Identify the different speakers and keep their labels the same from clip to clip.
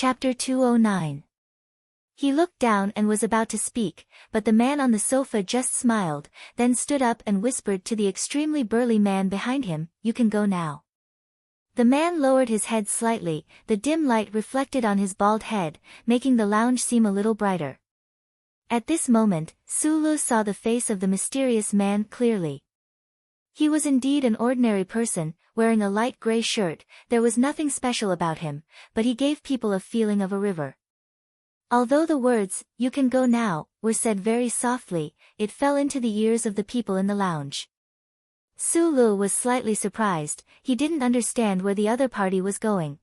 Speaker 1: Chapter 209. He looked down and was about to speak, but the man on the sofa just smiled, then stood up and whispered to the extremely burly man behind him, "You can go now." The man lowered his head slightly, the dim light reflected on his bald head, making the lounge seem a little brighter. At this moment, Sulu saw the face of the mysterious man clearly. He was indeed an ordinary person, wearing a light gray shirt. There was nothing special about him, but he gave people a feeling of a river. Although the words, "You can go now," were said very softly, it fell into the ears of the people in the lounge. Sulu was slightly surprised, he didn't understand where the other party was going.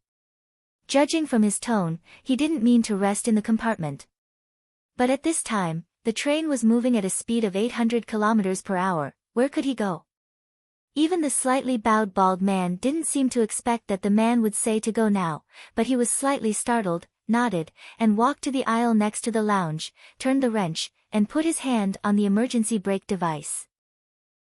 Speaker 1: Judging from his tone, he didn't mean to rest in the compartment. But at this time, the train was moving at a speed of 800 kilometers per hour, where could he go? Even the slightly bowed bald man didn't seem to expect that the man would say to go now, but he was slightly startled, nodded, and walked to the aisle next to the lounge, turned the wrench, and put his hand on the emergency brake device.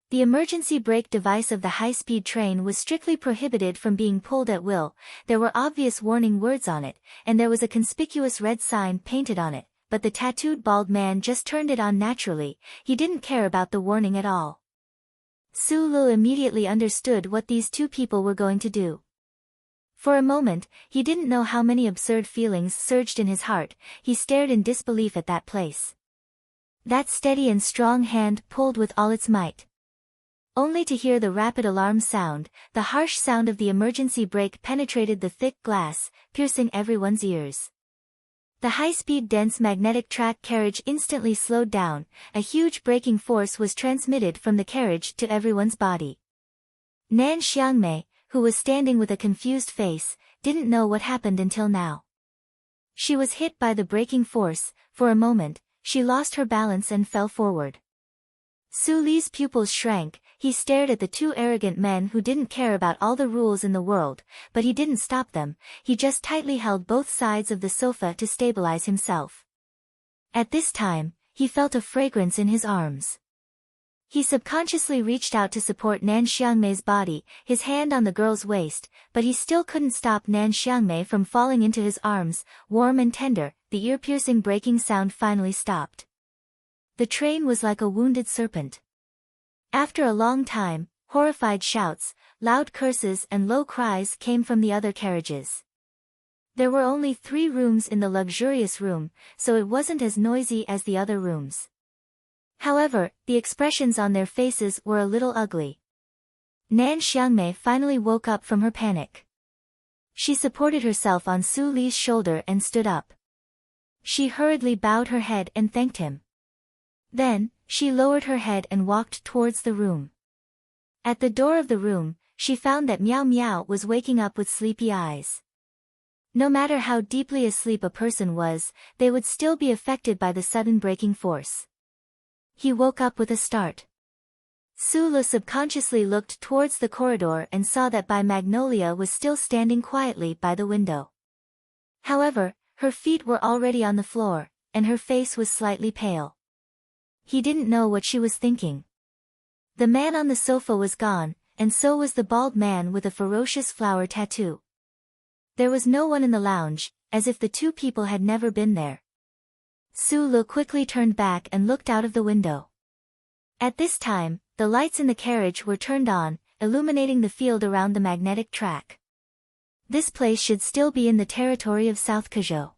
Speaker 1: The emergency brake device of the high-speed train was strictly prohibited from being pulled at will. There were obvious warning words on it, and there was a conspicuous red sign painted on it, but the tattooed bald man just turned it on naturally. He didn't care about the warning at all. Sulu immediately understood what these two people were going to do. For a moment, he didn't know how many absurd feelings surged in his heart. He stared in disbelief at that place. That steady and strong hand pulled with all its might. Only to hear the rapid alarm sound, the harsh sound of the emergency brake penetrated the thick glass, piercing everyone's ears. The high-speed dense magnetic track carriage instantly slowed down. A huge braking force was transmitted from the carriage to everyone's body. Nan Xiangmei, who was standing with a confused face, didn't know what happened until now. She was hit by the braking force. For a moment, she lost her balance and fell forward. Su Li's pupils shrank. He stared at the two arrogant men who didn't care about all the rules in the world, but he didn't stop them. He just tightly held both sides of the sofa to stabilize himself. At this time, he felt a fragrance in his arms. He subconsciously reached out to support Nan Xiangmei's body, his hand on the girl's waist, but he still couldn't stop Nan Xiangmei from falling into his arms, warm and tender. The ear-piercing braking sound finally stopped. The train was like a wounded serpent. After a long time, horrified shouts, loud curses and low cries came from the other carriages. There were only 3 rooms in the luxurious room, so it wasn't as noisy as the other rooms. However, the expressions on their faces were a little ugly. Nan Xiangmei finally woke up from her panic. She supported herself on Su Li's shoulder and stood up. She hurriedly bowed her head and thanked him. Then, she lowered her head and walked towards the room. At the door of the room, she found that Miao Miao was waking up with sleepy eyes. No matter how deeply asleep a person was, they would still be affected by the sudden braking force. He woke up with a start. Sulu subconsciously looked towards the corridor and saw that Magnolia was still standing quietly by the window. However, her feet were already on the floor, and her face was slightly pale. He didn't know what she was thinking. The man on the sofa was gone, and so was the bald man with a ferocious flower tattoo. There was no one in the lounge, as if the two people had never been there. Sulu quickly turned back and looked out of the window. At this time, the lights in the carriage were turned on, illuminating the field around the magnetic track. This place should still be in the territory of South Kazhou.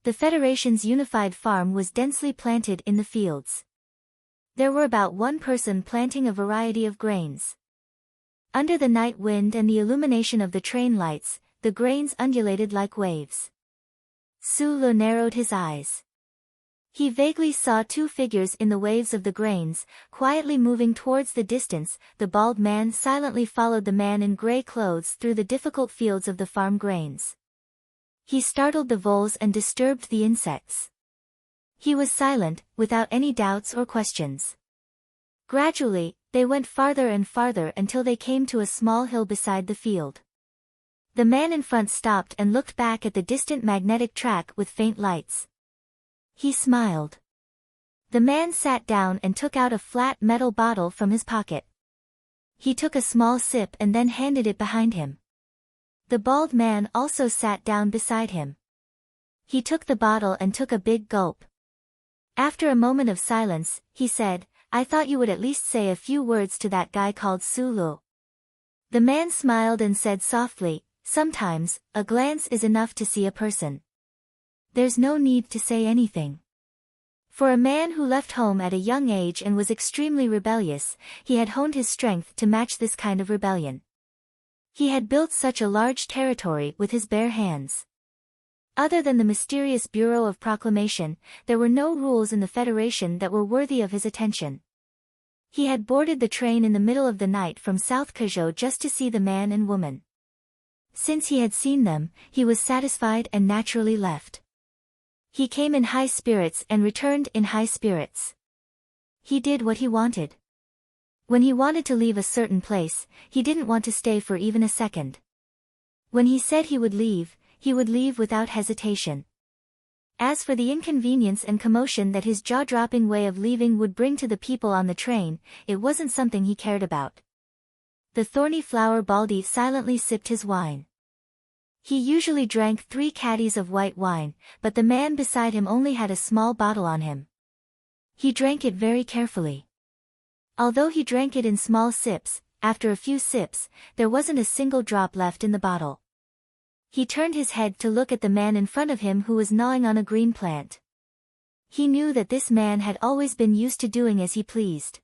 Speaker 1: The Federation's unified farm was densely planted in the fields. There were about 1 person planting a variety of grains. Under the night wind and the illumination of the train lights, the grains undulated like waves. Sulu narrowed his eyes. He vaguely saw 2 figures in the waves of the grains, quietly moving towards the distance. The bald man silently followed the man in gray clothes through the difficult fields of the farm grains. He startled the voles and disturbed the insects. He was silent, without any doubts or questions. Gradually, they went farther and farther until they came to a small hill beside the field. The man in front stopped and looked back at the distant magnetic track with faint lights. He smiled. The man sat down and took out a flat metal bottle from his pocket. He took a small sip and then handed it behind him. The bald man also sat down beside him. He took the bottle and took a big gulp. After a moment of silence, he said, "I thought you would at least say a few words to that guy called Sulu." The man smiled and said softly, "Sometimes, a glance is enough to see a person. There's no need to say anything." For a man who left home at a young age and was extremely rebellious, he had honed his strength to match this kind of rebellion. He had built such a large territory with his bare hands. Other than the mysterious Bureau of Proclamation, there were no rules in the Federation that were worthy of his attention. He had boarded the train in the middle of the night from South Kazhou just to see the man and woman. Since he had seen them, he was satisfied and naturally left. He came in high spirits and returned in high spirits. He did what he wanted. When he wanted to leave a certain place, he didn't want to stay for even a second. When he said he would leave without hesitation. As for the inconvenience and commotion that his jaw-dropping way of leaving would bring to the people on the train, it wasn't something he cared about. The thorny flower Baldy silently sipped his wine. He usually drank 3 caddies of white wine, but the man beside him only had a small bottle on him. He drank it very carefully. Although he drank it in small sips, after a few sips, there wasn't a single drop left in the bottle. He turned his head to look at the man in front of him who was gnawing on a green plant. He knew that this man had always been used to doing as he pleased.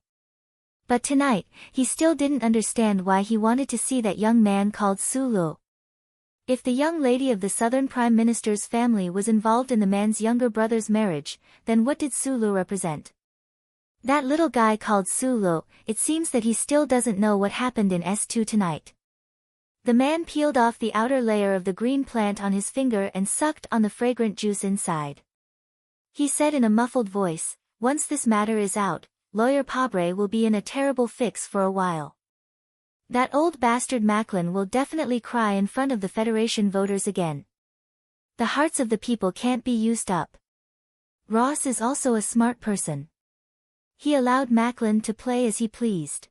Speaker 1: But tonight, he still didn't understand why he wanted to see that young man called Sulu. If the young lady of the Southern Prime Minister's family was involved in the man's younger brother's marriage, then what did Sulu represent? That little guy called Sulu, it seems that he still doesn't know what happened in S2 tonight. The man peeled off the outer layer of the green plant on his finger and sucked on the fragrant juice inside. He said in a muffled voice, "Once this matter is out, Lawyer Pabre will be in a terrible fix for a while. That old bastard Macklin will definitely cry in front of the Federation voters again. The hearts of the people can't be used up." Ross is also a smart person. He allowed Macklin to play as he pleased.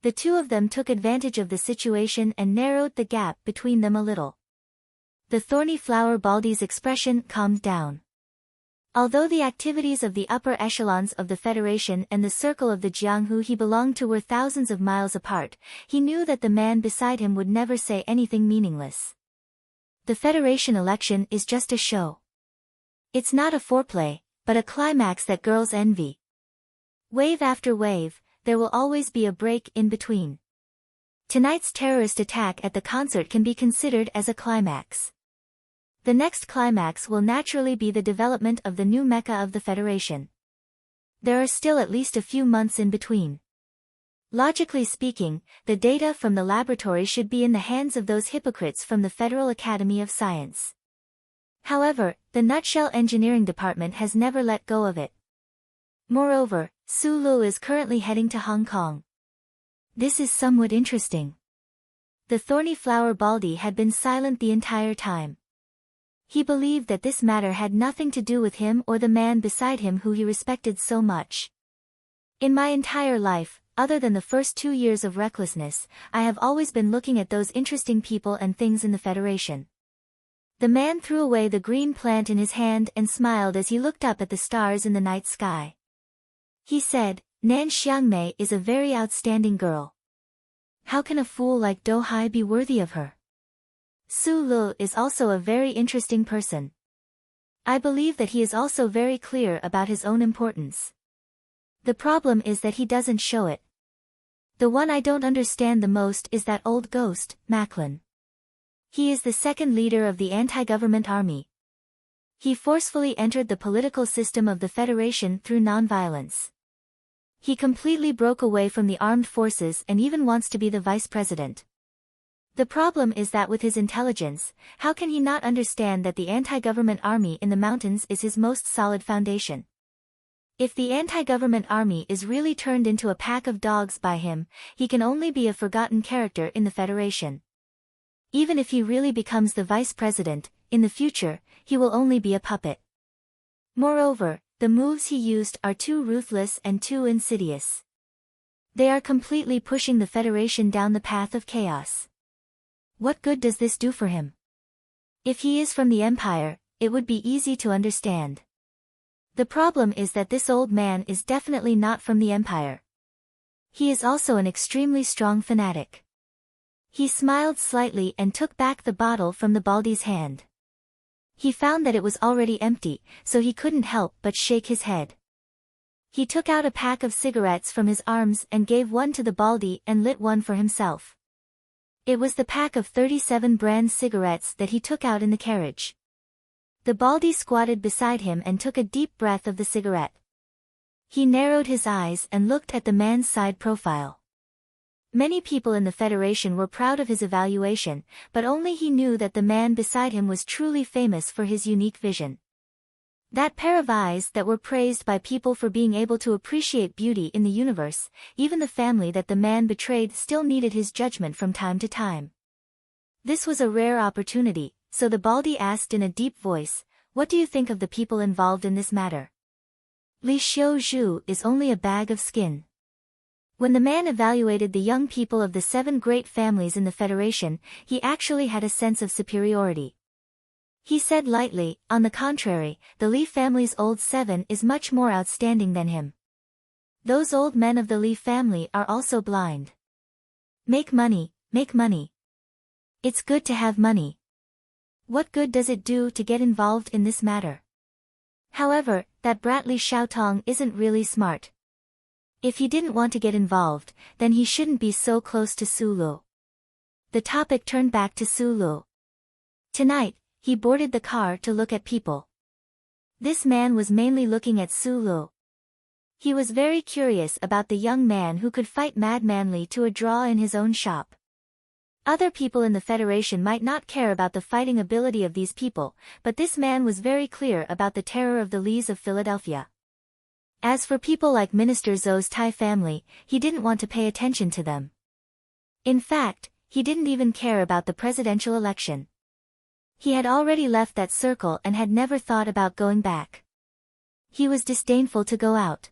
Speaker 1: The two of them took advantage of the situation and narrowed the gap between them a little. The thorny flower Baldy's expression calmed down. Although the activities of the upper echelons of the Federation and the circle of the Jianghu he belonged to were thousands of miles apart, he knew that the man beside him would never say anything meaningless. The Federation election is just a show. It's not a foreplay, but a climax that girls envy. Wave after wave, there will always be a break in between. Tonight's terrorist attack at the concert can be considered as a climax. The next climax will naturally be the development of the new Mecca of the Federation. There are still at least a few months in between. Logically speaking, the data from the laboratory should be in the hands of those hypocrites from the Federal Academy of Science. However, the Nutshell Engineering Department has never let go of it. Moreover, Sulu is currently heading to Hong Kong. This is somewhat interesting. The thorny flower Baldy had been silent the entire time. He believed that this matter had nothing to do with him or the man beside him who he respected so much. In my entire life, other than the first 2 years of recklessness, I have always been looking at those interesting people and things in the Federation. The man threw away the green plant in his hand and smiled as he looked up at the stars in the night sky. He said, "Nan Xiangmei is a very outstanding girl. How can a fool like Do Hai be worthy of her? Sulu is also a very interesting person. I believe that he is also very clear about his own importance. The problem is that he doesn't show it. The one I don't understand the most is that old ghost, Macklin. He is the second leader of the anti-government army. He forcefully entered the political system of the Federation through nonviolence. He completely broke away from the armed forces and even wants to be the vice president. The problem is that with his intelligence, how can he not understand that the anti-government army in the mountains is his most solid foundation? If the anti-government army is really turned into a pack of dogs by him, he can only be a forgotten character in the Federation. Even if he really becomes the vice president, in the future, he will only be a puppet. Moreover, the moves he used are too ruthless and too insidious. They are completely pushing the Federation down the path of chaos. What good does this do for him? If he is from the Empire, it would be easy to understand. The problem is that this old man is definitely not from the empire. He is also an extremely strong fanatic. He smiled slightly and took back the bottle from the Baldi's hand. He found that it was already empty, so he couldn't help but shake his head. He took out a pack of cigarettes from his arms and gave one to the Baldi and lit one for himself. It was the pack of 37 brand cigarettes that he took out in the carriage. The Baldi squatted beside him and took a deep breath of the cigarette. He narrowed his eyes and looked at the man's side profile. Many people in the Federation were proud of his evaluation, but only he knew that the man beside him was truly famous for his unique vision. That pair of eyes that were praised by people for being able to appreciate beauty in the universe, even the family that the man betrayed still needed his judgment from time to time. This was a rare opportunity, so the Baldi asked in a deep voice, "What do you think of the people involved in this matter?" Li Xiu Zhu is only a bag of skin. When the man evaluated the young people of the 7 great families in the Federation, he actually had a sense of superiority. He said lightly, "On the contrary, the Li family's old 7 is much more outstanding than him. Those old men of the Li family are also blind. Make money, make money. It's good to have money. What good does it do to get involved in this matter? However, that brat Li Xiaotong isn't really smart. If he didn't want to get involved, then he shouldn't be so close to Sulu." The topic turned back to Sulu. Tonight, he boarded the car to look at people. This man was mainly looking at Sulu. He was very curious about the young man who could fight madmanly to a draw in his own shop. Other people in the Federation might not care about the fighting ability of these people, but this man was very clear about the terror of the Lees of Philadelphia. As for people like Minister Zhou's Thai family, he didn't want to pay attention to them. In fact, he didn't even care about the presidential election. He had already left that circle and had never thought about going back. He was disdainful to go out.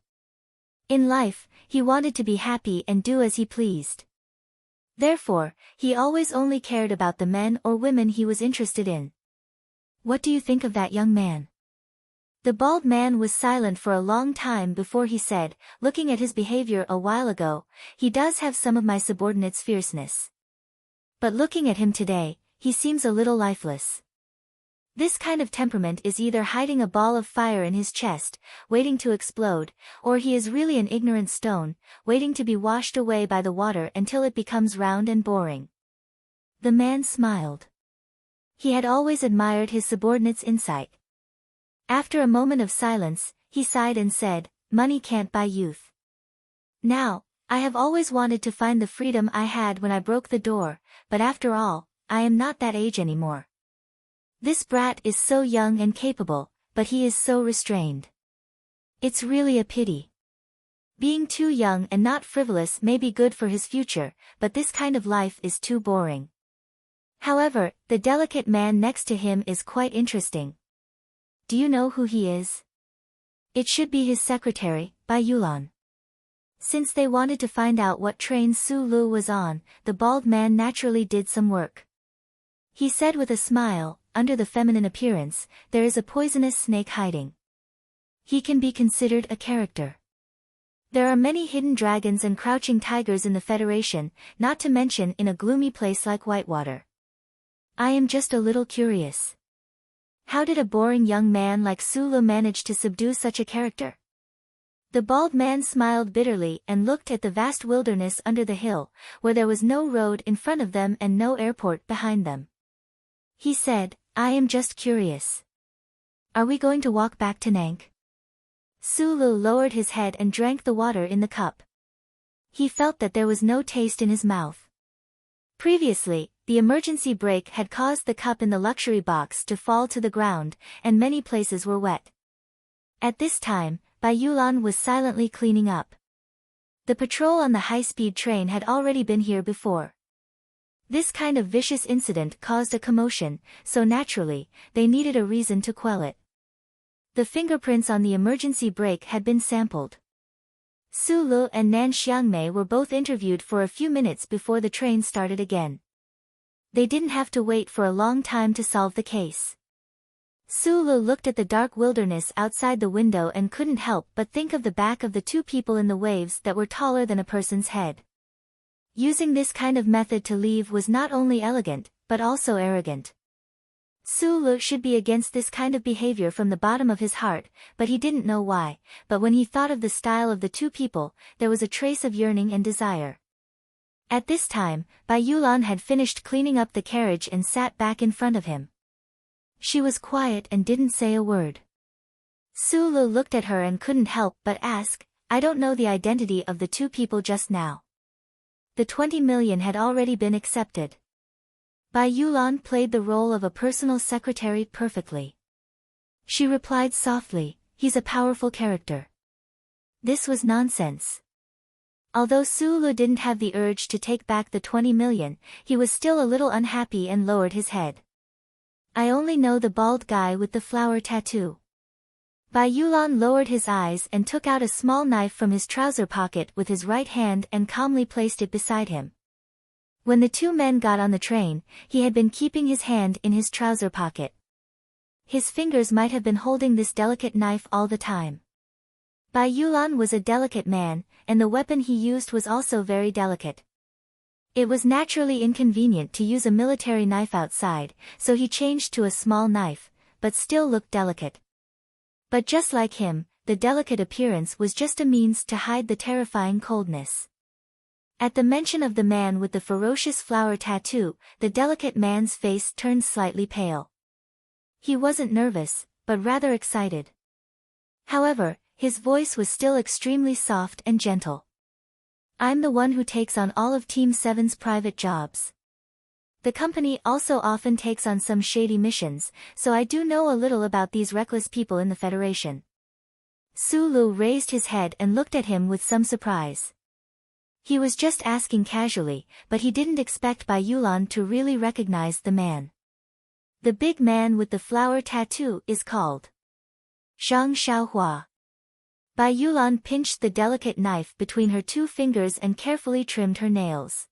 Speaker 1: In life, he wanted to be happy and do as he pleased. Therefore, he always only cared about the men or women he was interested in. "What do you think of that young man?" The bald man was silent for a long time before he said, "Looking at his behavior a while ago, he does have some of my subordinates' fierceness. But looking at him today, he seems a little lifeless. This kind of temperament is either hiding a ball of fire in his chest, waiting to explode, or he is really an ignorant stone, waiting to be washed away by the water until it becomes round and boring." The man smiled. He had always admired his subordinate's insight. After a moment of silence, he sighed and said, "Money can't buy youth. Now, I have always wanted to find the freedom I had when I broke the door, but after all, I am not that age anymore. This brat is so young and capable, but he is so restrained. It's really a pity. Being too young and not frivolous may be good for his future, but this kind of life is too boring." However, the delicate man next to him is quite interesting. Do you know who he is? It should be his secretary, Bai Yulan. Since they wanted to find out what train Su Lu was on, the bald man naturally did some work. He said with a smile, "Under the feminine appearance, there is a poisonous snake hiding. He can be considered a character. There are many hidden dragons and crouching tigers in the Federation, not to mention in a gloomy place like Whitewater. I am just a little curious. How did a boring young man like Sulu manage to subdue such a character?" The bald man smiled bitterly and looked at the vast wilderness under the hill, where there was no road in front of them and no airport behind them. He said, "I am just curious. Are we going to walk back to Nank?" Sulu lowered his head and drank the water in the cup. He felt that there was no taste in his mouth. Previously, the emergency brake had caused the cup in the luxury box to fall to the ground, and many places were wet. At this time, Bai Yulan was silently cleaning up. The patrol on the high-speed train had already been here before. This kind of vicious incident caused a commotion, so naturally, they needed a reason to quell it. The fingerprints on the emergency brake had been sampled. Su Lu and Nan Xiangmei were both interviewed for a few minutes before the train started again. They didn't have to wait for a long time to solve the case. Sulu looked at the dark wilderness outside the window and couldn't help but think of the back of the two people in the waves that were taller than a person's head. Using this kind of method to leave was not only elegant, but also arrogant. Sulu should be against this kind of behavior from the bottom of his heart, but he didn't know why. But when he thought of the style of the two people, there was a trace of yearning and desire. At this time, Bai Yulan had finished cleaning up the carriage and sat back in front of him. She was quiet and didn't say a word. Sulu looked at her and couldn't help but ask, "I don't know the identity of the two people just now." The 20 million had already been accepted. Bai Yulan played the role of a personal secretary perfectly. She replied softly, "He's a powerful character." This was nonsense. Although Sulu didn't have the urge to take back the 20 million, he was still a little unhappy and lowered his head. "I only know the bald guy with the flower tattoo." Bai Yulan lowered his eyes and took out a small knife from his trouser pocket with his right hand and calmly placed it beside him. When the two men got on the train, he had been keeping his hand in his trouser pocket. His fingers might have been holding this delicate knife all the time. Bai Yulan was a delicate man, and the weapon he used was also very delicate. It was naturally inconvenient to use a military knife outside, so he changed to a small knife, but still looked delicate. But just like him, the delicate appearance was just a means to hide the terrifying coldness. At the mention of the man with the ferocious flower tattoo, the delicate man's face turned slightly pale. He wasn't nervous, but rather excited. However, his voice was still extremely soft and gentle. "I'm the one who takes on all of Team 7's private jobs. The company also often takes on some shady missions, so I do know a little about these reckless people in the Federation." Sulu raised his head and looked at him with some surprise. He was just asking casually, but he didn't expect Bai Yulan to really recognize the man. "The big man with the flower tattoo is called Zhang Xiaohua." Bai Yulan pinched the delicate knife between her two fingers and carefully trimmed her nails.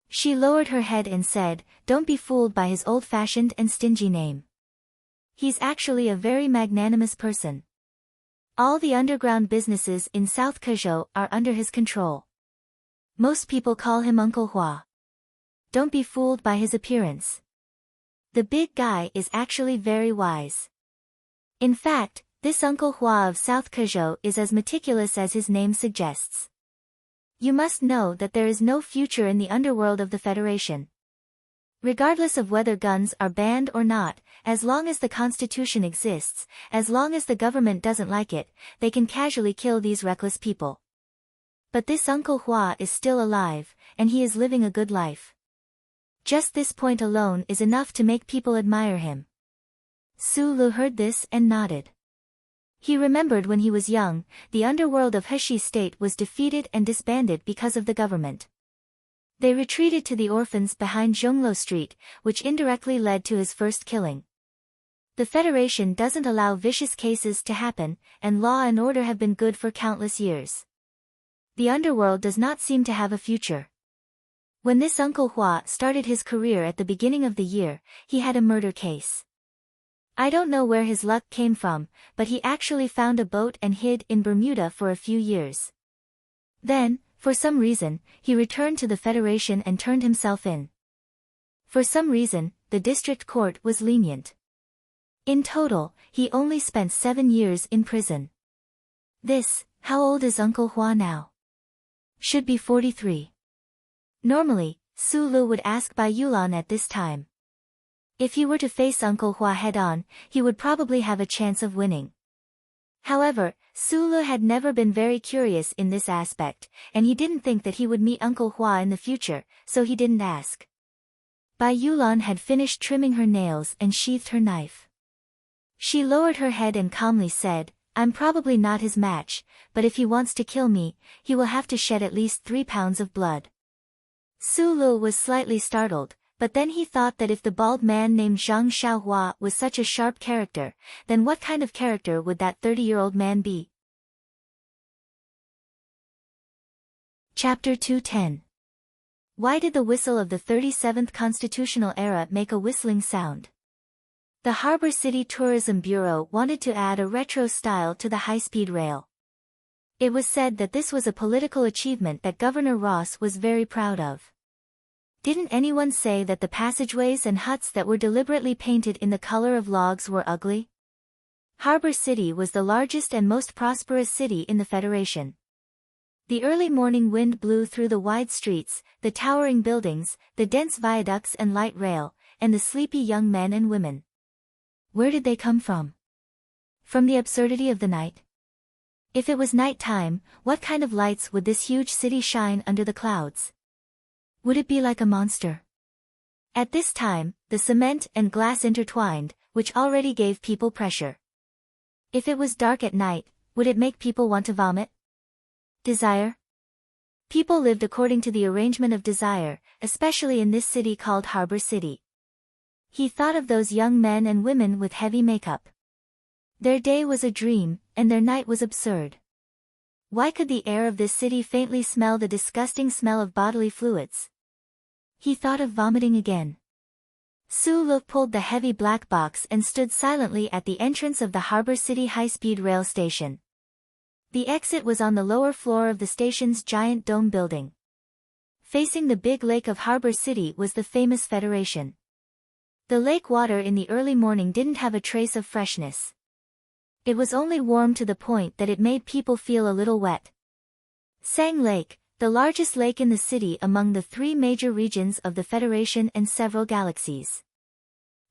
Speaker 1: She lowered her head and said, "Don't be fooled by his old-fashioned and stingy name. He's actually a very magnanimous person. All the underground businesses in South Kazhou are under his control. Most people call him Uncle Hua. Don't be fooled by his appearance. The big guy is actually very wise. In fact, this Uncle Hua of South Kazhou is as meticulous as his name suggests. You must know that there is no future in the underworld of the Federation. Regardless of whether guns are banned or not, as long as the Constitution exists, as long as the government doesn't like it, they can casually kill these reckless people. But this Uncle Hua is still alive, and he is living a good life. Just this point alone is enough to make people admire him." Sulu heard this and nodded. He remembered when he was young, the underworld of Heshi State was defeated and disbanded because of the government. They retreated to the orphans behind Zhonglo Street, which indirectly led to his first killing. The Federation doesn't allow vicious cases to happen, and law and order have been good for countless years. The underworld does not seem to have a future. When this Uncle Hua started his career at the beginning of the year, he had a murder case. I don't know where his luck came from, but he actually found a boat and hid in Bermuda for a few years. Then, for some reason, he returned to the Federation and turned himself in. For some reason, the district court was lenient. In total, he only spent 7 years in prison. How old is Uncle Hua now? Should be 43. Normally, Sulu would ask Bai Yulan at this time. If he were to face Uncle Hua head-on, he would probably have a chance of winning. However, Sulu had never been very curious in this aspect, and he didn't think that he would meet Uncle Hua in the future, so he didn't ask. Bai Yulan had finished trimming her nails and sheathed her knife. She lowered her head and calmly said, "I'm probably not his match, but if he wants to kill me, he will have to shed at least 3 pounds of blood." Sulu was slightly startled, but then he thought that if the bald man named Zhang Xiaohua was such a sharp character, then what kind of character would that 30-year-old man be? Chapter 210. Why did the whistle of the 37th constitutional era make a whistling sound? The Harbor City Tourism Bureau wanted to add a retro style to the high-speed rail. It was said that this was a political achievement that Governor Ross was very proud of. Didn't anyone say that the passageways and huts that were deliberately painted in the color of logs were ugly? Harbor City was the largest and most prosperous city in the Federation. The early morning wind blew through the wide streets, the towering buildings, the dense viaducts and light rail, and the sleepy young men and women. Where did they come from? From the absurdity of the night? If it was night time, what kind of lights would this huge city shine under the clouds? Would it be like a monster? At this time, the cement and glass intertwined, which already gave people pressure. If it was dark at night, would it make people want to vomit? Desire? People lived according to the arrangement of desire, especially in this city called Harbor City. He thought of those young men and women with heavy makeup. Their day was a dream, and their night was absurd. Why could the air of this city faintly smell the disgusting smell of bodily fluids? He thought of vomiting again. Sulu pulled the heavy black box and stood silently at the entrance of the Harbor City high-speed rail station. The exit was on the lower floor of the station's giant dome building. Facing the big lake of Harbor City was the famous Federation. The lake water in the early morning didn't have a trace of freshness. It was only warm to the point that it made people feel a little wet. Sang Lake, the largest lake in the city among the three major regions of the Federation and several galaxies.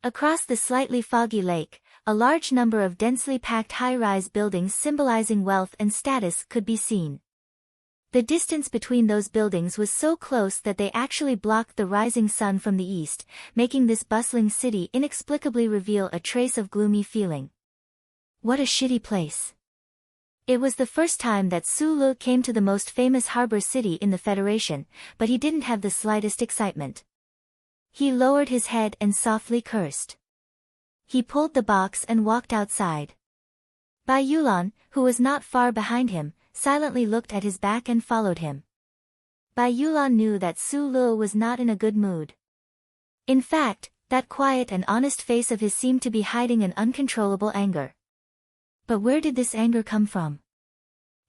Speaker 1: Across the slightly foggy lake, a large number of densely packed high-rise buildings symbolizing wealth and status could be seen. The distance between those buildings was so close that they actually blocked the rising sun from the east, making this bustling city inexplicably reveal a trace of gloomy feeling. What a shitty place. It was the first time that Sulu came to the most famous harbor city in the Federation, but he didn't have the slightest excitement. He lowered his head and softly cursed. He pulled the box and walked outside. Bai Yulan, who was not far behind him, silently looked at his back and followed him. Bai Yulan knew that Sulu was not in a good mood. In fact, that quiet and honest face of his seemed to be hiding an uncontrollable anger. But where did this anger come from?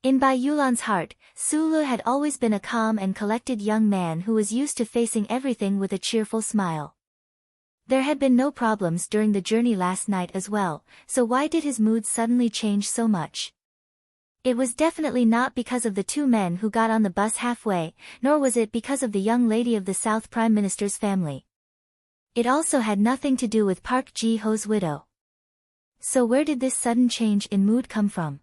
Speaker 1: In Bai Yulan's heart, Sulu had always been a calm and collected young man who was used to facing everything with a cheerful smile. There had been no problems during the journey last night as well, so why did his mood suddenly change so much? It was definitely not because of the two men who got on the bus halfway, nor was it because of the young lady of the South Prime Minister's family. It also had nothing to do with Park Ji-ho's widow. So where did this sudden change in mood come from?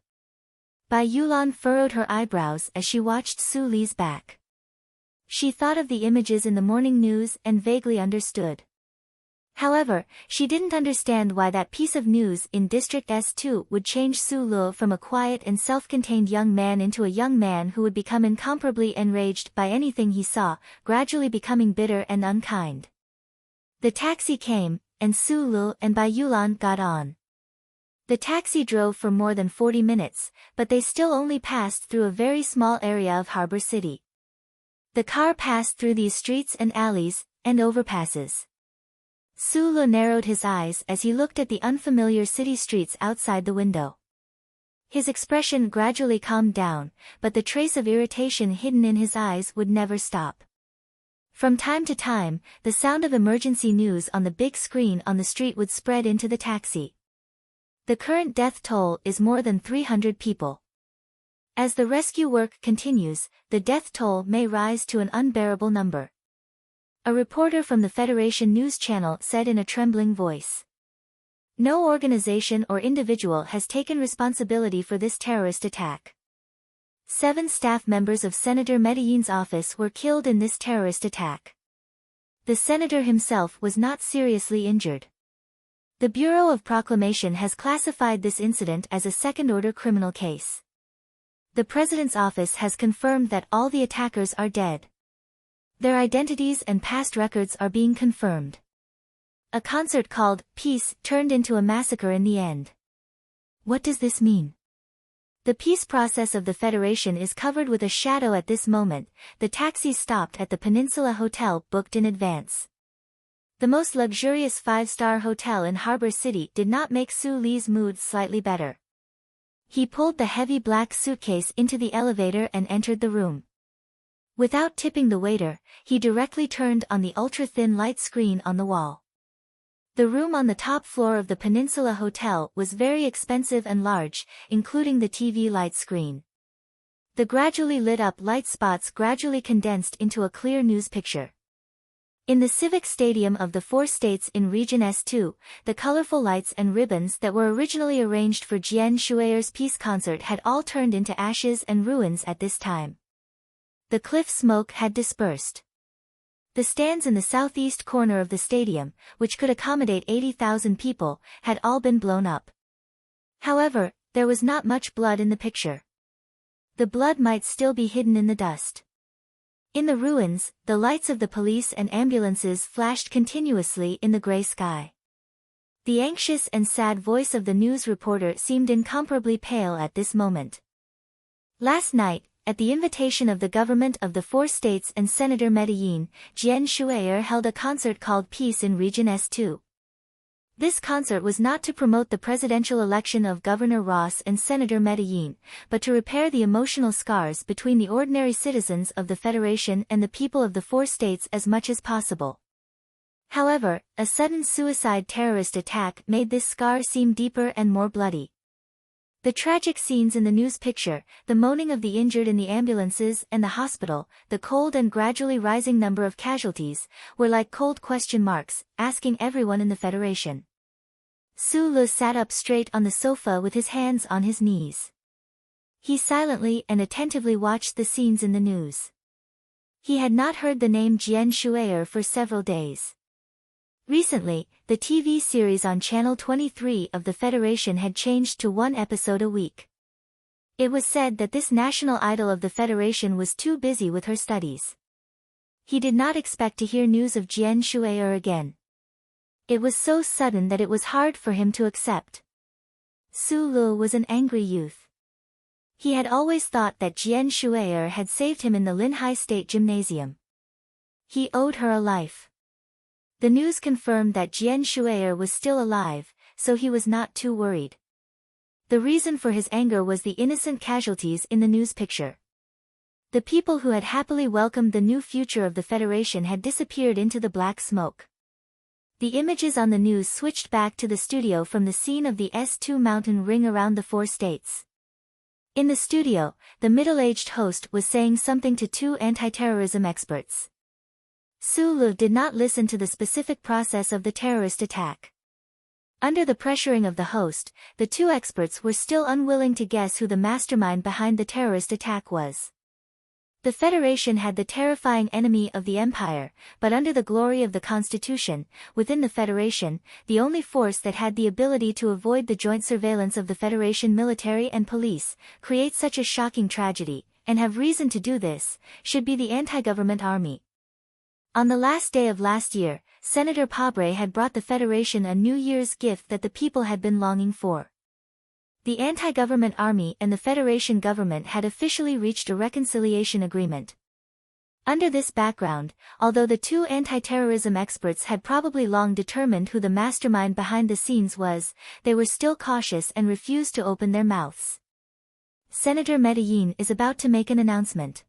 Speaker 1: Bai Yulan furrowed her eyebrows as she watched Su Li's back. She thought of the images in the morning news and vaguely understood. However, she didn't understand why that piece of news in District S2 would change Su Lu from a quiet and self-contained young man into a young man who would become incomparably enraged by anything he saw, gradually becoming bitter and unkind. The taxi came, and Su Lu and Bai Yulan got on. The taxi drove for more than 40 minutes, but they still only passed through a very small area of Harbor City. The car passed through these streets and alleys, and overpasses. Su Lu narrowed his eyes as he looked at the unfamiliar city streets outside the window. His expression gradually calmed down, but the trace of irritation hidden in his eyes would never stop. From time to time, the sound of emergency news on the big screen on the street would spread into the taxi. The current death toll is more than 300 people. As the rescue work continues, the death toll may rise to an unbearable number. A reporter from the Federation News Channel said in a trembling voice. No organization or individual has taken responsibility for this terrorist attack. 7 staff members of Senator Medellin's office were killed in this terrorist attack. The senator himself was not seriously injured. The Bureau of Proclamation has classified this incident as a second-order criminal case. The President's office has confirmed that all the attackers are dead. Their identities and past records are being confirmed. A concert called Peace turned into a massacre in the end. What does this mean? The peace process of the Federation is covered with a shadow at this moment. The taxi stopped at the Peninsula Hotel booked in advance. The most luxurious five-star hotel in Harbor City did not make Su Li's mood slightly better. He pulled the heavy black suitcase into the elevator and entered the room. Without tipping the waiter, he directly turned on the ultra-thin light screen on the wall. The room on the top floor of the Peninsula Hotel was very expensive and large, including the TV light screen. The gradually lit-up light spots gradually condensed into a clear news picture. In the Civic Stadium of the 4 states in Region S2, the colorful lights and ribbons that were originally arranged for Jian Shui'er's peace concert had all turned into ashes and ruins at this time. The cliff smoke had dispersed. The stands in the southeast corner of the stadium, which could accommodate 80,000 people, had all been blown up. However, there was not much blood in the picture. The blood might still be hidden in the dust. In the ruins, the lights of the police and ambulances flashed continuously in the gray sky. The anxious and sad voice of the news reporter seemed incomparably pale at this moment. Last night, at the invitation of the government of the 4 states and Senator Medellin, Jian Shui'er held a concert called Peace in Region S2. This concert was not to promote the presidential election of Governor Ross and Senator Medellin, but to repair the emotional scars between the ordinary citizens of the Federation and the people of the 4 states as much as possible. However, a sudden suicide terrorist attack made this scar seem deeper and more bloody. The tragic scenes in the news picture, the moaning of the injured in the ambulances and the hospital, the cold and gradually rising number of casualties, were like cold question marks, asking everyone in the Federation. Su Li sat up straight on the sofa with his hands on his knees. He silently and attentively watched the scenes in the news. He had not heard the name Jian Shui'er for several days. Recently, the TV series on Channel 23 of the Federation had changed to 1 episode a week. It was said that this national idol of the Federation was too busy with her studies. He did not expect to hear news of Jian Shui'er again. It was so sudden that it was hard for him to accept. Su Li was an angry youth. He had always thought that Jian Shui'er had saved him in the Linhai State Gymnasium. He owed her a life. The news confirmed that Jian Shui'er was still alive, so he was not too worried. The reason for his anger was the innocent casualties in the news picture. The people who had happily welcomed the new future of the Federation had disappeared into the black smoke. The images on the news switched back to the studio from the scene of the S2 mountain ring around the 4 states. In the studio, the middle-aged host was saying something to 2 anti-terrorism experts. Su Li did not listen to the specific process of the terrorist attack. Under the pressuring of the host, the 2 experts were still unwilling to guess who the mastermind behind the terrorist attack was. The Federation had the terrifying enemy of the Empire, but under the glory of the Constitution, within the Federation, the only force that had the ability to avoid the joint surveillance of the Federation military and police, create such a shocking tragedy, and have reason to do this, should be the anti-government army. On the last day of last year, Senator Pabre had brought the Federation a New Year's gift that the people had been longing for. The anti-government army and the Federation government had officially reached a reconciliation agreement. Under this background, although the 2 anti-terrorism experts had probably long determined who the mastermind behind the scenes was, they were still cautious and refused to open their mouths. Senator Medellin is about to make an announcement.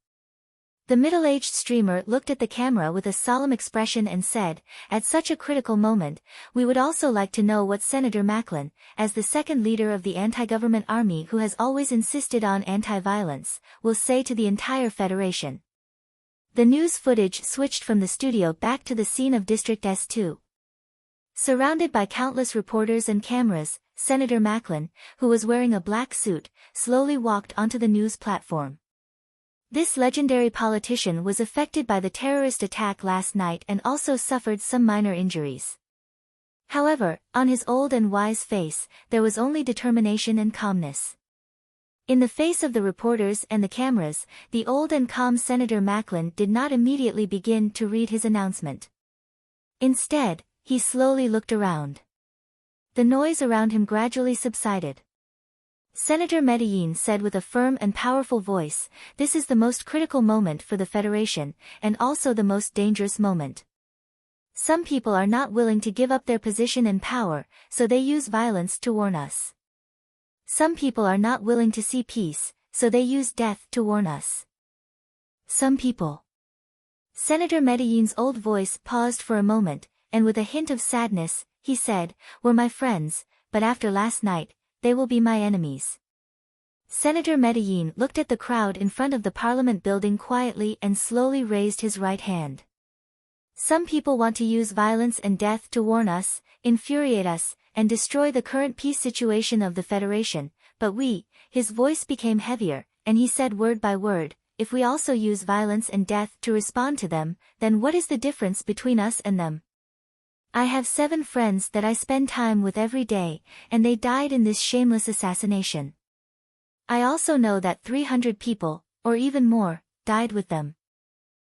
Speaker 1: The middle-aged streamer looked at the camera with a solemn expression and said, "At such a critical moment, we would also like to know what Senator Macklin, as the second leader of the anti-government army who has always insisted on anti-violence, will say to the entire Federation." The news footage switched from the studio back to the scene of District S2. Surrounded by countless reporters and cameras, Senator Macklin, who was wearing a black suit, slowly walked onto the news platform. This legendary politician was affected by the terrorist attack last night and also suffered some minor injuries. However, on his old and wise face, there was only determination and calmness. In the face of the reporters and the cameras, the old and calm Senator Macklin did not immediately begin to read his announcement. Instead, he slowly looked around. The noise around him gradually subsided. Senator Medellin said with a firm and powerful voice, "This is the most critical moment for the Federation, and also the most dangerous moment. Some people are not willing to give up their position and power, so they use violence to warn us. Some people are not willing to see peace, so they use death to warn us. Some people. Senator Medellin's old voice paused for a moment, and with a hint of sadness, he said, were my friends, but after last night, they will be my enemies. Senator Medellin looked at the crowd in front of the Parliament building quietly and slowly raised his right hand. Some people want to use violence and death to warn us, infuriate us, and destroy the current peace situation of the Federation, but his voice became heavier, and he said word by word, if we also use violence and death to respond to them, then what is the difference between us and them? I have 7 friends that I spend time with every day, and they died in this shameless assassination. I also know that 300 people, or even more, died with them.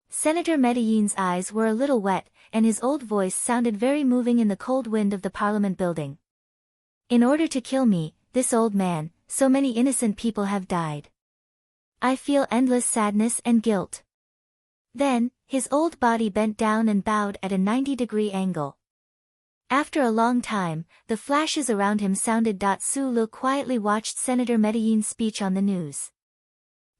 Speaker 1: Senator Medellin's eyes were a little wet, and his old voice sounded very moving in the cold wind of the Parliament building. In order to kill me, this old man, so many innocent people have died. I feel endless sadness and guilt. Then, his old body bent down and bowed at a 90-degree angle. After a long time, the flashes around him sounded. Sulu quietly watched Senator Medellin's speech on the news.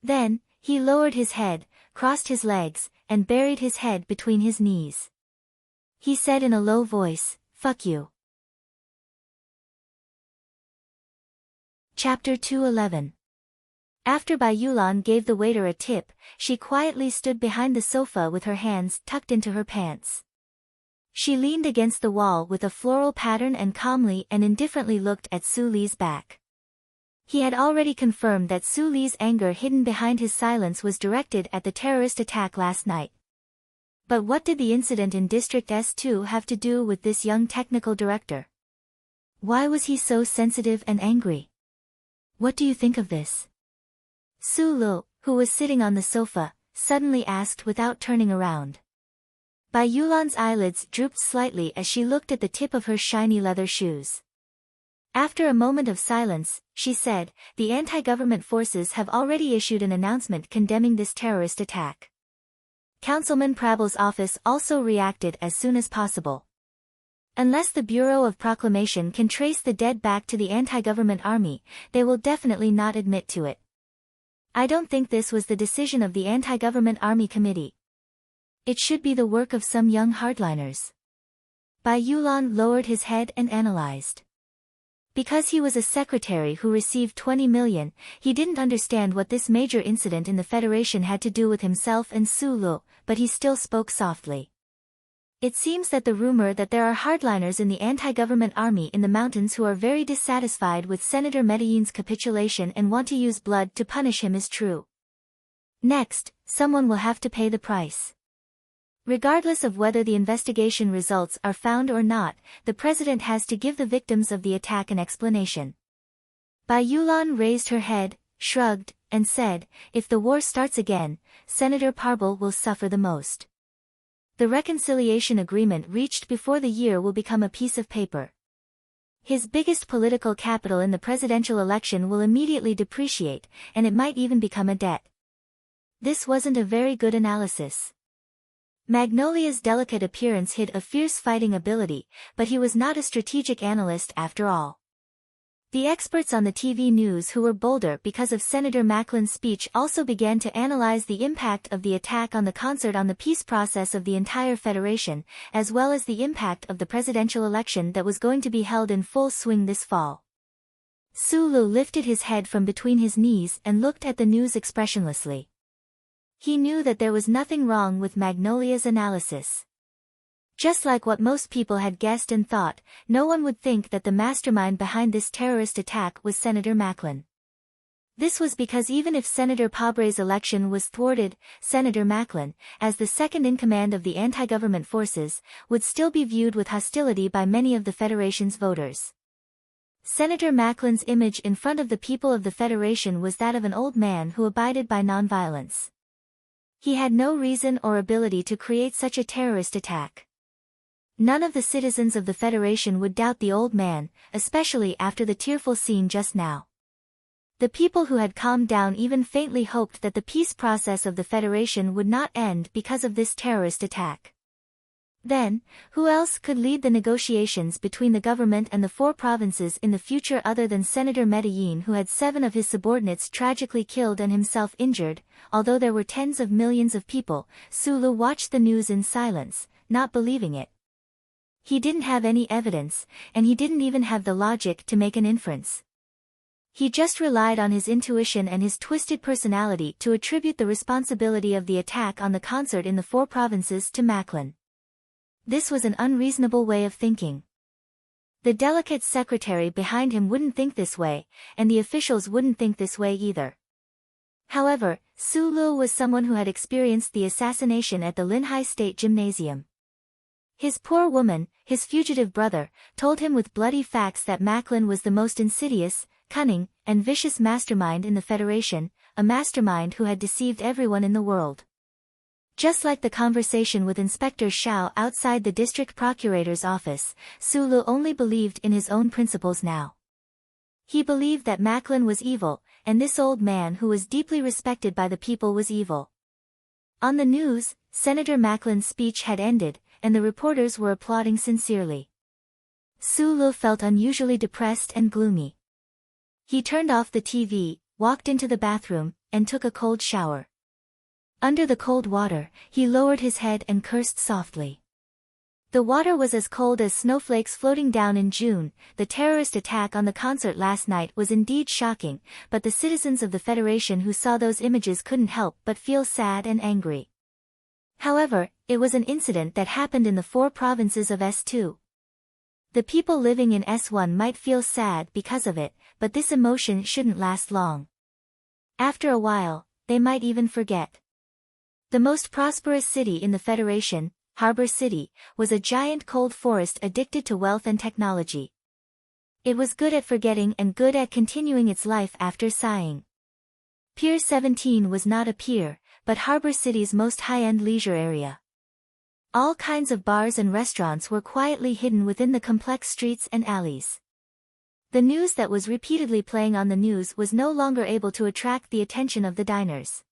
Speaker 1: Then, he lowered his head, crossed his legs, and buried his head between his knees. He said in a low voice, "Fuck you." Chapter 211. After Bai Yulan gave the waiter a tip, she quietly stood behind the sofa with her hands tucked into her pants. She leaned against the wall with a floral pattern and calmly and indifferently looked at Su Li's back. He had already confirmed that Su Li's anger hidden behind his silence was directed at the terrorist attack last night. But what did the incident in District S2 have to do with this young technical director? Why was he so sensitive and angry? What do you think of this? Su Lu, who was sitting on the sofa, suddenly asked without turning around. Bai Yulan's eyelids drooped slightly as she looked at the tip of her shiny leather shoes. After a moment of silence, she said, the anti-government forces have already issued an announcement condemning this terrorist attack. Councilman Prabel's office also reacted as soon as possible. Unless the Bureau of Proclamation can trace the dead back to the anti-government army, they will definitely not admit to it. I don't think this was the decision of the anti-government army committee. It should be the work of some young hardliners. Bai Yulan lowered his head and analyzed. Because he was a secretary who received 20 million, he didn't understand what this major incident in the Federation had to do with himself and Su Lu, but he still spoke softly. It seems that the rumor that there are hardliners in the anti-government army in the mountains who are very dissatisfied with Senator Medellin's capitulation and want to use blood to punish him is true. Next, someone will have to pay the price. Regardless of whether the investigation results are found or not, the president has to give the victims of the attack an explanation. Bai Yulan raised her head, shrugged, and said, if the war starts again, Senator Parbel will suffer the most. The reconciliation agreement reached before the year will become a piece of paper. His biggest political capital in the presidential election will immediately depreciate, and it might even become a debt. This wasn't a very good analysis. Magnolia's delicate appearance hid a fierce fighting ability, but he was not a strategic analyst after all. The experts on the TV news who were bolder because of Senator Macklin's speech also began to analyze the impact of the attack on the concert on the peace process of the entire Federation, as well as the impact of the presidential election that was going to be held in full swing this fall. Su Lu lifted his head from between his knees and looked at the news expressionlessly. He knew that there was nothing wrong with Magnolia's analysis. Just like what most people had guessed and thought, no one would think that the mastermind behind this terrorist attack was Senator Macklin. This was because even if Senator Pabre's election was thwarted, Senator Macklin, as the second-in-command of the anti-government forces, would still be viewed with hostility by many of the Federation's voters. Senator Macklin's image in front of the people of the Federation was that of an old man who abided by nonviolence. He had no reason or ability to create such a terrorist attack. None of the citizens of the Federation would doubt the old man, especially after the tearful scene just now. The people who had calmed down even faintly hoped that the peace process of the Federation would not end because of this terrorist attack. Then, who else could lead the negotiations between the government and the 4 provinces in the future other than Senator Medellin, who had 7 of his subordinates tragically killed and himself injured? Although there were tens of millions of people, Sulu watched the news in silence, not believing it. He didn't have any evidence, and he didn't even have the logic to make an inference. He just relied on his intuition and his twisted personality to attribute the responsibility of the attack on the concert in the 4 provinces to Macklin. This was an unreasonable way of thinking. The delicate secretary behind him wouldn't think this way, and the officials wouldn't think this way either. However, Sulu was someone who had experienced the assassination at the Linhai State Gymnasium. His poor woman, his fugitive brother, told him with bloody facts that Macklin was the most insidious, cunning, and vicious mastermind in the Federation, a mastermind who had deceived everyone in the world. Just like the conversation with Inspector Xiao outside the district procurator's office, Sulu only believed in his own principles now. He believed that Macklin was evil, and this old man who was deeply respected by the people was evil. On the news, Senator Macklin's speech had ended, and the reporters were applauding sincerely. Sulu felt unusually depressed and gloomy. He turned off the TV, walked into the bathroom, and took a cold shower. Under the cold water, he lowered his head and cursed softly. The water was as cold as snowflakes floating down in June. The terrorist attack on the concert last night was indeed shocking, but the citizens of the Federation who saw those images couldn't help but feel sad and angry. However, it was an incident that happened in the 4 provinces of S2. The people living in S1 might feel sad because of it, but this emotion shouldn't last long. After a while, they might even forget. The most prosperous city in the Federation, Harbor City, was a giant cold forest addicted to wealth and technology. It was good at forgetting and good at continuing its life after sighing. Pier 17 was not a pier, but Harbor City's most high-end leisure area. All kinds of bars and restaurants were quietly hidden within the complex streets and alleys. The news that was repeatedly playing on the news was no longer able to attract the attention of the diners.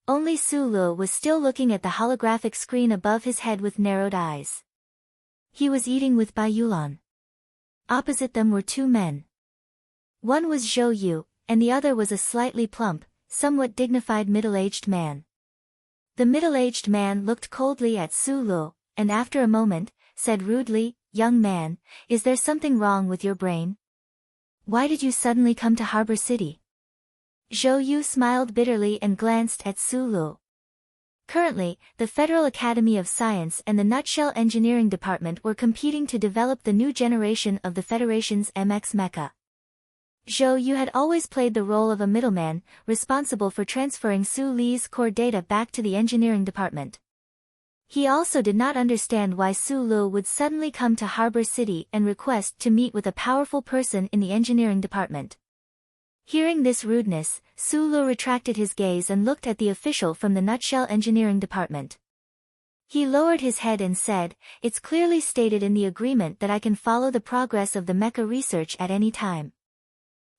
Speaker 1: Only Sulu was still looking at the holographic screen above his head with narrowed eyes. He was eating with Bai Yulan. Opposite them were 2 men. One was Zhou Yu, and the other was a slightly plump, somewhat dignified middle-aged man. The middle-aged man looked coldly at Sulu, and after a moment, said rudely, "Young man, is there something wrong with your brain? Why did you suddenly come to Harbor City?" Zhou Yu smiled bitterly and glanced at Sulu. Currently, the Federal Academy of Science and the Nutshell Engineering Department were competing to develop the new generation of the Federation's MX Mecha. Zhou Yu had always played the role of a middleman, responsible for transferring Su Li's core data back to the engineering department. He also did not understand why Su Lu would suddenly come to Harbor City and request to meet with a powerful person in the engineering department. Hearing this rudeness, Sulu retracted his gaze and looked at the official from the Nutshell Engineering Department. He lowered his head and said, "It's clearly stated in the agreement that I can follow the progress of the mecha research at any time."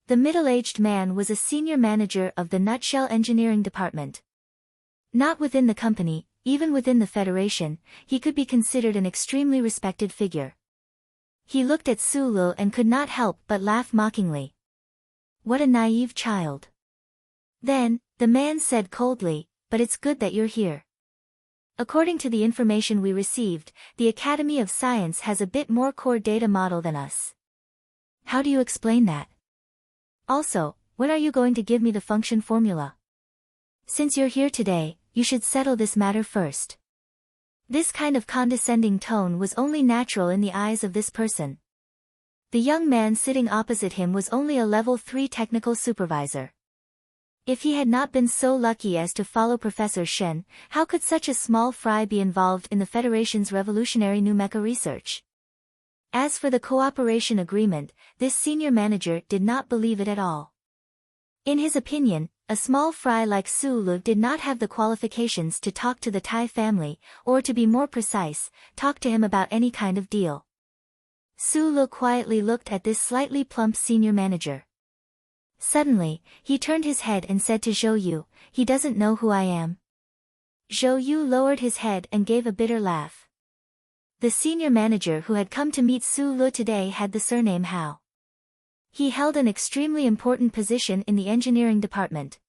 Speaker 1: The middle-aged man was a senior manager of the Nutshell Engineering Department. Not within the company, even within the Federation, he could be considered an extremely respected figure. He looked at Sulu and could not help but laugh mockingly. What a naive child. Then, the man said coldly, "But it's good that you're here. According to the information we received, the Academy of Science has a bit more core data model than us. How do you explain that? Also, when are you going to give me the function formula? Since you're here today, you should settle this matter first." This kind of condescending tone was only natural in the eyes of this person. The young man sitting opposite him was only a level 3 technical supervisor. If he had not been so lucky as to follow Professor Shen, how could such a small fry be involved in the Federation's revolutionary new mecha research? As for the cooperation agreement, this senior manager did not believe it at all. In his opinion, a small fry like Su Lu did not have the qualifications to talk to the Tai family, or to be more precise, talk to him about any kind of deal. Su Lu quietly looked at this slightly plump senior manager. Suddenly, he turned his head and said to Zhou Yu, "He doesn't know who I am." Zhou Yu lowered his head and gave a bitter laugh. The senior manager who had come to meet Su Lu today had the surname Hao. He held an extremely important position in the engineering department.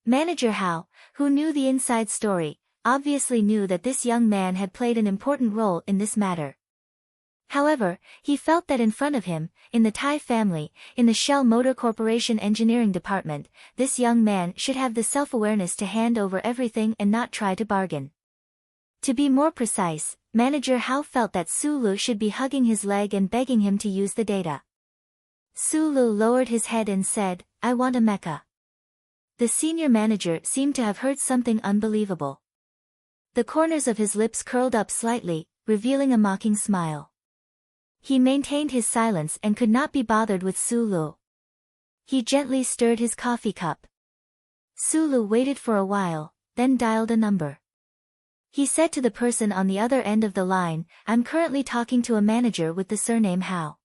Speaker 1: Manager Hao, who knew the inside story, obviously knew that this young man had played an important role in this matter. However, he felt that in front of him, in the Tai family, in the Shell Motor Corporation engineering department, this young man should have the self-awareness to hand over everything and not try to bargain. To be more precise, Manager Hao felt that Su Lu should be hugging his leg and begging him to use the data. Su Lu lowered his head and said, "I want a mecha." The senior manager seemed to have heard something unbelievable. The corners of his lips curled up slightly, revealing a mocking smile. He maintained his silence and could not be bothered with Su Lu. He gently stirred his coffee cup. Su Lu waited for a while, then dialed a number. He said to the person on the other end of the line, "I'm currently talking to a manager with the surname Hao.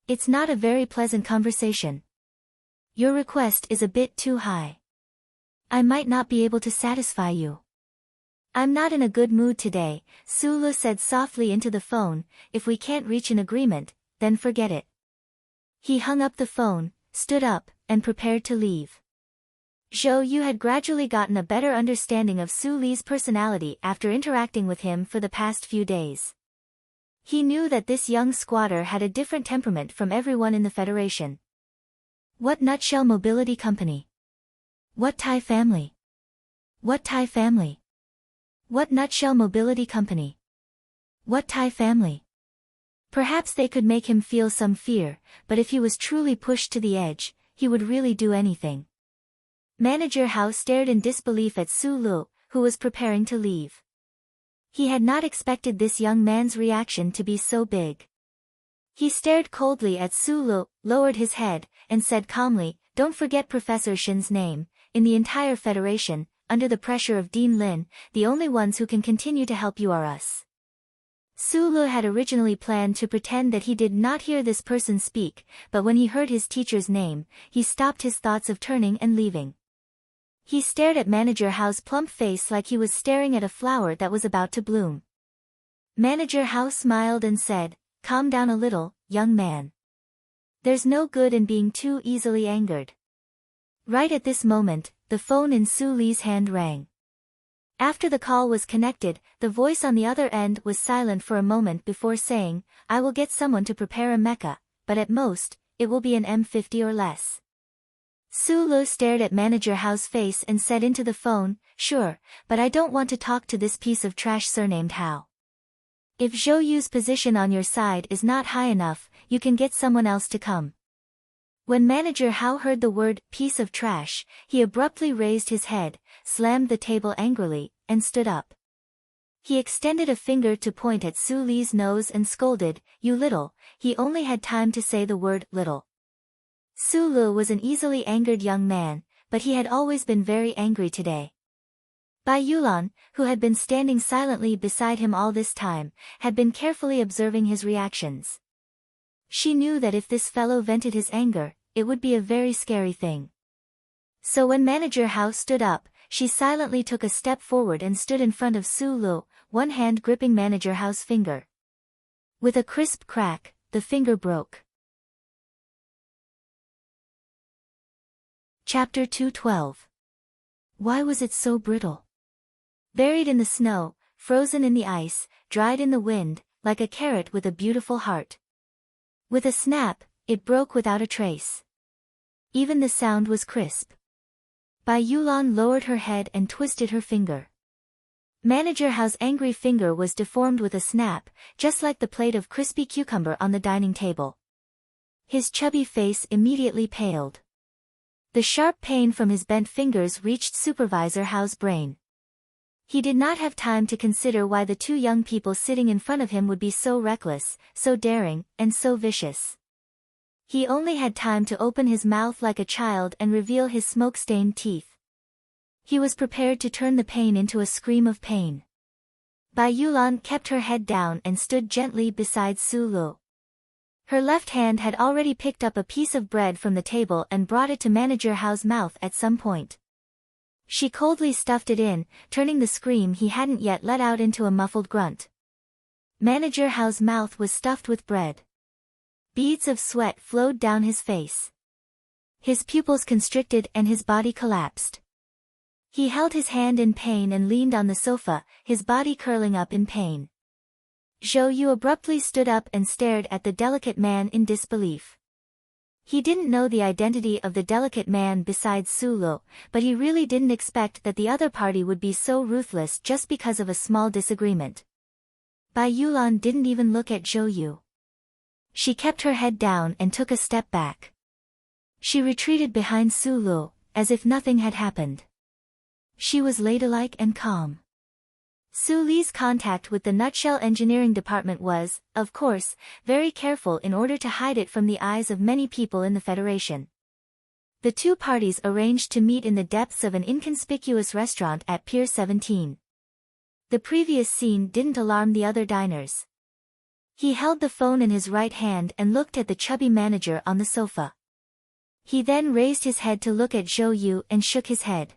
Speaker 1: It's not a very pleasant conversation. Your request is a bit too high. I might not be able to satisfy you. I'm not in a good mood today," Su Lu said softly into the phone. "If we can't reach an agreement, then forget it." He hung up the phone, stood up, and prepared to leave. Zhou Yu had gradually gotten a better understanding of Su Li's personality after interacting with him for the past few days. He knew that this young squatter had a different temperament from everyone in the Federation. What nutshell mobility company? What Tai family? What Tai family? What nutshell mobility company? What Tai family? Perhaps they could make him feel some fear, but if he was truly pushed to the edge, he would really do anything. Manager Hao stared in disbelief at Su Lu, who was preparing to leave. He had not expected this young man's reaction to be so big. He stared coldly at Su Lu, lowered his head, and said calmly, "Don't forget Professor Shin's name. In the entire Federation, under the pressure of Dean Lin, the only ones who can continue to help you are us." Su Lu had originally planned to pretend that he did not hear this person speak, but when he heard his teacher's name, he stopped his thoughts of turning and leaving. He stared at Manager Hao's plump face like he was staring at a flower that was about to bloom. Manager Hao smiled and said, "Calm down a little, young man. There's no good in being too easily angered." Right at this moment, the phone in Su Li's hand rang. After the call was connected, the voice on the other end was silent for a moment before saying, "I will get someone to prepare a mecha, but at most, it will be an M50 or less." Su Lu stared at Manager Hao's face and said into the phone, "Sure, but I don't want to talk to this piece of trash surnamed Hao. If Zhou Yu's position on your side is not high enough, you can get someone else to come." When Manager Hao heard the word "piece of trash," he abruptly raised his head, slammed the table angrily, and stood up. He extended a finger to point at Su Li's nose and scolded, "You little." He only had time to say the word little. Su Lu was an easily angered young man, but he had always been very angry today. Bai Yulan, who had been standing silently beside him all this time, had been carefully observing his reactions. She knew that if this fellow vented his anger, it would be a very scary thing. So when Manager Hao stood up, she silently took a step forward and stood in front of Su Lu, one hand gripping Manager Hao's finger. With a crisp crack, the finger broke. Chapter 212. Why was it so brittle? Buried in the snow, frozen in the ice, dried in the wind, like a carrot with a beautiful heart. With a snap, it broke without a trace. Even the sound was crisp. Bai Yulan lowered her head and twisted her finger. Manager Hao's angry finger was deformed with a snap, just like the plate of crispy cucumber on the dining table. His chubby face immediately paled. The sharp pain from his bent fingers reached Supervisor Hao's brain. He did not have time to consider why the two young people sitting in front of him would be so reckless, so daring, and so vicious. He only had time to open his mouth like a child and reveal his smoke-stained teeth. He was prepared to turn the pain into a scream of pain. Bai Yulan kept her head down and stood gently beside Su Lu. Her left hand had already picked up a piece of bread from the table and brought it to Manager Hao's mouth at some point. She coldly stuffed it in, turning the scream he hadn't yet let out into a muffled grunt. Manager Hao's mouth was stuffed with bread. Beads of sweat flowed down his face. His pupils constricted and his body collapsed. He held his hand in pain and leaned on the sofa, his body curling up in pain. Zhou Yu abruptly stood up and stared at the delicate man in disbelief. He didn't know the identity of the delicate man besides Su Lu, but he really didn't expect that the other party would be so ruthless just because of a small disagreement. Bai Yulan didn't even look at Zhou Yu. She kept her head down and took a step back. She retreated behind Su Lu, as if nothing had happened. She was ladylike and calm. Su Li's contact with the Nutshell Engineering Department was, of course, very careful in order to hide it from the eyes of many people in the Federation. The two parties arranged to meet in the depths of an inconspicuous restaurant at Pier 17. The previous scene didn't alarm the other diners. He held the phone in his right hand and looked at the chubby manager on the sofa. He then raised his head to look at Zhou Yu and shook his head.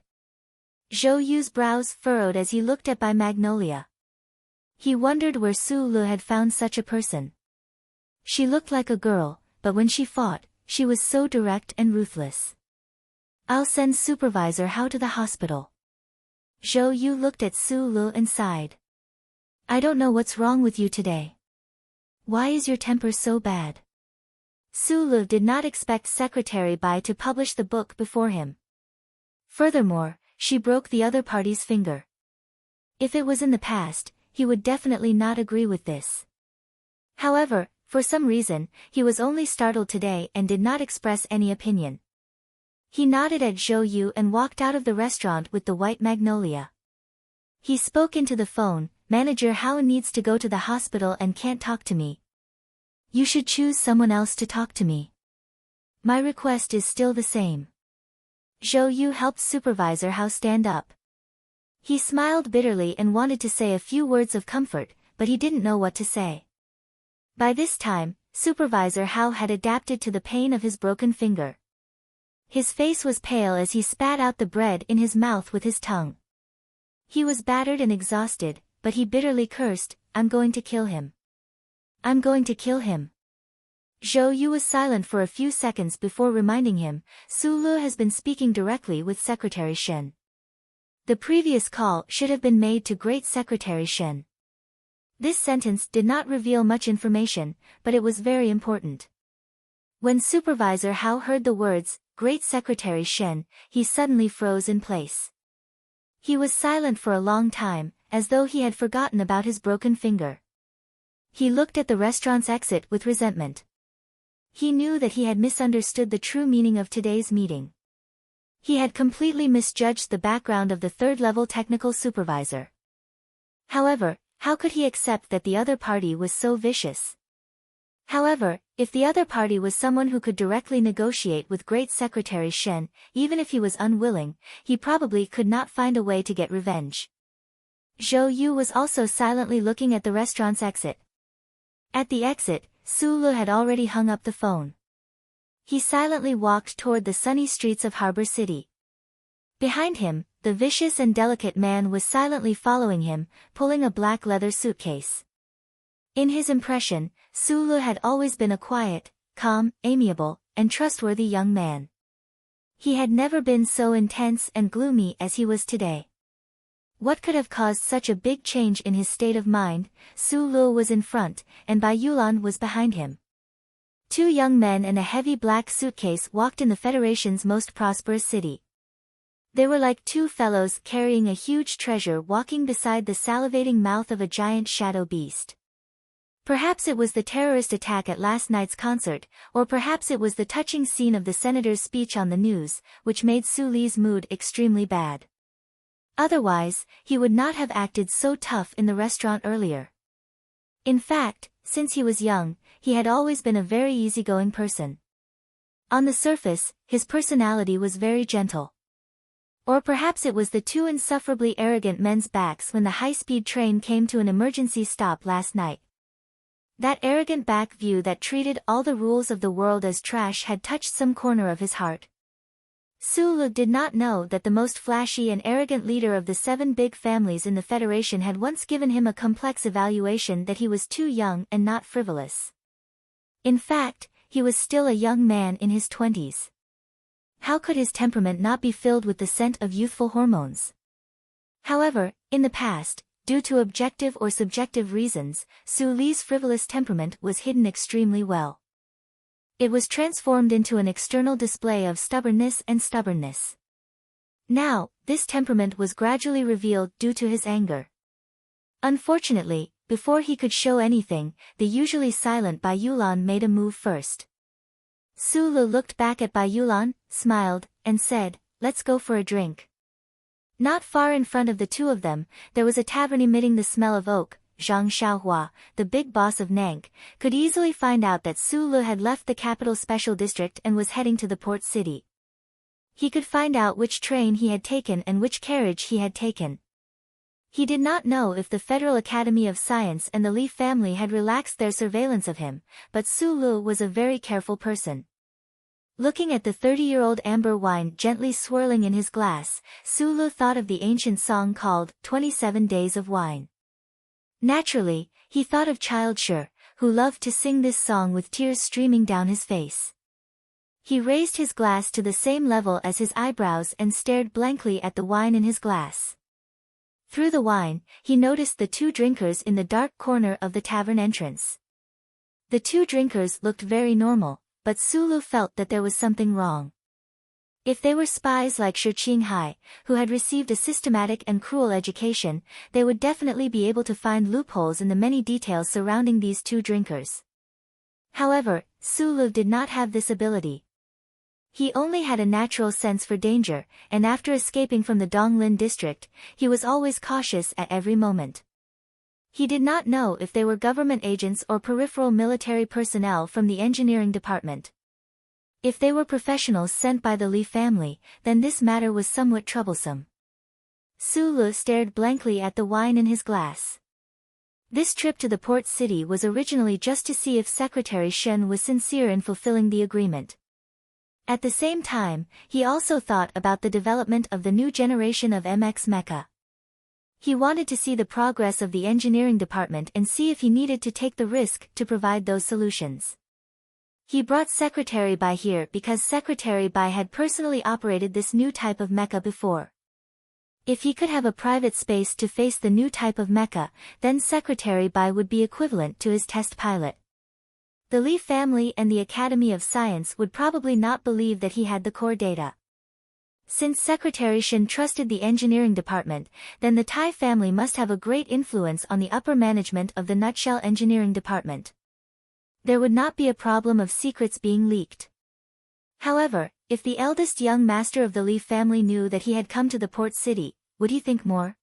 Speaker 1: Zhou Yu's brows furrowed as he looked at Bai Magnolia. He wondered where Su Lu had found such a person. She looked like a girl, but when she fought, she was so direct and ruthless. I'll send Supervisor Hao to the hospital. Zhou Yu looked at Su Lu and sighed. I don't know what's wrong with you today. Why is your temper so bad? Su Lu did not expect Secretary Bai to publish the book before him. Furthermore, she broke the other party's finger. If it was in the past, he would definitely not agree with this. However, for some reason, he was only startled today and did not express any opinion. He nodded at Zhou Yu and walked out of the restaurant with the white magnolia. He spoke into the phone, Manager Hao needs to go to the hospital and can't talk to me. You should choose someone else to talk to me. My request is still the same. Zhou Yu helped Supervisor Hao stand up. He smiled bitterly and wanted to say a few words of comfort, but he didn't know what to say. By this time, Supervisor Hao had adapted to the pain of his broken finger. His face was pale as he spat out the bread in his mouth with his tongue. He was battered and exhausted, but he bitterly cursed, I'm going to kill him. I'm going to kill him. Zhou Yu was silent for a few seconds before reminding him, Su Lu has been speaking directly with Secretary Shen. The previous call should have been made to Great Secretary Shen. This sentence did not reveal much information, but it was very important. When Supervisor Hao heard the words, Great Secretary Shen, he suddenly froze in place. He was silent for a long time, as though he had forgotten about his broken finger. He looked at the restaurant's exit with resentment. He knew that he had misunderstood the true meaning of today's meeting. He had completely misjudged the background of the third-level technical supervisor. However, how could he accept that the other party was so vicious? However, if the other party was someone who could directly negotiate with Great Secretary Shen, even if he was unwilling, he probably could not find a way to get revenge. Zhou Yu was also silently looking at the restaurant's exit. At the exit, Su Lu had already hung up the phone. He silently walked toward the sunny streets of Harbor City. Behind him, the vicious and delicate man was silently following him, pulling a black leather suitcase. In his impression, Su Lu had always been a quiet, calm, amiable, and trustworthy young man. He had never been so intense and gloomy as he was today. What could have caused such a big change in his state of mind? Su Lu was in front, and Bai Yulan was behind him. Two young men and a heavy black suitcase walked in the Federation's most prosperous city. They were like two fellows carrying a huge treasure walking beside the salivating mouth of a giant shadow beast. Perhaps it was the terrorist attack at last night's concert, or perhaps it was the touching scene of the senator's speech on the news, which made Su Li's mood extremely bad. Otherwise, he would not have acted so tough in the restaurant earlier. In fact, since he was young, he had always been a very easygoing person. On the surface, his personality was very gentle. Or perhaps it was the two insufferably arrogant men's backs when the high-speed train came to an emergency stop last night. That arrogant back view that treated all the rules of the world as trash had touched some corner of his heart. Sulu did not know that the most flashy and arrogant leader of the 7 big families in the Federation had once given him a complex evaluation that he was too young and not frivolous. In fact, he was still a young man in his 20s. How could his temperament not be filled with the scent of youthful hormones? However, in the past, due to objective or subjective reasons, Su Li's frivolous temperament was hidden extremely well. It was transformed into an external display of stubbornness. Now, this temperament was gradually revealed due to his anger. Unfortunately, before he could show anything, the usually silent Bai Yulan made a move first. Sulu looked back at Bai Yulan, smiled, and said, "Let's go for a drink." Not far in front of the two of them, there was a tavern emitting the smell of oak. Zhang Xiaohua, the big boss of Nank, could easily find out that Sulu had left the capital special district and was heading to the port city. He could find out which train he had taken and which carriage he had taken. He did not know if the Federal Academy of Science and the Li family had relaxed their surveillance of him, but Sulu was a very careful person. Looking at the 30-year-old amber wine gently swirling in his glass, Sulu thought of the ancient song called 27 Days of Wine. Naturally, he thought of Child Sher, who loved to sing this song with tears streaming down his face. He raised his glass to the same level as his eyebrows and stared blankly at the wine in his glass. Through the wine, he noticed the 2 drinkers in the dark corner of the tavern entrance. The 2 drinkers looked very normal, but Sulu felt that there was something wrong. If they were spies like Shi Qinghai, who had received a systematic and cruel education, they would definitely be able to find loopholes in the many details surrounding these 2 drinkers. However, Sulu did not have this ability. He only had a natural sense for danger, and after escaping from the Donglin district, he was always cautious at every moment. He did not know if they were government agents or peripheral military personnel from the engineering department. If they were professionals sent by the Li family, then this matter was somewhat troublesome. Sulu stared blankly at the wine in his glass. This trip to the port city was originally just to see if Secretary Shen was sincere in fulfilling the agreement. At the same time, he also thought about the development of the new generation of MX Mecha. He wanted to see the progress of the engineering department and see if he needed to take the risk to provide those solutions. He brought Secretary Bai here because Secretary Bai had personally operated this new type of mecha before. If he could have a private space to face the new type of mecha, then Secretary Bai would be equivalent to his test pilot. The Li family and the Academy of Science would probably not believe that he had the core data. Since Secretary Shen trusted the engineering department, then the Tai family must have a great influence on the upper management of the Nutshell engineering department. There would not be a problem of secrets being leaked. However, if the eldest young master of the Li family knew that he had come to the port city, would he think more?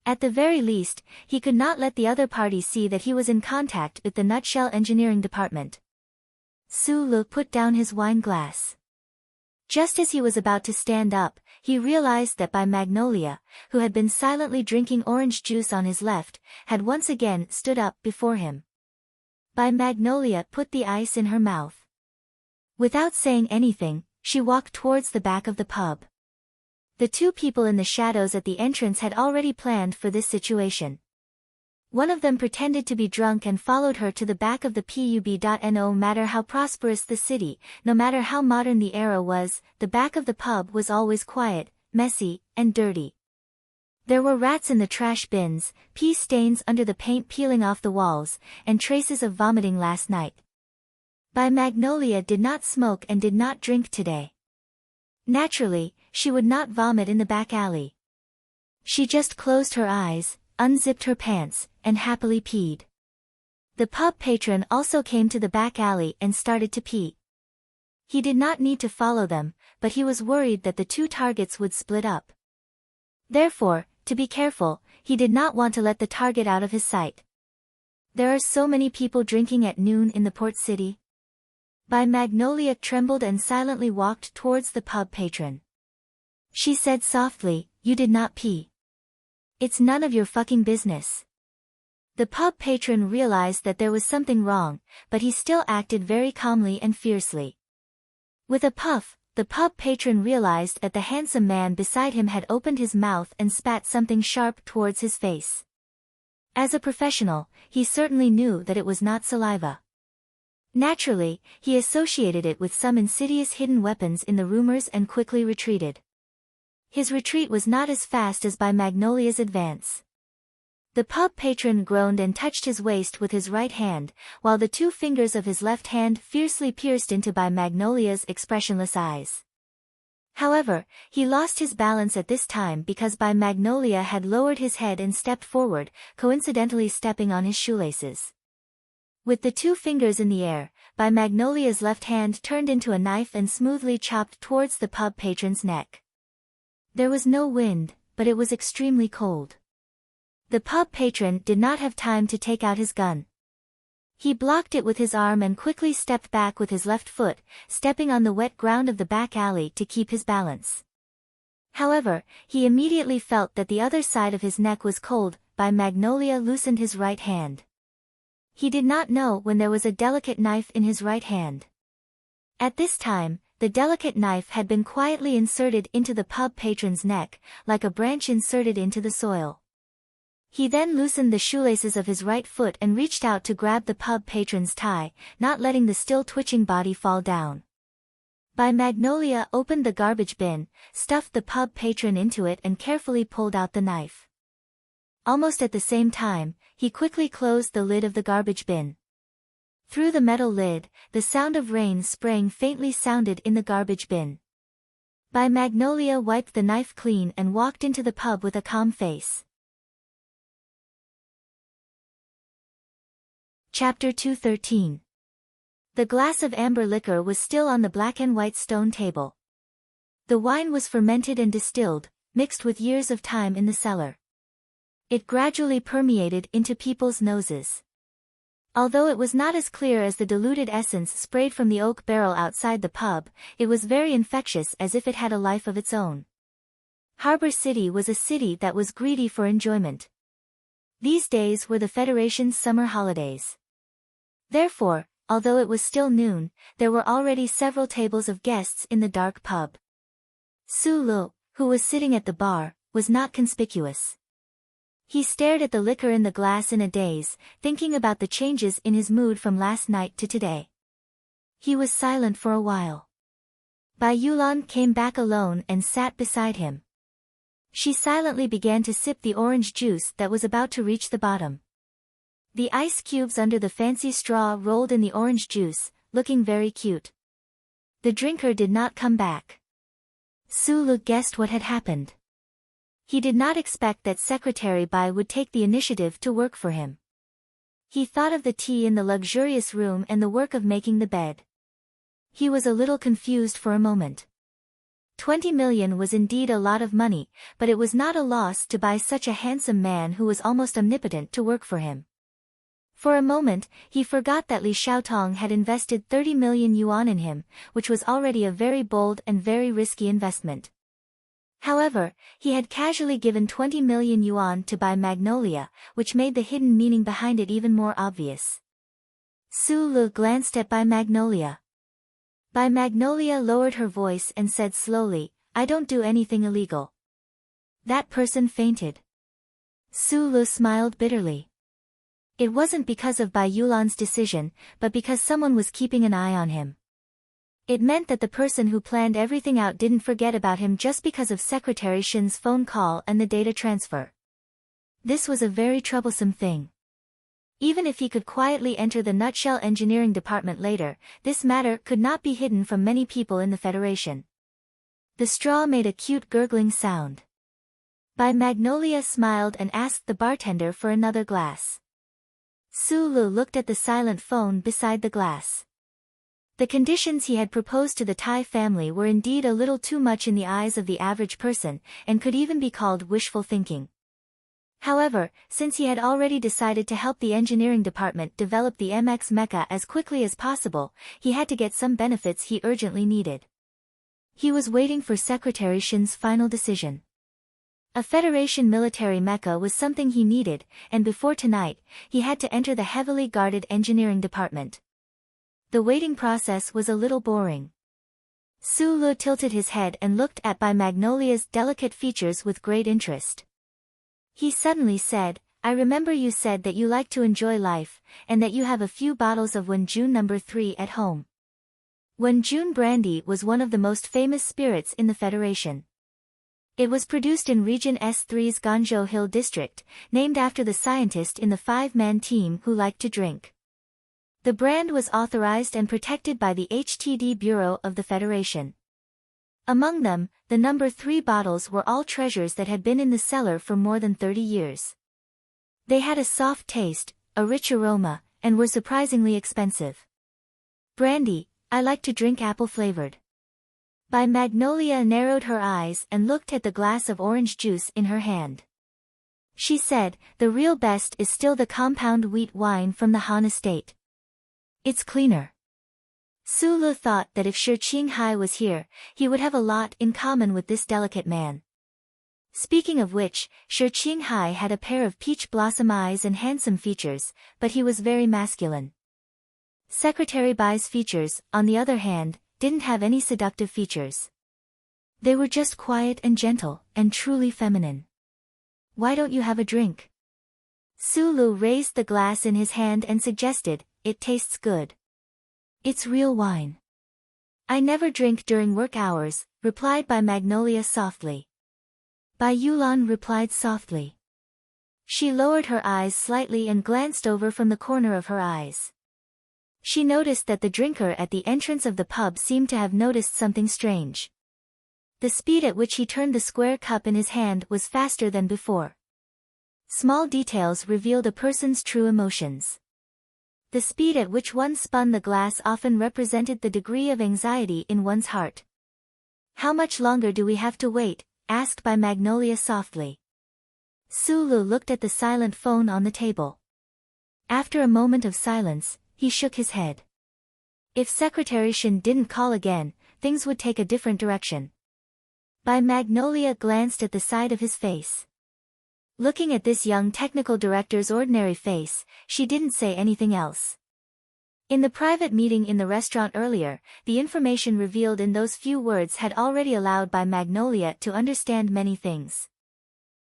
Speaker 1: At the very least, he could not let the other party see that he was in contact with the Nutshell engineering department. Sulu put down his wine glass. Just as he was about to stand up, he realized that Bai Magnolia, who had been silently drinking orange juice on his left, had once again stood up before him. Bai Magnolia put the ice in her mouth. Without saying anything, she walked towards the back of the pub. The 2 people in the shadows at the entrance had already planned for this situation. One of them pretended to be drunk and followed her to the back of the pub. No matter how prosperous the city, no matter how modern the era was, the back of the pub was always quiet, messy, and dirty. There were rats in the trash bins, pee stains under the paint peeling off the walls, and traces of vomiting last night. Bai Magnolia did not smoke and did not drink today. Naturally, she would not vomit in the back alley. She just closed her eyes, unzipped her pants, and happily peed. The pub patron also came to the back alley and started to pee. He did not need to follow them, but he was worried that the 2 targets would split up. Therefore, to be careful, he did not want to let the target out of his sight. There are so many people drinking at noon in the port city. Bai Magnolia trembled and silently walked towards the pub patron. She said softly, "You did not pee. It's none of your fucking business." The pub patron realized that there was something wrong, but he still acted very calmly and fiercely. With a puff, the pub patron realized that the handsome man beside him had opened his mouth and spat something sharp towards his face. As a professional, he certainly knew that it was not saliva. Naturally, he associated it with some insidious hidden weapons in the rumors and quickly retreated. His retreat was not as fast as by Magnolia's advance. The pub patron groaned and touched his waist with his right hand, while the two fingers of his left hand fiercely pierced into by Magnolia's expressionless eyes. However, he lost his balance at this time because by Magnolia had lowered his head and stepped forward, coincidentally stepping on his shoelaces. With the two fingers in the air, by Magnolia's left hand turned into a knife and smoothly chopped towards the pub patron's neck. There was no wind, but it was extremely cold. The pub patron did not have time to take out his gun. He blocked it with his arm and quickly stepped back with his left foot, stepping on the wet ground of the back alley to keep his balance. However, he immediately felt that the other side of his neck was cold. By Magnolia loosened his right hand. He did not know when there was a delicate knife in his right hand. At this time, the delicate knife had been quietly inserted into the pub patron's neck, like a branch inserted into the soil. He then loosened the shoelaces of his right foot and reached out to grab the pub patron's tie, not letting the still twitching body fall down. By Magnolia opened the garbage bin, stuffed the pub patron into it and carefully pulled out the knife. Almost at the same time, he quickly closed the lid of the garbage bin. Through the metal lid, the sound of rain spraying faintly sounded in the garbage bin. By Magnolia wiped the knife clean and walked into the pub with a calm face. Chapter 213. The glass of amber liquor was still on the black and white stone table. The wine was fermented and distilled, mixed with years of time in the cellar. It gradually permeated into people's noses. Although it was not as clear as the diluted essence sprayed from the oak barrel outside the pub, it was very infectious as if it had a life of its own. Harbor City was a city that was greedy for enjoyment. These days were the Federation's summer holidays. Therefore, although it was still noon, there were already several tables of guests in the dark pub. Su Lu, who was sitting at the bar, was not conspicuous. He stared at the liquor in the glass in a daze, thinking about the changes in his mood from last night to today. He was silent for a while. Bai Yulan came back alone and sat beside him. She silently began to sip the orange juice that was about to reach the bottom. The ice cubes under the fancy straw rolled in the orange juice, looking very cute. The drinker did not come back. Su Lu guessed what had happened. He did not expect that Secretary Bai would take the initiative to work for him. He thought of the tea in the luxurious room and the work of making the bed. He was a little confused for a moment. 20 million was indeed a lot of money, but it was not a loss to buy such a handsome man who was almost omnipotent to work for him. For a moment, he forgot that Li Xiaotong had invested 30 million yuan in him, which was already a very bold and very risky investment. However, he had casually given 20 million yuan to buy Magnolia, which made the hidden meaning behind it even more obvious. Su Lu glanced at Bai Magnolia. Bai Magnolia lowered her voice and said slowly, "I don't do anything illegal." That person fainted. Su Lu smiled bitterly. It wasn't because of Bai Yulan's decision, but because someone was keeping an eye on him. It meant that the person who planned everything out didn't forget about him just because of Secretary Shin's phone call and the data transfer. This was a very troublesome thing. Even if he could quietly enter the Nutshell Engineering Department later, this matter could not be hidden from many people in the Federation. The straw made a cute gurgling sound. Bai Magnolia smiled and asked the bartender for another glass. Su Lu looked at the silent phone beside the glass. The conditions he had proposed to the Tai family were indeed a little too much in the eyes of the average person, and could even be called wishful thinking. However, since he had already decided to help the engineering department develop the MX mecha as quickly as possible, he had to get some benefits he urgently needed. He was waiting for Secretary Shin's final decision. A Federation military mecha was something he needed, and before tonight, he had to enter the heavily guarded engineering department. The waiting process was a little boring. Sulu tilted his head and looked at By Magnolia's delicate features with great interest. He suddenly said, I remember you said that you like to enjoy life, and that you have a few bottles of Wenjun No. 3 at home. Wenjun brandy was one of the most famous spirits in the Federation. It was produced in Region S3's Ganzhou Hill district, named after the scientist in the 5-man team who liked to drink. The brand was authorized and protected by the HTD Bureau of the Federation. Among them, the No. 3 bottles were all treasures that had been in the cellar for more than 30 years. They had a soft taste, a rich aroma, and were surprisingly expensive. Brandy, I like to drink apple-flavored. By Magnolia narrowed her eyes and looked at the glass of orange juice in her hand. She said, the real best is still the compound wheat wine from the Han estate. It's cleaner. Sulu thought that if Shi Qinghai was here, he would have a lot in common with this delicate man. Speaking of which, Shi Qinghai had a pair of peach blossom eyes and handsome features, but he was very masculine. Secretary Bai's features, on the other hand, didn't have any seductive features. They were just quiet and gentle, and truly feminine. Why don't you have a drink? Sulu raised the glass in his hand and suggested, it tastes good. It's real wine. I never drink during work hours, replied By Magnolia softly. Bai Yulan replied softly. She lowered her eyes slightly and glanced over from the corner of her eyes. She noticed that the drinker at the entrance of the pub seemed to have noticed something strange. The speed at which he turned the square cup in his hand was faster than before. Small details revealed a person's true emotions. The speed at which one spun the glass often represented the degree of anxiety in one's heart. How much longer do we have to wait? Asked By Magnolia softly. Sulu looked at the silent phone on the table. After a moment of silence, he shook his head. If Secretary Shin didn't call again, things would take a different direction. By Magnolia glanced at the side of his face. Looking at this young technical director's ordinary face, she didn't say anything else. In the private meeting in the restaurant earlier, the information revealed in those few words had already allowed By Magnolia to understand many things.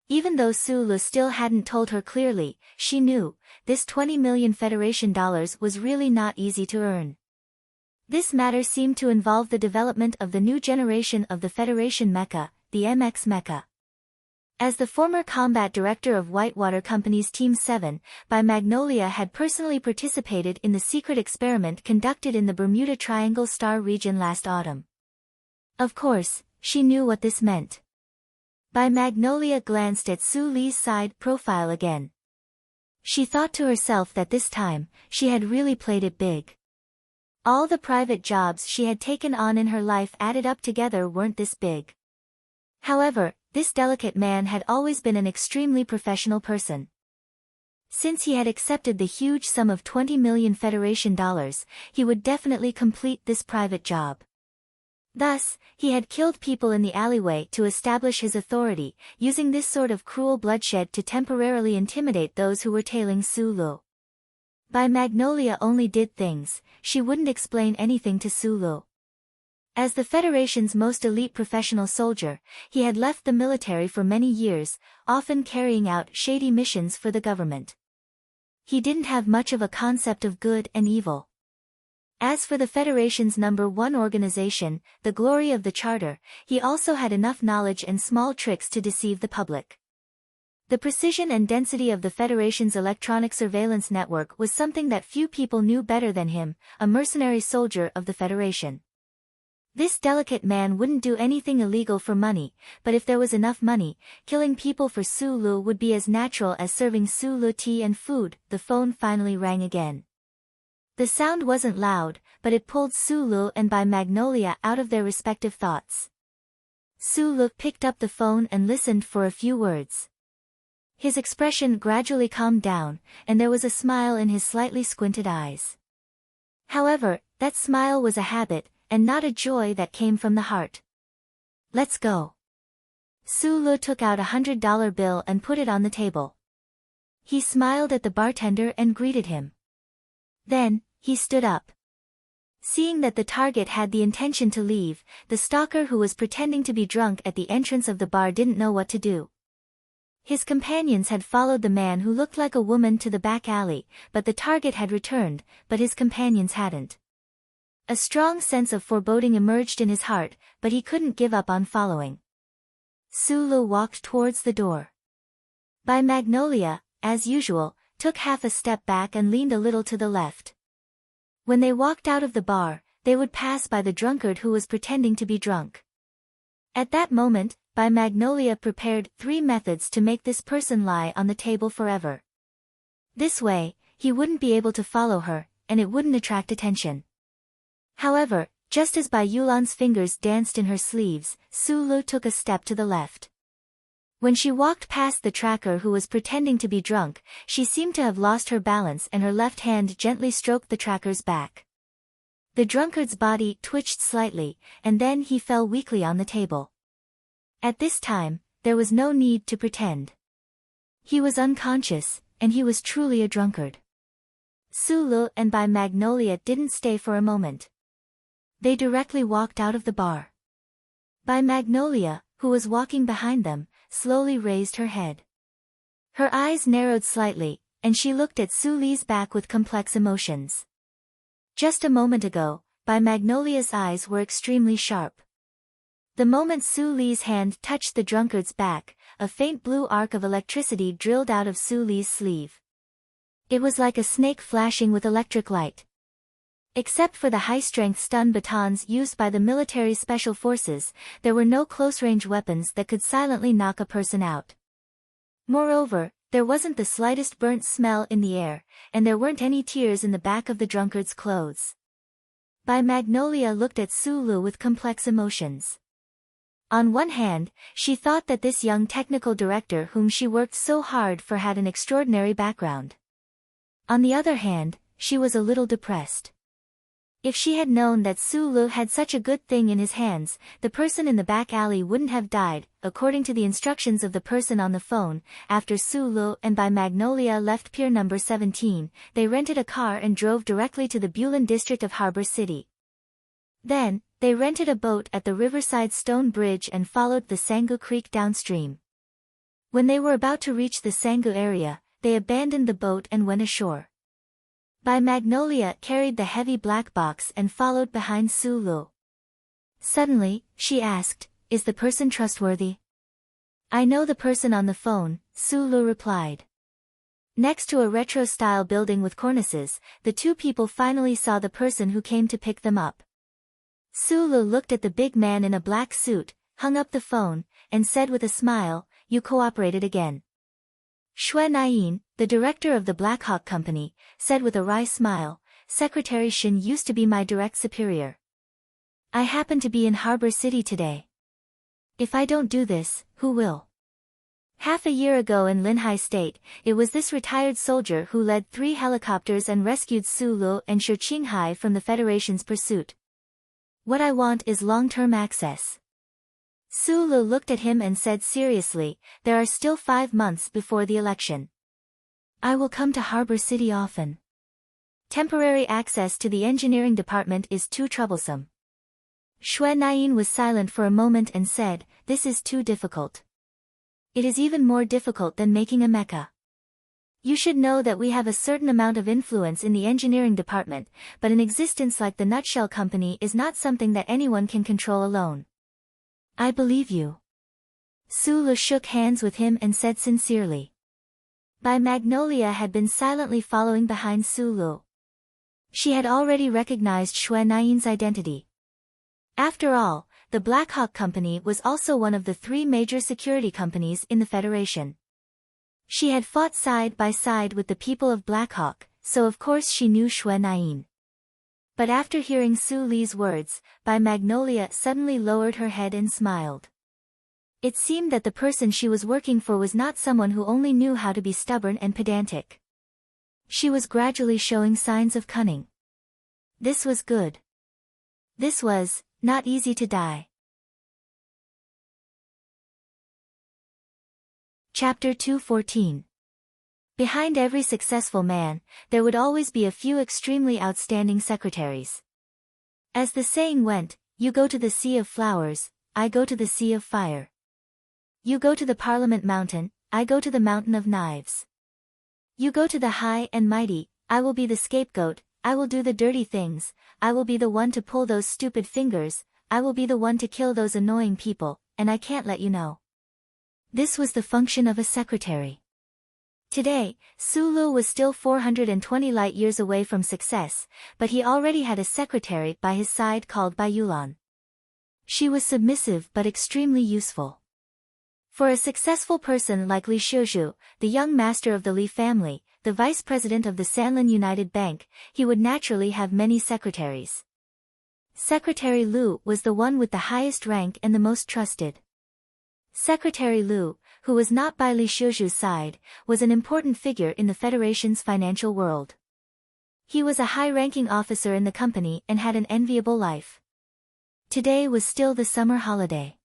Speaker 1: Even though Sulu still hadn't told her clearly, she knew, this 20 million Federation dollars was really not easy to earn. This matter seemed to involve the development of the new generation of the Federation mecha, the MX mecha. As the former combat director of Whitewater Company's Team 7, By Magnolia had personally participated in the secret experiment conducted in the Bermuda Triangle Star region last autumn. Of course, she knew what this meant. By Magnolia glanced at Su Li's side profile again. She thought to herself that this time, she had really played it big. All the private jobs she had taken on in her life added up together weren't this big. However, this delicate man had always been an extremely professional person. Since he had accepted the huge sum of 20 million Federation dollars, he would definitely complete this private job. Thus, he had killed people in the alleyway to establish his authority, using this sort of cruel bloodshed to temporarily intimidate those who were tailing Sulu. By Magnolia only did things, she wouldn't explain anything to Sulu. As the Federation's most elite professional soldier, he had left the military for many years, often carrying out shady missions for the government. He didn't have much of a concept of good and evil. As for the Federation's #1 organization, the glory of the Charter, he also had enough knowledge and small tricks to deceive the public. The precision and density of the Federation's electronic surveillance network was something that few people knew better than him, a mercenary soldier of the Federation. This delicate man wouldn't do anything illegal for money, but if there was enough money, killing people for Sulu would be as natural as serving Sulu tea and food. The phone finally rang again. The sound wasn't loud, but it pulled Sulu and By Magnolia out of their respective thoughts. Sulu picked up the phone and listened for a few words. His expression gradually calmed down, and there was a smile in his slightly squinted eyes. However, that smile was a habit, and not a joy that came from the heart. Let's go. Sulu took out $100 bill and put it on the table. He smiled at the bartender and greeted him. Then, he stood up. Seeing that the target had the intention to leave, the stalker who was pretending to be drunk at the entrance of the bar didn't know what to do. His companions had followed the man who looked like a woman to the back alley, but the target had returned, but his companions hadn't. A strong sense of foreboding emerged in his heart, but he couldn't give up on following. Sulu walked towards the door. By Magnolia, as usual, took half a step back and leaned a little to the left. When they walked out of the bar, they would pass by the drunkard who was pretending to be drunk. At that moment, By Magnolia prepared 3 methods to make this person lie on the table forever. This way, he wouldn't be able to follow her, and it wouldn't attract attention. However, just as Bai Yulan's fingers danced in her sleeves, Sulu took a step to the left. When she walked past the tracker who was pretending to be drunk, she seemed to have lost her balance and her left hand gently stroked the tracker's back. The drunkard's body twitched slightly, and then he fell weakly on the table. At this time, there was no need to pretend. He was unconscious, and he was truly a drunkard. Sulu and Bai Magnolia didn't stay for a moment. They directly walked out of the bar. Bai Magnolia, who was walking behind them, slowly raised her head. Her eyes narrowed slightly, and she looked at Su Li's back with complex emotions. Just a moment ago, Bai Magnolia's eyes were extremely sharp. The moment Su Li's hand touched the drunkard's back, a faint blue arc of electricity drilled out of Su Li's sleeve. It was like a snake flashing with electric light. Except for the high-strength stun batons used by the military special forces, there were no close-range weapons that could silently knock a person out. Moreover, there wasn't the slightest burnt smell in the air, and there weren't any tears in the back of the drunkard's clothes. Bai Magnolia looked at Sulu with complex emotions. On one hand, she thought that this young technical director whom she worked so hard for had an extraordinary background. On the other hand, she was a little depressed. If she had known that Sulu had such a good thing in his hands, the person in the back alley wouldn't have died, according to the instructions of the person on the phone. After Sulu and Bai Magnolia left Pier number 17, they rented a car and drove directly to the Bulan district of Harbor City. Then, they rented a boat at the Riverside Stone Bridge and followed the Sangu Creek downstream. When they were about to reach the Sangu area, they abandoned the boat and went ashore. Bai Magnolia carried the heavy black box and followed behind Sulu. Suddenly, she asked, "Is the person trustworthy?" "I know the person on the phone," Sulu replied. Next to a retro-style building with cornices, the two people finally saw the person who came to pick them up. Sulu looked at the big man in a black suit, hung up the phone, and said with a smile, "You cooperated again." Xue Naiyin, the director of the Black Hawk Company, said with a wry smile, "Secretary Shin used to be my direct superior. I happen to be in Harbor City today. If I don't do this, who will?" Half a year ago in Linhai State, it was this retired soldier who led 3 helicopters and rescued Sulu and Shi Qinghai from the Federation's pursuit. "What I want is long-term access." Sulu looked at him and said seriously, "There are still 5 months before the election. I will come to Harbor City often. Temporary access to the engineering department is too troublesome." Xue Naiyin was silent for a moment and said, "This is too difficult. It is even more difficult than making a mecha. You should know that we have a certain amount of influence in the engineering department, but an existence like the Nutshell Company is not something that anyone can control alone." "I believe you." Sulu shook hands with him and said sincerely. Bai Magnolia had been silently following behind Sulu. She had already recognized Xue Naiyin's identity. After all, the Black Hawk Company was also one of the 3 major security companies in the Federation. She had fought side by side with the people of Black Hawk, so of course she knew Xue Naiyin. But after hearing Su Li's words, Bai Magnolia suddenly lowered her head and smiled. It seemed that the person she was working for was not someone who only knew how to be stubborn and pedantic. She was gradually showing signs of cunning. This was good. This was not easy to die. Chapter 214. Behind every successful man, there would always be a few extremely outstanding secretaries. As the saying went, you go to the sea of flowers, I go to the sea of fire. You go to the Parliament Mountain, I go to the mountain of knives. You go to the high and mighty, I will be the scapegoat, I will do the dirty things, I will be the one to pull those stupid fingers, I will be the one to kill those annoying people, and I can't let you know. This was the function of a secretary. Today, Sulu was still 420 light-years away from success, but he already had a secretary by his side called Bayulan. She was submissive but extremely useful. For a successful person like Li Xiuzhu, the young master of the Li family, the vice president of the Sanlin United Bank, he would naturally have many secretaries. Secretary Lu was the one with the highest rank and the most trusted. Secretary Lu, who was not by Li Xiuzhu's side, was an important figure in the Federation's financial world. He was a high-ranking officer in the company and had an enviable life. Today was still the summer holiday.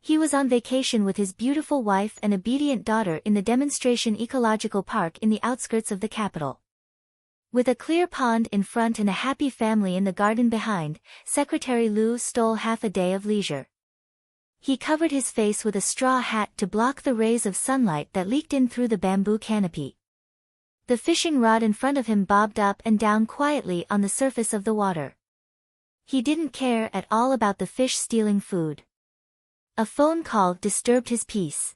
Speaker 1: He was on vacation with his beautiful wife and obedient daughter in the demonstration ecological park in the outskirts of the capital. With a clear pond in front and a happy family in the garden behind, Secretary Lu stole half a day of leisure. He covered his face with a straw hat to block the rays of sunlight that leaked in through the bamboo canopy. The fishing rod in front of him bobbed up and down quietly on the surface of the water. He didn't care at all about the fish stealing food. A phone call disturbed his peace.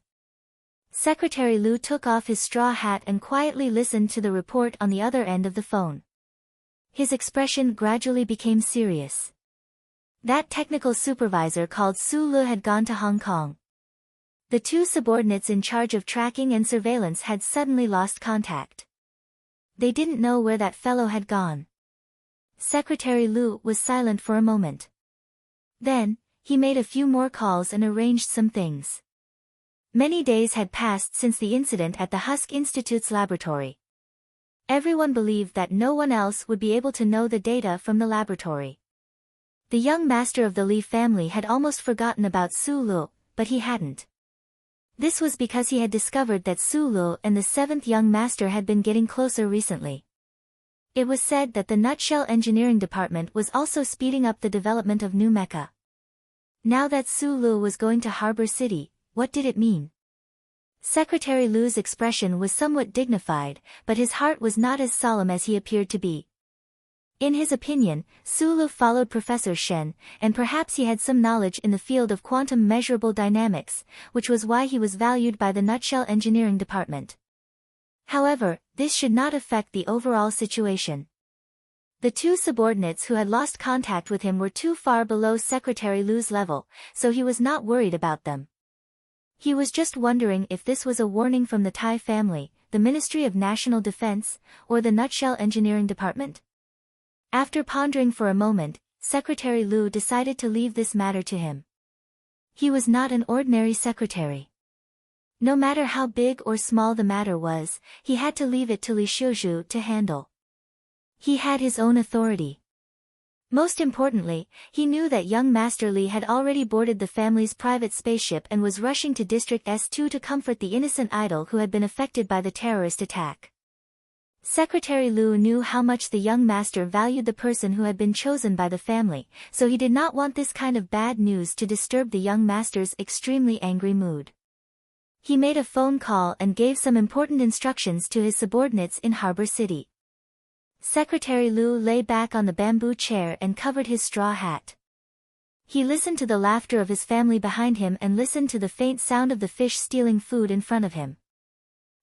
Speaker 1: Secretary Lu took off his straw hat and quietly listened to the report on the other end of the phone. His expression gradually became serious. That technical supervisor called Sulu had gone to Hong Kong. The two subordinates in charge of tracking and surveillance had suddenly lost contact. They didn't know where that fellow had gone. Secretary Lu was silent for a moment. Then, he made a few more calls and arranged some things. Many days had passed since the incident at the Husk Institute's laboratory. Everyone believed that no one else would be able to know the data from the laboratory. The young master of the Li family had almost forgotten about Sulu, but he hadn't. This was because he had discovered that Sulu and the seventh young master had been getting closer recently. It was said that the Nutshell Engineering Department was also speeding up the development of new mecha. Now that Sulu was going to Harbor City, what did it mean? Secretary Lu's expression was somewhat dignified, but his heart was not as solemn as he appeared to be. In his opinion, Sulu followed Professor Shen, and perhaps he had some knowledge in the field of quantum measurable dynamics, which was why he was valued by the Nutshell Engineering Department. However, this should not affect the overall situation. The two subordinates who had lost contact with him were too far below Secretary Lu's level, so he was not worried about them. He was just wondering if this was a warning from the Tai family, the Ministry of National Defense, or the Nutshell Engineering Department. After pondering for a moment, Secretary Lu decided to leave this matter to him. He was not an ordinary secretary. No matter how big or small the matter was, he had to leave it to Li Xiuzhu to handle. He had his own authority. Most importantly, he knew that young Master Li had already boarded the family's private spaceship and was rushing to District S2 to comfort the innocent idol who had been affected by the terrorist attack. Secretary Lu knew how much the young master valued the person who had been chosen by the family, so he did not want this kind of bad news to disturb the young master's extremely angry mood. He made a phone call and gave some important instructions to his subordinates in Harbor City. Secretary Lu lay back on the bamboo chair and covered his straw hat. He listened to the laughter of his family behind him and listened to the faint sound of the fish stealing food in front of him.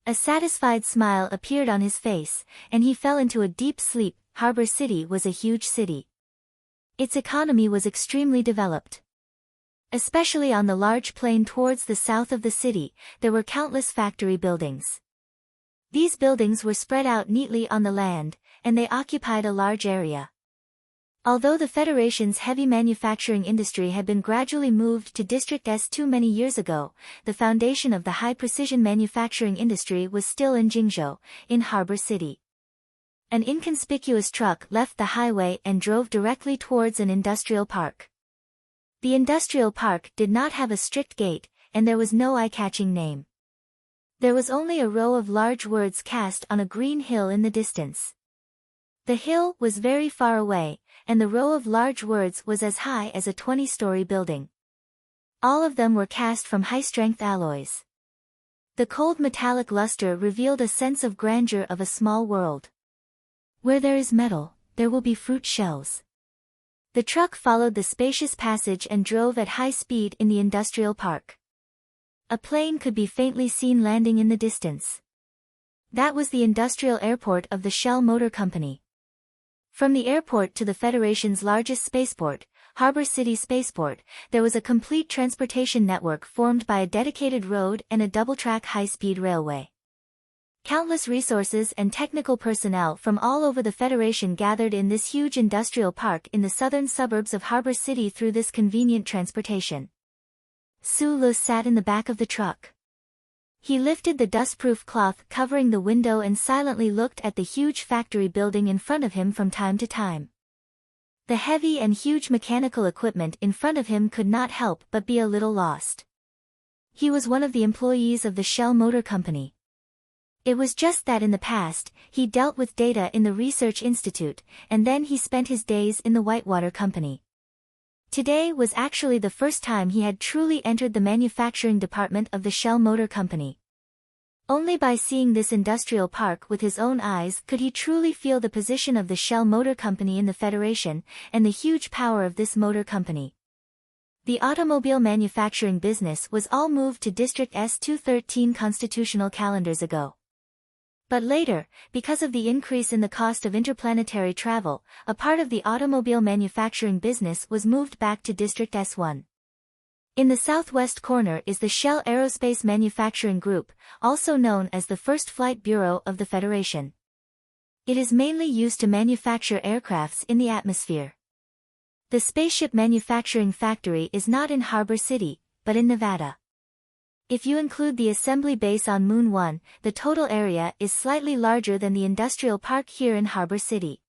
Speaker 1: A satisfied smile appeared on his face, and he fell into a deep sleep. Harbor City was a huge city. Its economy was extremely developed. Especially on the large plain towards the south of the city, there were countless factory buildings. These buildings were spread out neatly on the land, and they occupied a large area. Although the Federation's heavy manufacturing industry had been gradually moved to District S2 many years ago, the foundation of the high-precision manufacturing industry was still in Jingzhou, in Harbor City. An inconspicuous truck left the highway and drove directly towards an industrial park. The industrial park did not have a strict gate, and there was no eye-catching name. There was only a row of large words cast on a green hill in the distance. The hill was very far away, and the row of large words was as high as a 20-story building. All of them were cast from high-strength alloys. The cold metallic luster revealed a sense of grandeur of a small world. Where there is metal, there will be fruit shells. The truck followed the spacious passage and drove at high speed in the industrial park. A plane could be faintly seen landing in the distance. That was the industrial airport of the Shell Motor Company. From the airport to the Federation's largest spaceport, Harbor City Spaceport, there was a complete transportation network formed by a dedicated road and a double-track high-speed railway. Countless resources and technical personnel from all over the Federation gathered in this huge industrial park in the southern suburbs of Harbor City through this convenient transportation. Sulu sat in the back of the truck. He lifted the dustproof cloth covering the window and silently looked at the huge factory building in front of him from time to time. The heavy and huge mechanical equipment in front of him could not help but be a little lost. He was one of the employees of the Shell Motor Company. It was just that in the past, he dealt with data in the Research Institute, and then he spent his days in the Whitewater Company. Today was actually the first time he had truly entered the manufacturing department of the Shell Motor Company. Only by seeing this industrial park with his own eyes could he truly feel the position of the Shell Motor Company in the Federation, and the huge power of this motor company. The automobile manufacturing business was all moved to District S213 constitutional calendars ago. But later, because of the increase in the cost of interplanetary travel, a part of the automobile manufacturing business was moved back to District S1. In the southwest corner is the Shell Aerospace Manufacturing Group, also known as the First Flight Bureau of the Federation. It is mainly used to manufacture aircrafts in the atmosphere. The spaceship manufacturing factory is not in Harbor City, but in Nevada. If you include the assembly base on Moon 1, the total area is slightly larger than the industrial park here in Harbor City.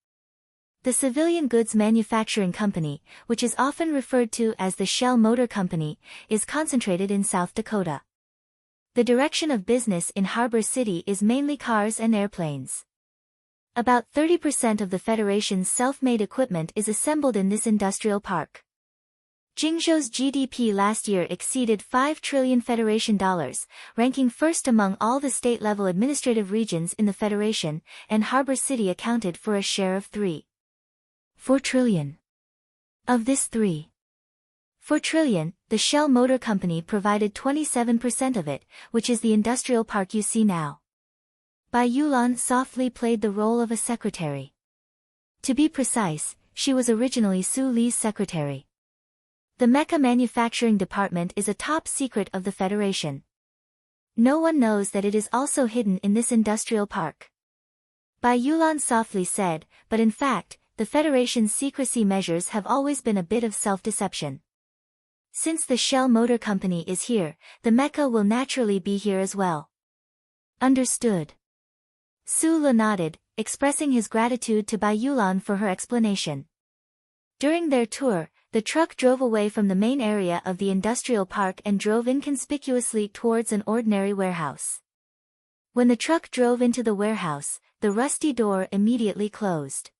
Speaker 1: The Civilian Goods Manufacturing Company, which is often referred to as the Shell Motor Company, is concentrated in South Dakota. The direction of business in Harbor City is mainly cars and airplanes. About 30% of the Federation's self-made equipment is assembled in this industrial park. Jingzhou's GDP last year exceeded $5 trillion Federation dollars, ranking first among all the state-level administrative regions in the Federation, and Harbor City accounted for a share of $3.4 trillion. Of this $3.4 trillion, the Shell Motor Company provided 27% of it, which is the industrial park you see now. Bai Yulan softly played the role of a secretary. To be precise, she was originally Su Li's secretary. The mecha manufacturing department is a top secret of the Federation. No one knows that it is also hidden in this industrial park. Bai Yulan softly said, but in fact, the Federation's secrecy measures have always been a bit of self-deception. Since the Shell Motor Company is here, the mecha will naturally be here as well. Understood. Su Li nodded, expressing his gratitude to Bai Yulan for her explanation. During their tour, the truck drove away from the main area of the industrial park and drove inconspicuously towards an ordinary warehouse. When the truck drove into the warehouse, the rusty door immediately closed.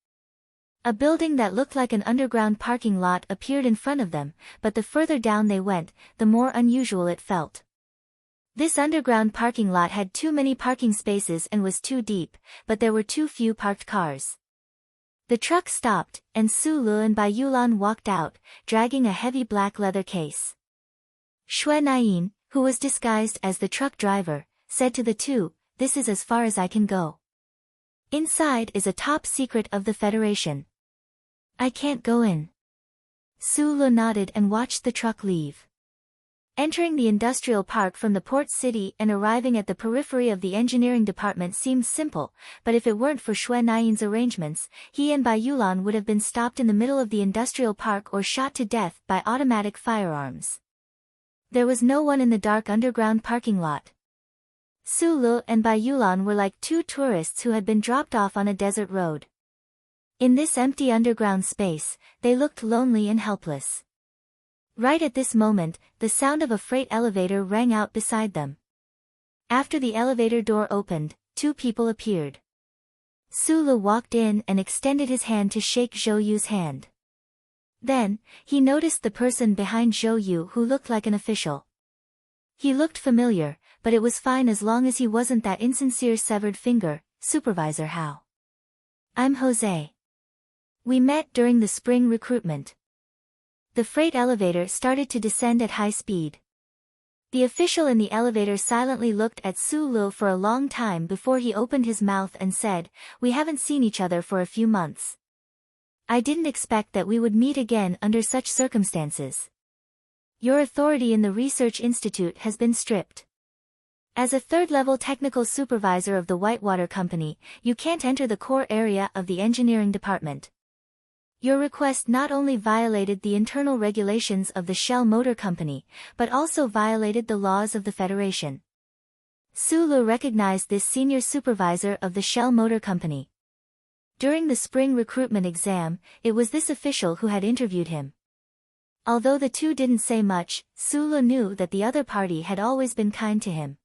Speaker 1: A building that looked like an underground parking lot appeared in front of them, but the further down they went, the more unusual it felt. This underground parking lot had too many parking spaces and was too deep, but there were too few parked cars. The truck stopped, and Su Lu and Bai Yulan walked out, dragging a heavy black leather case. Xue Naiyin, who was disguised as the truck driver, said to the two, "This is as far as I can go. Inside is a top secret of the Federation. I can't go in." Su Lu nodded and watched the truck leave. Entering the industrial park from the port city and arriving at the periphery of the engineering department seemed simple, but if it weren't for Xue Naiyin's arrangements, he and Bai Yulan would have been stopped in the middle of the industrial park or shot to death by automatic firearms. There was no one in the dark underground parking lot. Su Lu and Bai Yulan were like two tourists who had been dropped off on a desert road. In this empty underground space, they looked lonely and helpless. Right at this moment, the sound of a freight elevator rang out beside them. After the elevator door opened, two people appeared. Sulu walked in and extended his hand to shake Zhou Yu's hand. Then, he noticed the person behind Zhou Yu who looked like an official. He looked familiar, but it was fine as long as he wasn't that insincere severed finger, Supervisor Hao. I'm Jose. We met during the spring recruitment. The freight elevator started to descend at high speed. The official in the elevator silently looked at Sulu for a long time before he opened his mouth and said, "We haven't seen each other for a few months. I didn't expect that we would meet again under such circumstances. Your authority in the research institute has been stripped. As a third-level technical supervisor of the Whitewater Company, you can't enter the core area of the engineering department. Your request not only violated the internal regulations of the Shell Motor Company, but also violated the laws of the Federation." Sulu recognized this senior supervisor of the Shell Motor Company. During the spring recruitment exam, it was this official who had interviewed him. Although the two didn't say much, Sulu knew that the other party had always been kind to him.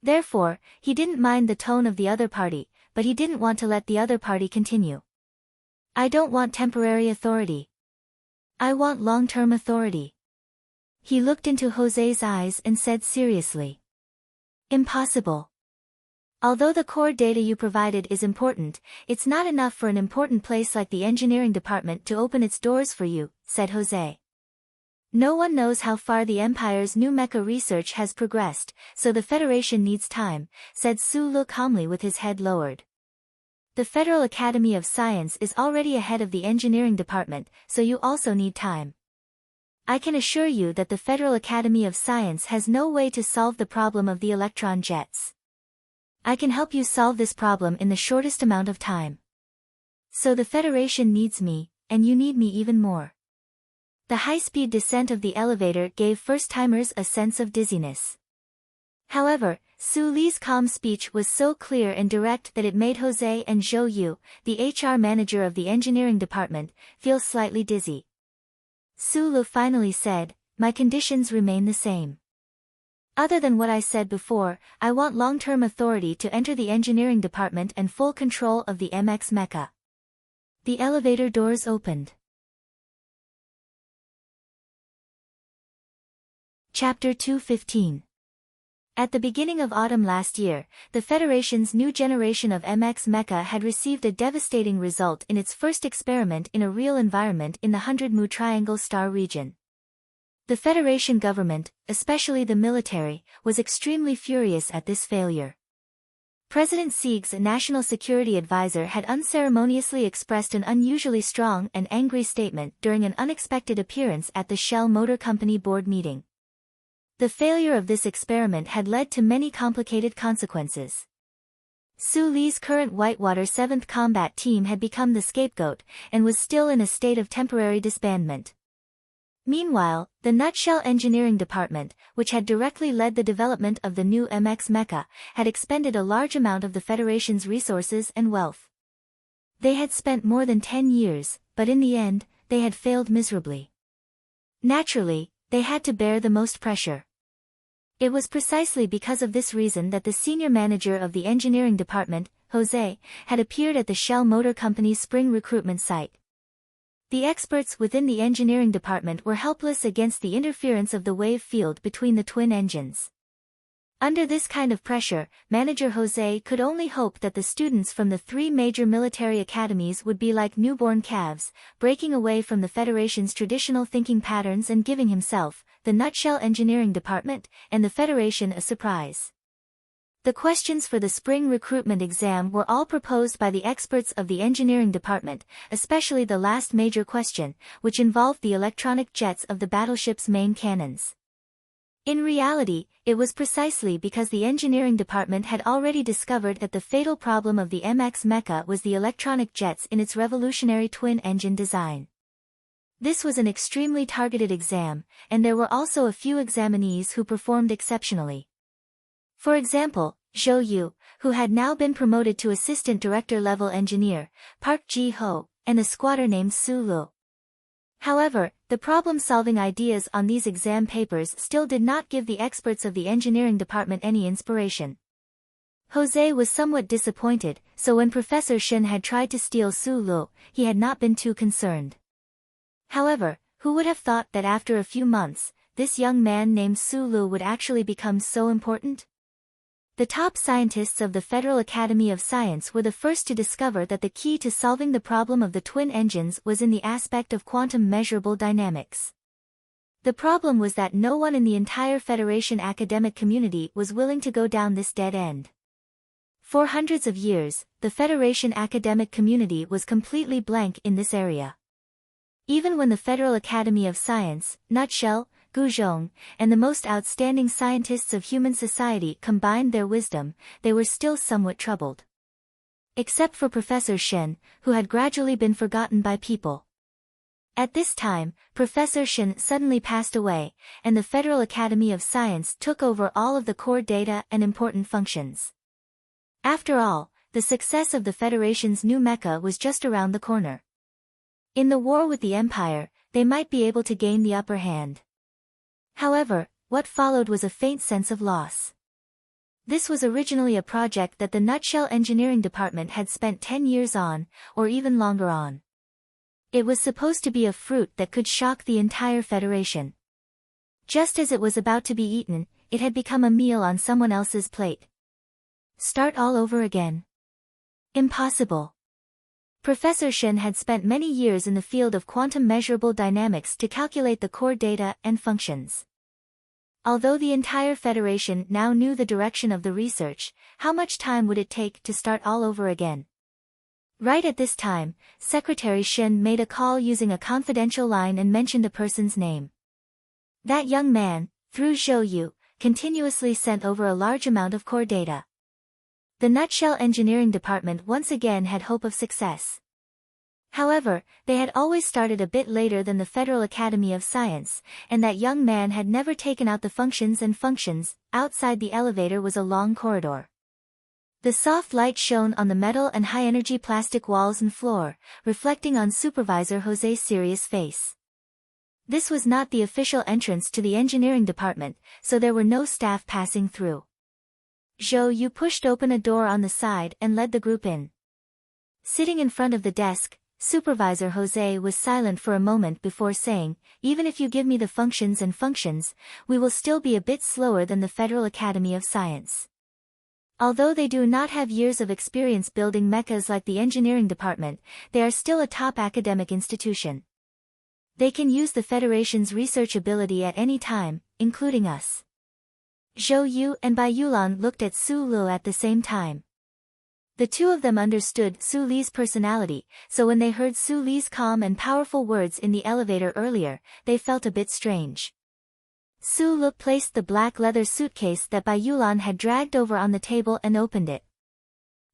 Speaker 1: Therefore, he didn't mind the tone of the other party, but he didn't want to let the other party continue. "I don't want temporary authority. I want long-term authority." He looked into Jose's eyes and said seriously. "Impossible. Although the core data you provided is important, it's not enough for an important place like the engineering department to open its doors for you," said Jose. "No one knows how far the Empire's new mecha research has progressed, so the Federation needs time," said Sulu calmly with his head lowered. "The Federal Academy of Science is already ahead of the engineering department, so you also need time. I can assure you that the Federal Academy of Science has no way to solve the problem of the electron jets. I can help you solve this problem in the shortest amount of time. So the Federation needs me, and you need me even more." The high-speed descent of the elevator gave first-timers a sense of dizziness. However, Su Li's calm speech was so clear and direct that it made Jose and Zhou Yu, the HR manager of the engineering department, feel slightly dizzy. Sulu finally said, "My conditions remain the same. Other than what I said before, I want long-term authority to enter the engineering department and full control of the MX Mecha." The elevator doors opened. Chapter 215. At the beginning of autumn last year, the Federation's new generation of MX Mecha had received a devastating result in its first experiment in a real environment in the 100 Mu Triangle Star region. The Federation government, especially the military, was extremely furious at this failure. President Sieg's national security advisor had unceremoniously expressed an unusually strong and angry statement during an unexpected appearance at the Shell Motor Company board meeting. The failure of this experiment had led to many complicated consequences. Su Li's current Whitewater 7th Combat Team had become the scapegoat, and was still in a state of temporary disbandment. Meanwhile, the Nutshell Engineering Department, which had directly led the development of the new MX Mecha, had expended a large amount of the Federation's resources and wealth. They had spent more than 10 years, but in the end, they had failed miserably. Naturally, they had to bear the most pressure. It was precisely because of this reason that the senior manager of the engineering department, Jose, had appeared at the Shell Motor Company's spring recruitment site. The experts within the engineering department were helpless against the interference of the wave field between the twin engines. Under this kind of pressure, Manager Jose could only hope that the students from the 3 major military academies would be like newborn calves, breaking away from the Federation's traditional thinking patterns and giving himself, the Nutshell Engineering Department, and the Federation a surprise. The questions for the spring recruitment exam were all proposed by the experts of the engineering department, especially the last major question, which involved the electronic jets of the battleship's main cannons. In reality, it was precisely because the engineering department had already discovered that the fatal problem of the MX Mecha was the electronic jets in its revolutionary twin-engine design. This was an extremely targeted exam, and there were also a few examinees who performed exceptionally. For example, Zhou Yu, who had now been promoted to assistant director-level engineer, Park Ji-ho, and a squatter named Su Lu. However, the problem-solving ideas on these exam papers still did not give the experts of the engineering department any inspiration. Jose was somewhat disappointed, so when Professor Shen had tried to steal Su Lu, he had not been too concerned. However, who would have thought that after a few months, this young man named Su Lu would actually become so important? The top scientists of the Federal Academy of Science were the first to discover that the key to solving the problem of the twin engines was in the aspect of quantum measurable dynamics. The problem was that no one in the entire Federation academic community was willing to go down this dead end. For hundreds of years, the Federation academic community was completely blank in this area. Even when the Federal Academy of Science, Nutshell, Guzhong, and the most outstanding scientists of human society combined their wisdom, they were still somewhat troubled. Except for Professor Shen, who had gradually been forgotten by people. At this time, Professor Shen suddenly passed away, and the Federal Academy of Science took over all of the core data and important functions. After all, the success of the Federation's new mecha was just around the corner. In the war with the Empire, they might be able to gain the upper hand. However, what followed was a faint sense of loss. This was originally a project that the Nutshell Engineering Department had spent 10 years on, or even longer on. It was supposed to be a fruit that could shock the entire Federation. Just as it was about to be eaten, it had become a meal on someone else's plate. Start all over again. Impossible. Professor Shen had spent many years in the field of quantum measurable dynamics to calculate the core data and functions. Although the entire Federation now knew the direction of the research, how much time would it take to start all over again? Right at this time, Secretary Shen made a call using a confidential line and mentioned a person's name. That young man, through Zhou Yu, continuously sent over a large amount of core data. The Nutshell Engineering Department once again had hope of success. However, they had always started a bit later than the Federal Academy of Science, and that young man had never taken out the functions. Outside the elevator was a long corridor. The soft light shone on the metal and high-energy plastic walls and floor, reflecting on Supervisor Jose's serious face. This was not the official entrance to the engineering department, so there were no staff passing through. Zhou Yu pushed open a door on the side and led the group in. Sitting in front of the desk, Supervisor Jose was silent for a moment before saying, "Even if you give me the functions, we will still be a bit slower than the Federal Academy of Science. Although they do not have years of experience building mechas like the engineering department, they are still a top academic institution. They can use the Federation's research ability at any time, including us." Zhou Yu and Bai Yulan looked at Su Lu at the same time. The two of them understood Su Li's personality, so when they heard Su Li's calm and powerful words in the elevator earlier, they felt a bit strange. Su Lu placed the black leather suitcase that Bai Yulan had dragged over on the table and opened it.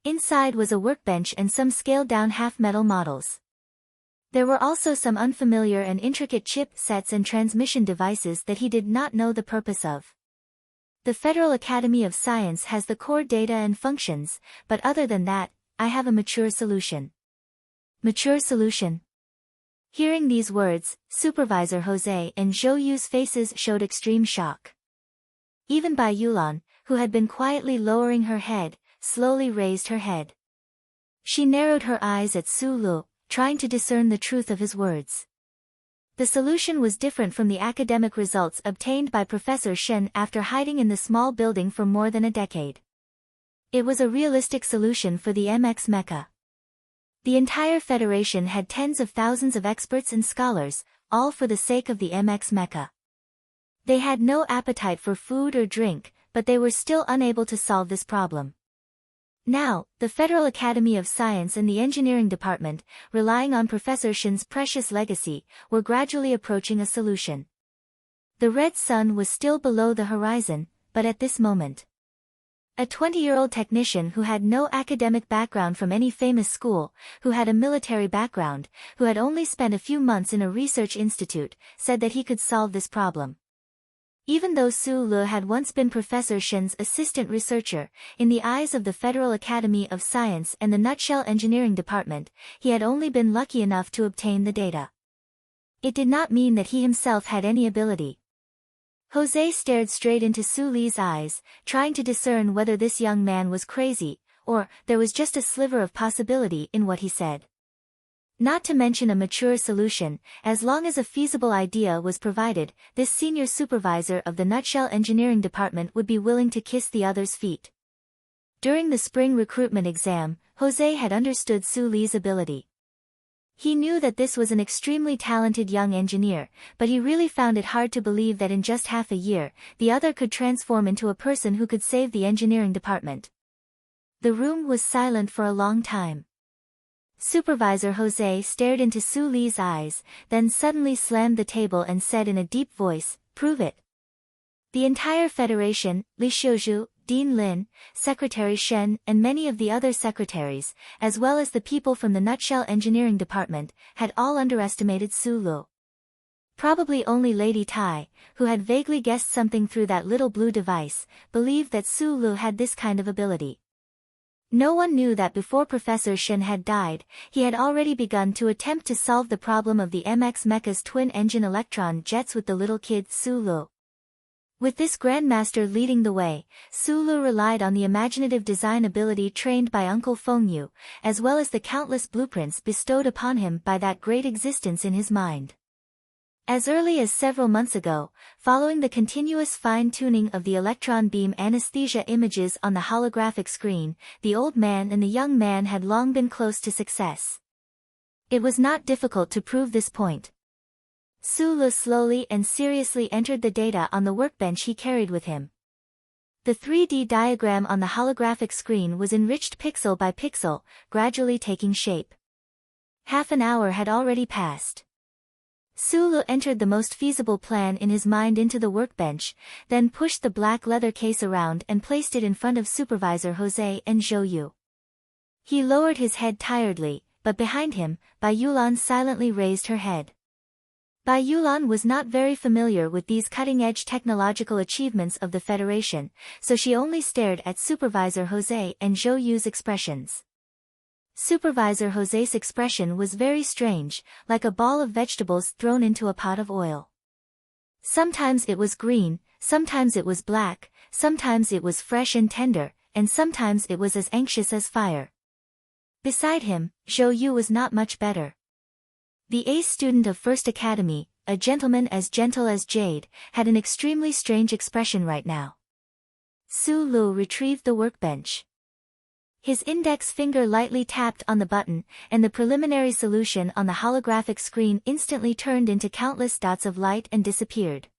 Speaker 1: Inside was a workbench and some scaled-down half-metal models. There were also some unfamiliar and intricate chip sets and transmission devices that he did not know the purpose of. The Federal Academy of Science has the core data and functions, but other than that, I have a mature solution. Mature solution? Hearing these words, Supervisor Jose and Zhou Yu's faces showed extreme shock. Even Bai Yulan, who had been quietly lowering her head, slowly raised her head. She narrowed her eyes at Su Lu, trying to discern the truth of his words. The solution was different from the academic results obtained by Professor Shen after hiding in the small building for more than a decade. It was a realistic solution for the MX mecha. The entire Federation had tens of thousands of experts and scholars, all for the sake of the MX mecha. They had no appetite for food or drink, but they were still unable to solve this problem. Now, the Federal Academy of Science and the Engineering Department, relying on Professor Shen's precious legacy, were gradually approaching a solution. The red sun was still below the horizon, but at this moment, a 20-year-old technician who had no academic background from any famous school, who had a military background, who had only spent a few months in a research institute, said that he could solve this problem. Even though Su Lu had once been Professor Shen's assistant researcher, in the eyes of the Federal Academy of Science and the Nutshell Engineering Department, he had only been lucky enough to obtain the data. It did not mean that he himself had any ability. Jose stared straight into Su Li's eyes, trying to discern whether this young man was crazy, or there was just a sliver of possibility in what he said. Not to mention a mature solution, as long as a feasible idea was provided, this senior supervisor of the Nutshell Engineering Department would be willing to kiss the other's feet. During the spring recruitment exam, Jose had understood Su Li's ability. He knew that this was an extremely talented young engineer, but he really found it hard to believe that in just half a year, the other could transform into a person who could save the engineering department. The room was silent for a long time. Supervisor Jose stared into Su Li's eyes, then suddenly slammed the table and said in a deep voice, "Prove it." The entire Federation, Li Xiuzhu, Dean Lin, Secretary Shen and many of the other secretaries, as well as the people from the Nutshell Engineering Department, had all underestimated Su Lu. Probably only Lady Tai, who had vaguely guessed something through that little blue device, believed that Su Lu had this kind of ability. No one knew that before Professor Shen had died, he had already begun to attempt to solve the problem of the MX Mecha's twin-engine electron jets with the little kid Su Lu. With this Grandmaster leading the way, Su Lu relied on the imaginative design ability trained by Uncle Feng Yu, as well as the countless blueprints bestowed upon him by that great existence in his mind. As early as several months ago, following the continuous fine-tuning of the electron beam anesthesia images on the holographic screen, the old man and the young man had long been close to success. It was not difficult to prove this point. Su Lu slowly and seriously entered the data on the workbench he carried with him. The 3D diagram on the holographic screen was enriched pixel by pixel, gradually taking shape. Half an hour had already passed. Su Lu entered the most feasible plan in his mind into the workbench, then pushed the black leather case around and placed it in front of Supervisor Jose and Zhou Yu. He lowered his head tiredly, but behind him, Bai Yulan silently raised her head. Bai Yulan was not very familiar with these cutting-edge technological achievements of the Federation, so she only stared at Supervisor Jose and Zhou Yu's expressions. Supervisor Jose's expression was very strange, like a ball of vegetables thrown into a pot of oil. Sometimes it was green, sometimes it was black, sometimes it was fresh and tender, and sometimes it was as anxious as fire. Beside him, Zhou Yu was not much better. The ace student of First Academy, a gentleman as gentle as jade, had an extremely strange expression right now. Su Lu retrieved the workbench. His index finger lightly tapped on the button, and the preliminary solution on the holographic screen instantly turned into countless dots of light and disappeared.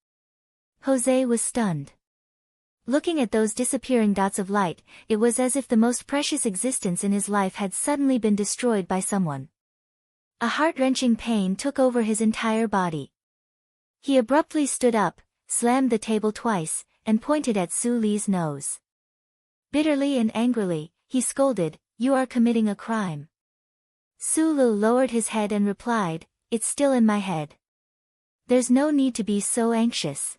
Speaker 1: Jose was stunned. Looking at those disappearing dots of light, it was as if the most precious existence in his life had suddenly been destroyed by someone. A heart-wrenching pain took over his entire body. He abruptly stood up, slammed the table twice, and pointed at Su Li's nose. Bitterly and angrily, he scolded, "You are committing a crime." Su Lu lowered his head and replied, "It's still in my head. There's no need to be so anxious.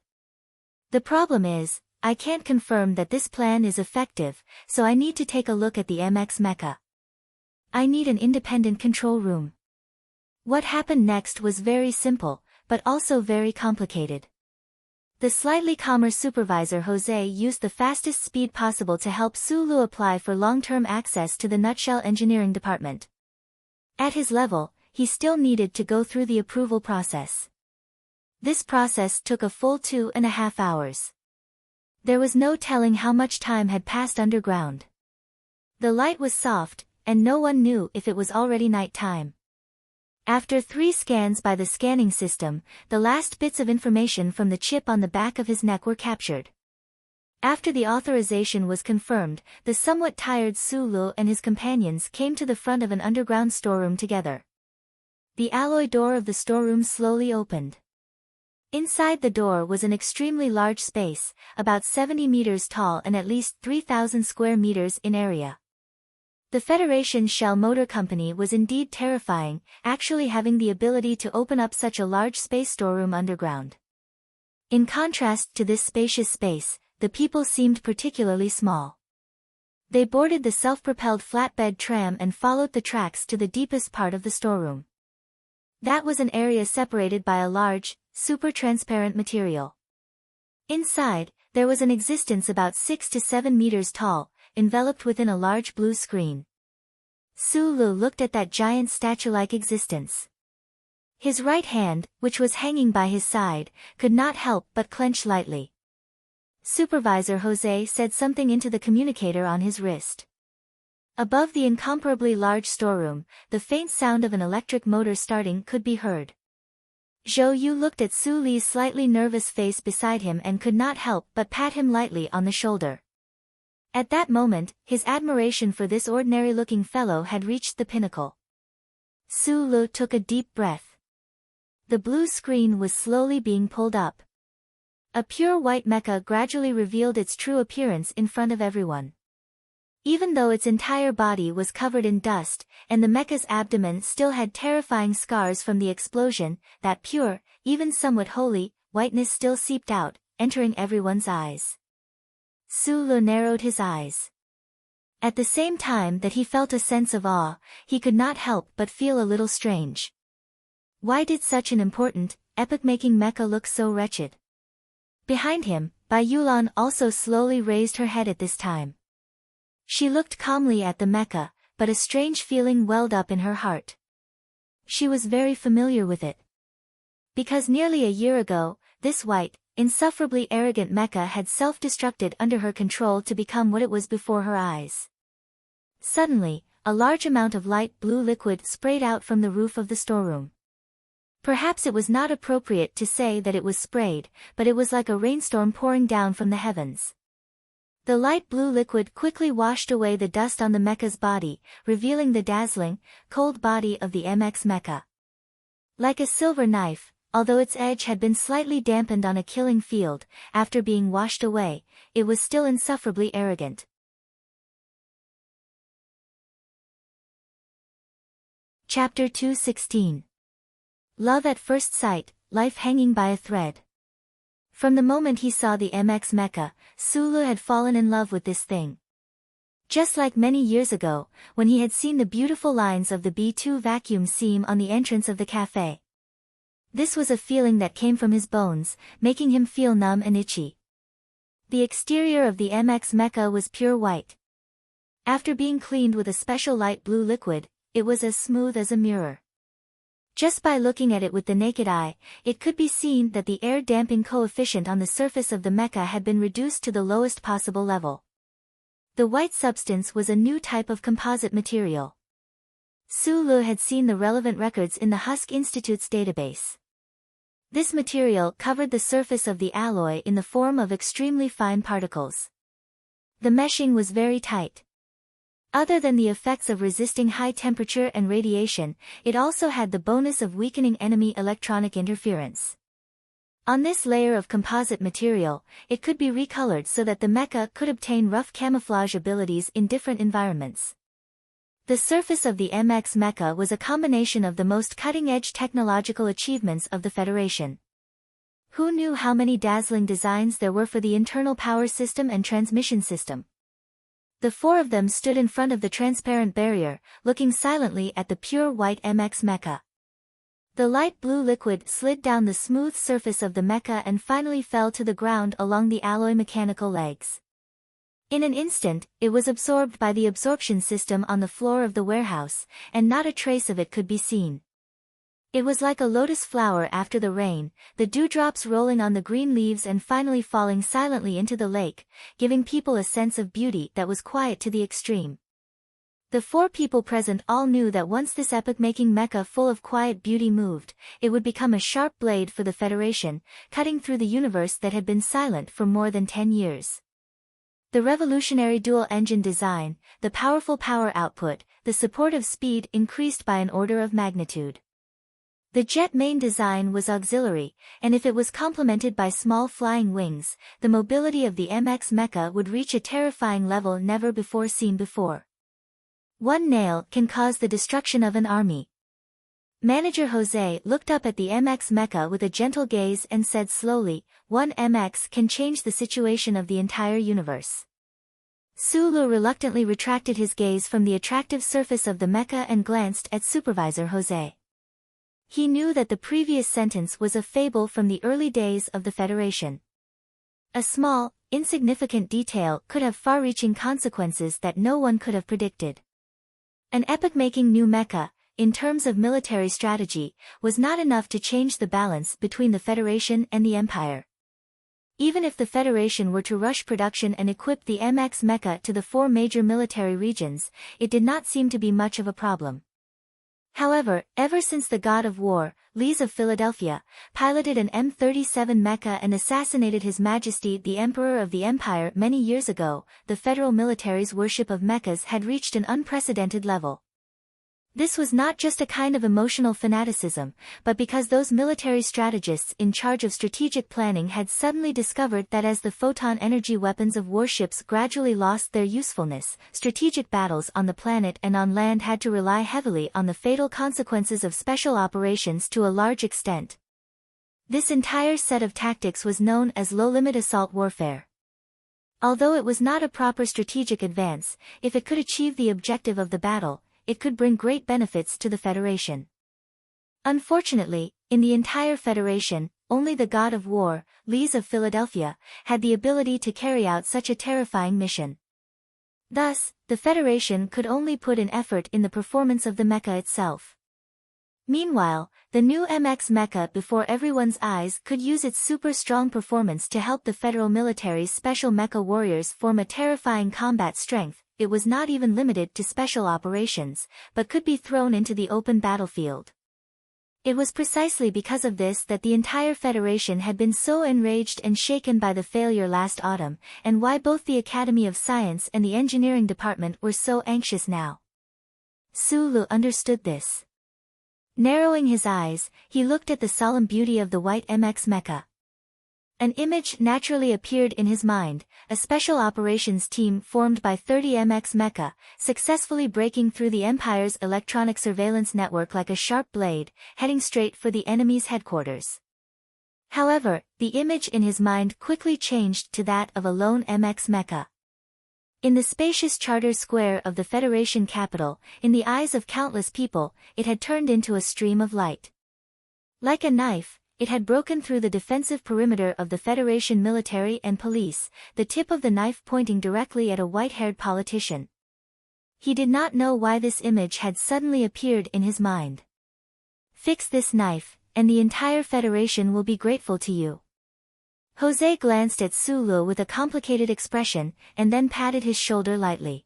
Speaker 1: The problem is, I can't confirm that this plan is effective, so I need to take a look at the MX Mecha. I need an independent control room." What happened next was very simple, but also very complicated. The slightly calmer Supervisor Jose used the fastest speed possible to help Su Lu apply for long-term access to the Nutshell Engineering Department. At his level, he still needed to go through the approval process. This process took a full 2.5 hours. There was no telling how much time had passed underground. The light was soft, and no one knew if it was already night time. After 3 scans by the scanning system, the last bits of information from the chip on the back of his neck were captured. After the authorization was confirmed, the somewhat tired Su Lu and his companions came to the front of an underground storeroom together. The alloy door of the storeroom slowly opened. Inside the door was an extremely large space, about 70 meters tall and at least 3,000 square meters in area. The Federation Shell Motor Company was indeed terrifying, actually having the ability to open up such a large space storeroom underground. In contrast to this spacious space, the people seemed particularly small. They boarded the self-propelled flatbed tram and followed the tracks to the deepest part of the storeroom. That was an area separated by a large, super-transparent material. Inside, there was an existence about 6 to 7 meters tall, enveloped within a large blue screen. Sulu looked at that giant statue-like existence. His right hand, which was hanging by his side, could not help but clench lightly. Supervisor Jose said something into the communicator on his wrist. Above the incomparably large storeroom, the faint sound of an electric motor starting could be heard. Zhou Yu looked at Su Li's slightly nervous face beside him and could not help but pat him lightly on the shoulder. At that moment, his admiration for this ordinary-looking fellow had reached the pinnacle. Su Lu took a deep breath. The blue screen was slowly being pulled up. A pure white mecha gradually revealed its true appearance in front of everyone. Even though its entire body was covered in dust, and the mecha's abdomen still had terrifying scars from the explosion, that pure, even somewhat holy, whiteness still seeped out, entering everyone's eyes. Sulu narrowed his eyes. At the same time that he felt a sense of awe, he could not help but feel a little strange. Why did such an important, epoch-making mecha look so wretched? Behind him, Bai Yulan also slowly raised her head at this time. She looked calmly at the mecha, but a strange feeling welled up in her heart. She was very familiar with it. Because nearly a year ago, this white, insufferably arrogant mecha had self-destructed under her control to become what it was before her eyes. Suddenly, a large amount of light blue liquid sprayed out from the roof of the storeroom. Perhaps it was not appropriate to say that it was sprayed, but it was like a rainstorm pouring down from the heavens. The light blue liquid quickly washed away the dust on the mecha's body, revealing the dazzling, cold body of the MX mecha. Like a silver knife, although its edge had been slightly dampened on a killing field, after being washed away, it was still insufferably arrogant. Chapter 216. Love at First Sight, Life Hanging by a Thread. From the moment he saw the MX mecha, Sulu had fallen in love with this thing. Just like many years ago, when he had seen the beautiful lines of the B2 vacuum seam on the entrance of the cafe. This was a feeling that came from his bones, making him feel numb and itchy. The exterior of the MX mecha was pure white. After being cleaned with a special light blue liquid, it was as smooth as a mirror. Just by looking at it with the naked eye, it could be seen that the air damping coefficient on the surface of the mecha had been reduced to the lowest possible level. The white substance was a new type of composite material. Su Lu had seen the relevant records in the Husk Institute's database. This material covered the surface of the alloy in the form of extremely fine particles. The meshing was very tight. Other than the effects of resisting high temperature and radiation, it also had the bonus of weakening enemy electronic interference. On this layer of composite material, it could be recolored so that the mecha could obtain rough camouflage abilities in different environments. The surface of the MX mecha was a combination of the most cutting-edge technological achievements of the Federation. Who knew how many dazzling designs there were for the internal power system and transmission system? The four of them stood in front of the transparent barrier, looking silently at the pure white MX mecha. The light blue liquid slid down the smooth surface of the mecha and finally fell to the ground along the alloy mechanical legs. In an instant, it was absorbed by the absorption system on the floor of the warehouse, and not a trace of it could be seen. It was like a lotus flower after the rain, the dewdrops rolling on the green leaves and finally falling silently into the lake, giving people a sense of beauty that was quiet to the extreme. The four people present all knew that once this epoch-making mecha full of quiet beauty moved, it would become a sharp blade for the Federation, cutting through the universe that had been silent for more than 10 years. The revolutionary dual-engine design, the powerful power output, the supportive speed increased by an order of magnitude. The jet main design was auxiliary, and if it was complemented by small flying wings, the mobility of the MX mecha would reach a terrifying level never before seen before. One nail can cause the destruction of an army. Manager Jose looked up at the MX mecha with a gentle gaze and said slowly, "One MX can change the situation of the entire universe." Sulu reluctantly retracted his gaze from the attractive surface of the mecha and glanced at Supervisor Jose. He knew that the previous sentence was a fable from the early days of the Federation. A small, insignificant detail could have far-reaching consequences that no one could have predicted. An epoch-making new mecha, in terms of military strategy, was not enough to change the balance between the Federation and the Empire. Even if the Federation were to rush production and equip the MX mecha to the 4 major military regions, it did not seem to be much of a problem. However, ever since the God of War, Lees of Philadelphia, piloted an M37 mecha and assassinated His Majesty the Emperor of the Empire many years ago, the federal military's worship of mechas had reached an unprecedented level. This was not just a kind of emotional fanaticism, but because those military strategists in charge of strategic planning had suddenly discovered that as the photon energy weapons of warships gradually lost their usefulness, strategic battles on the planet and on land had to rely heavily on the fatal consequences of special operations to a large extent. This entire set of tactics was known as low-limit assault warfare. Although it was not a proper strategic advance, if it could achieve the objective of the battle, it could bring great benefits to the Federation. Unfortunately, in the entire Federation, only the God of War, Lees of Philadelphia, had the ability to carry out such a terrifying mission. Thus, the Federation could only put an effort in the performance of the mecha itself. Meanwhile, the new MX mecha before everyone's eyes could use its super strong performance to help the federal military's special mecha warriors form a terrifying combat strength. It was not even limited to special operations, but could be thrown into the open battlefield. It was precisely because of this that the entire Federation had been so enraged and shaken by the failure last autumn, and why both the Academy of Science and the Engineering Department were so anxious now. Sulu understood this. Narrowing his eyes, he looked at the solemn beauty of the white MX mecha. An image naturally appeared in his mind, a special operations team formed by 30 MX mecha, successfully breaking through the Empire's electronic surveillance network like a sharp blade, heading straight for the enemy's headquarters. However, the image in his mind quickly changed to that of a lone MX mecha. In the spacious charter square of the Federation capital, in the eyes of countless people, it had turned into a stream of light. Like a knife, it had broken through the defensive perimeter of the Federation military and police, the tip of the knife pointing directly at a white-haired politician. He did not know why this image had suddenly appeared in his mind. Fix this knife, and the entire Federation will be grateful to you. Jose glanced at Sulu with a complicated expression, and then patted his shoulder lightly.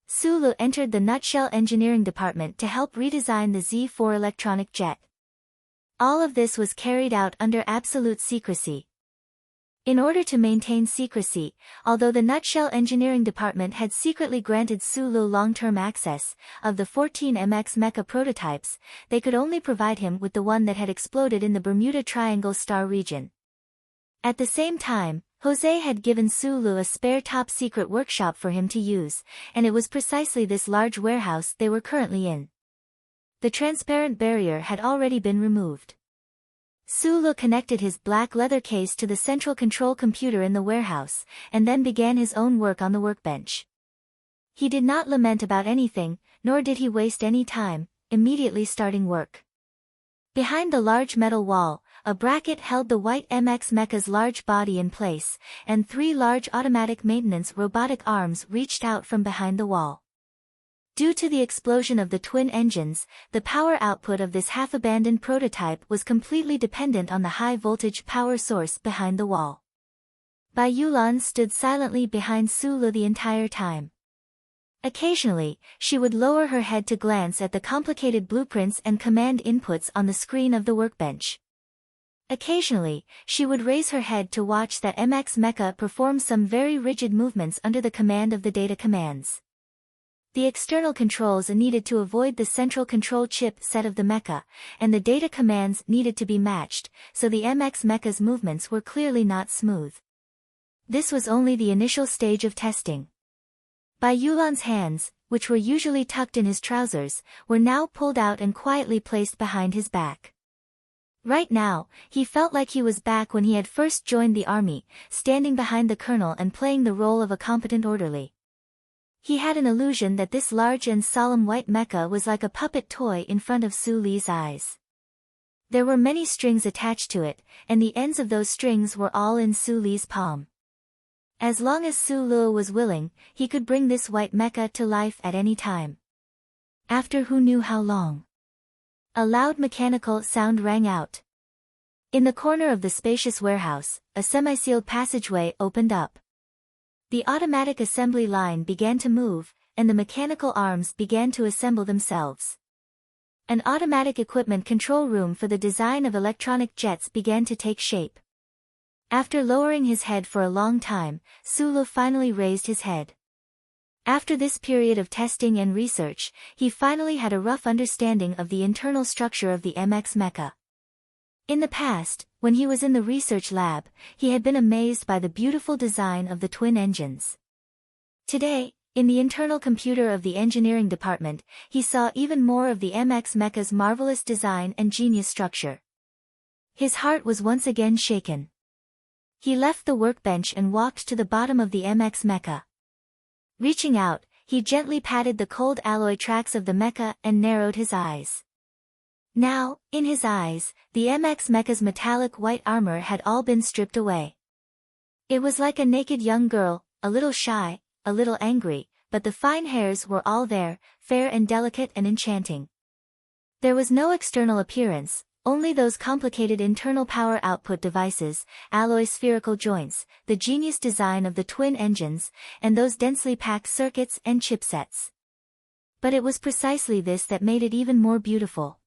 Speaker 1: Sulu entered the Nutshell Engineering Department to help redesign the Z4 electronic jet. All of this was carried out under absolute secrecy. In order to maintain secrecy, although the Nutshell Engineering Department had secretly granted Sulu long-term access, of the 14 MX mecha prototypes, they could only provide him with the one that had exploded in the Bermuda Triangle Star region. At the same time, Jose had given Sulu a spare top-secret workshop for him to use, and it was precisely this large warehouse they were currently in. The transparent barrier had already been removed. Sulu connected his black leather case to the central control computer in the warehouse, and then began his own work on the workbench. He did not lament about anything, nor did he waste any time, immediately starting work. Behind the large metal wall, a bracket held the white MX mecha's large body in place, and 3 large automatic maintenance robotic arms reached out from behind the wall. Due to the explosion of the twin engines, the power output of this half-abandoned prototype was completely dependent on the high-voltage power source behind the wall. Bai Yulan stood silently behind Sulu the entire time. Occasionally, she would lower her head to glance at the complicated blueprints and command inputs on the screen of the workbench. Occasionally, she would raise her head to watch that MX mecha perform some very rigid movements under the command of the data commands. The external controls needed to avoid the central control chip set of the mecha, and the data commands needed to be matched, so the MX mecha's movements were clearly not smooth. This was only the initial stage of testing. Bai Yulan's hands, which were usually tucked in his trousers, were now pulled out and quietly placed behind his back. Right now, he felt like he was back when he had first joined the army, standing behind the colonel and playing the role of a competent orderly. He had an illusion that this large and solemn white mecha was like a puppet toy in front of Su Li's eyes. There were many strings attached to it, and the ends of those strings were all in Su Li's palm. As long as Su Lu was willing, he could bring this white mecha to life at any time. After who knew how long? A loud mechanical sound rang out. In the corner of the spacious warehouse, a semi-sealed passageway opened up. The automatic assembly line began to move, and the mechanical arms began to assemble themselves. An automatic equipment control room for the design of electronic jets began to take shape. After lowering his head for a long time, Sulu finally raised his head. After this period of testing and research, he finally had a rough understanding of the internal structure of the MX mecha. In the past, when he was in the research lab, he had been amazed by the beautiful design of the twin engines. Today, in the internal computer of the engineering department, he saw even more of the MX mecha's marvelous design and genius structure. His heart was once again shaken. He left the workbench and walked to the bottom of the MX mecha. Reaching out, he gently patted the cold alloy tracks of the mecha and narrowed his eyes. Now, in his eyes, the MX mecha's metallic white armor had all been stripped away. It was like a naked young girl, a little shy, a little angry, but the fine hairs were all there, fair and delicate and enchanting. There was no external appearance, only those complicated internal power output devices, alloy spherical joints, the genius design of the twin engines, and those densely packed circuits and chipsets. But it was precisely this that made it even more beautiful.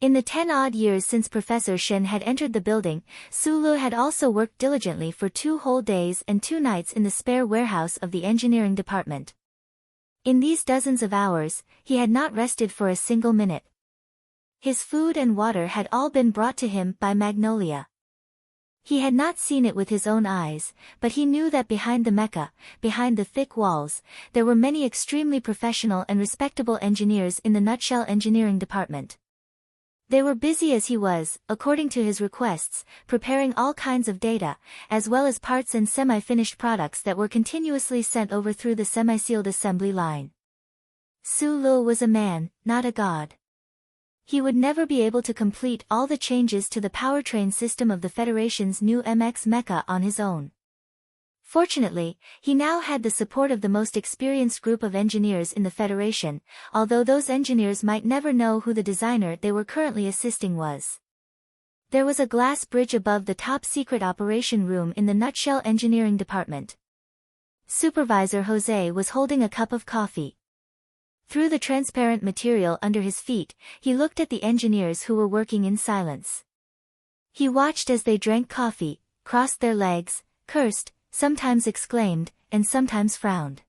Speaker 1: In the 10-odd years since Professor Shen had entered the building, Sulu had also worked diligently for 2 whole days and 2 nights in the spare warehouse of the engineering department. In these dozens of hours, he had not rested for a single minute. His food and water had all been brought to him by Magnolia. He had not seen it with his own eyes, but he knew that behind the mecha, behind the thick walls, there were many extremely professional and respectable engineers in the Nutshell engineering department. They were busy as he was, according to his requests, preparing all kinds of data, as well as parts and semi-finished products that were continuously sent over through the semi-sealed assembly line. Su Lu was a man, not a god. He would never be able to complete all the changes to the powertrain system of the Federation's new MX mecha on his own. Fortunately, he now had the support of the most experienced group of engineers in the Federation, although those engineers might never know who the designer they were currently assisting was. There was a glass bridge above the top-secret operation room in the Nutshell engineering department. Supervisor Jose was holding a cup of coffee. Through the transparent material under his feet, he looked at the engineers who were working in silence. He watched as they drank coffee, crossed their legs, cursed, sometimes exclaimed, and sometimes frowned.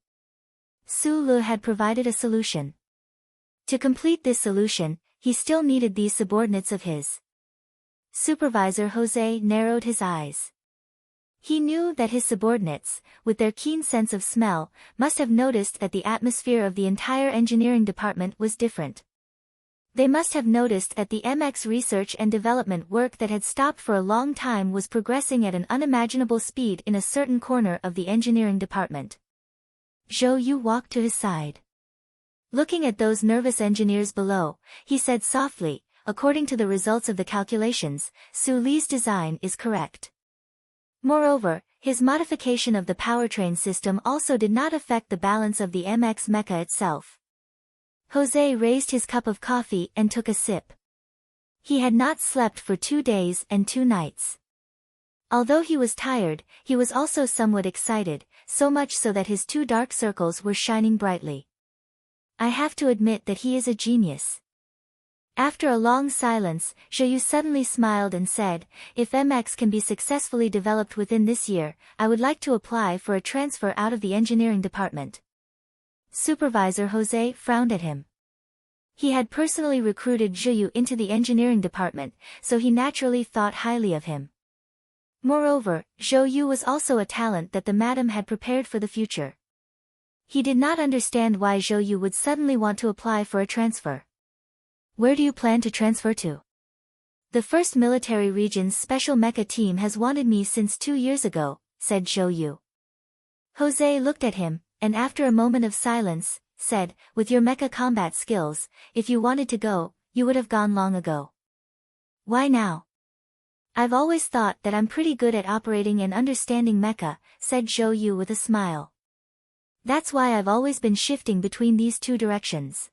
Speaker 1: Su Lu had provided a solution. To complete this solution, he still needed these subordinates of his. Supervisor Jose narrowed his eyes. He knew that his subordinates, with their keen sense of smell, must have noticed that the atmosphere of the entire engineering department was different. They must have noticed that the MX research and development work that had stopped for a long time was progressing at an unimaginable speed in a certain corner of the engineering department. Zhou Yu walked to his side. Looking at those nervous engineers below, he said softly, "According to the results of the calculations, Su Li's design is correct. Moreover, his modification of the powertrain system also did not affect the balance of the MX mecha itself." Jose raised his cup of coffee and took a sip. He had not slept for 2 days and 2 nights. Although he was tired, he was also somewhat excited, so much so that his 2 dark circles were shining brightly. "I have to admit that he is a genius." After a long silence, Zhou Yu suddenly smiled and said, "If MX can be successfully developed within this year, I would like to apply for a transfer out of the engineering department." Supervisor Jose frowned at him. He had personally recruited Zhou Yu into the engineering department, so he naturally thought highly of him. Moreover, Zhou Yu was also a talent that the madam had prepared for the future. He did not understand why Zhou Yu would suddenly want to apply for a transfer. "Where do you plan to transfer to?" "The 1st Military Region's Special Mecha Team has wanted me since 2 years ago," said Zhou Yu. Jose looked at him, and after a moment of silence, said, "With your mecha combat skills, if you wanted to go, you would have gone long ago." Why now? I've always thought that I'm pretty good at operating and understanding mecha, said Zhou Yu with a smile. That's why I've always been shifting between these two directions.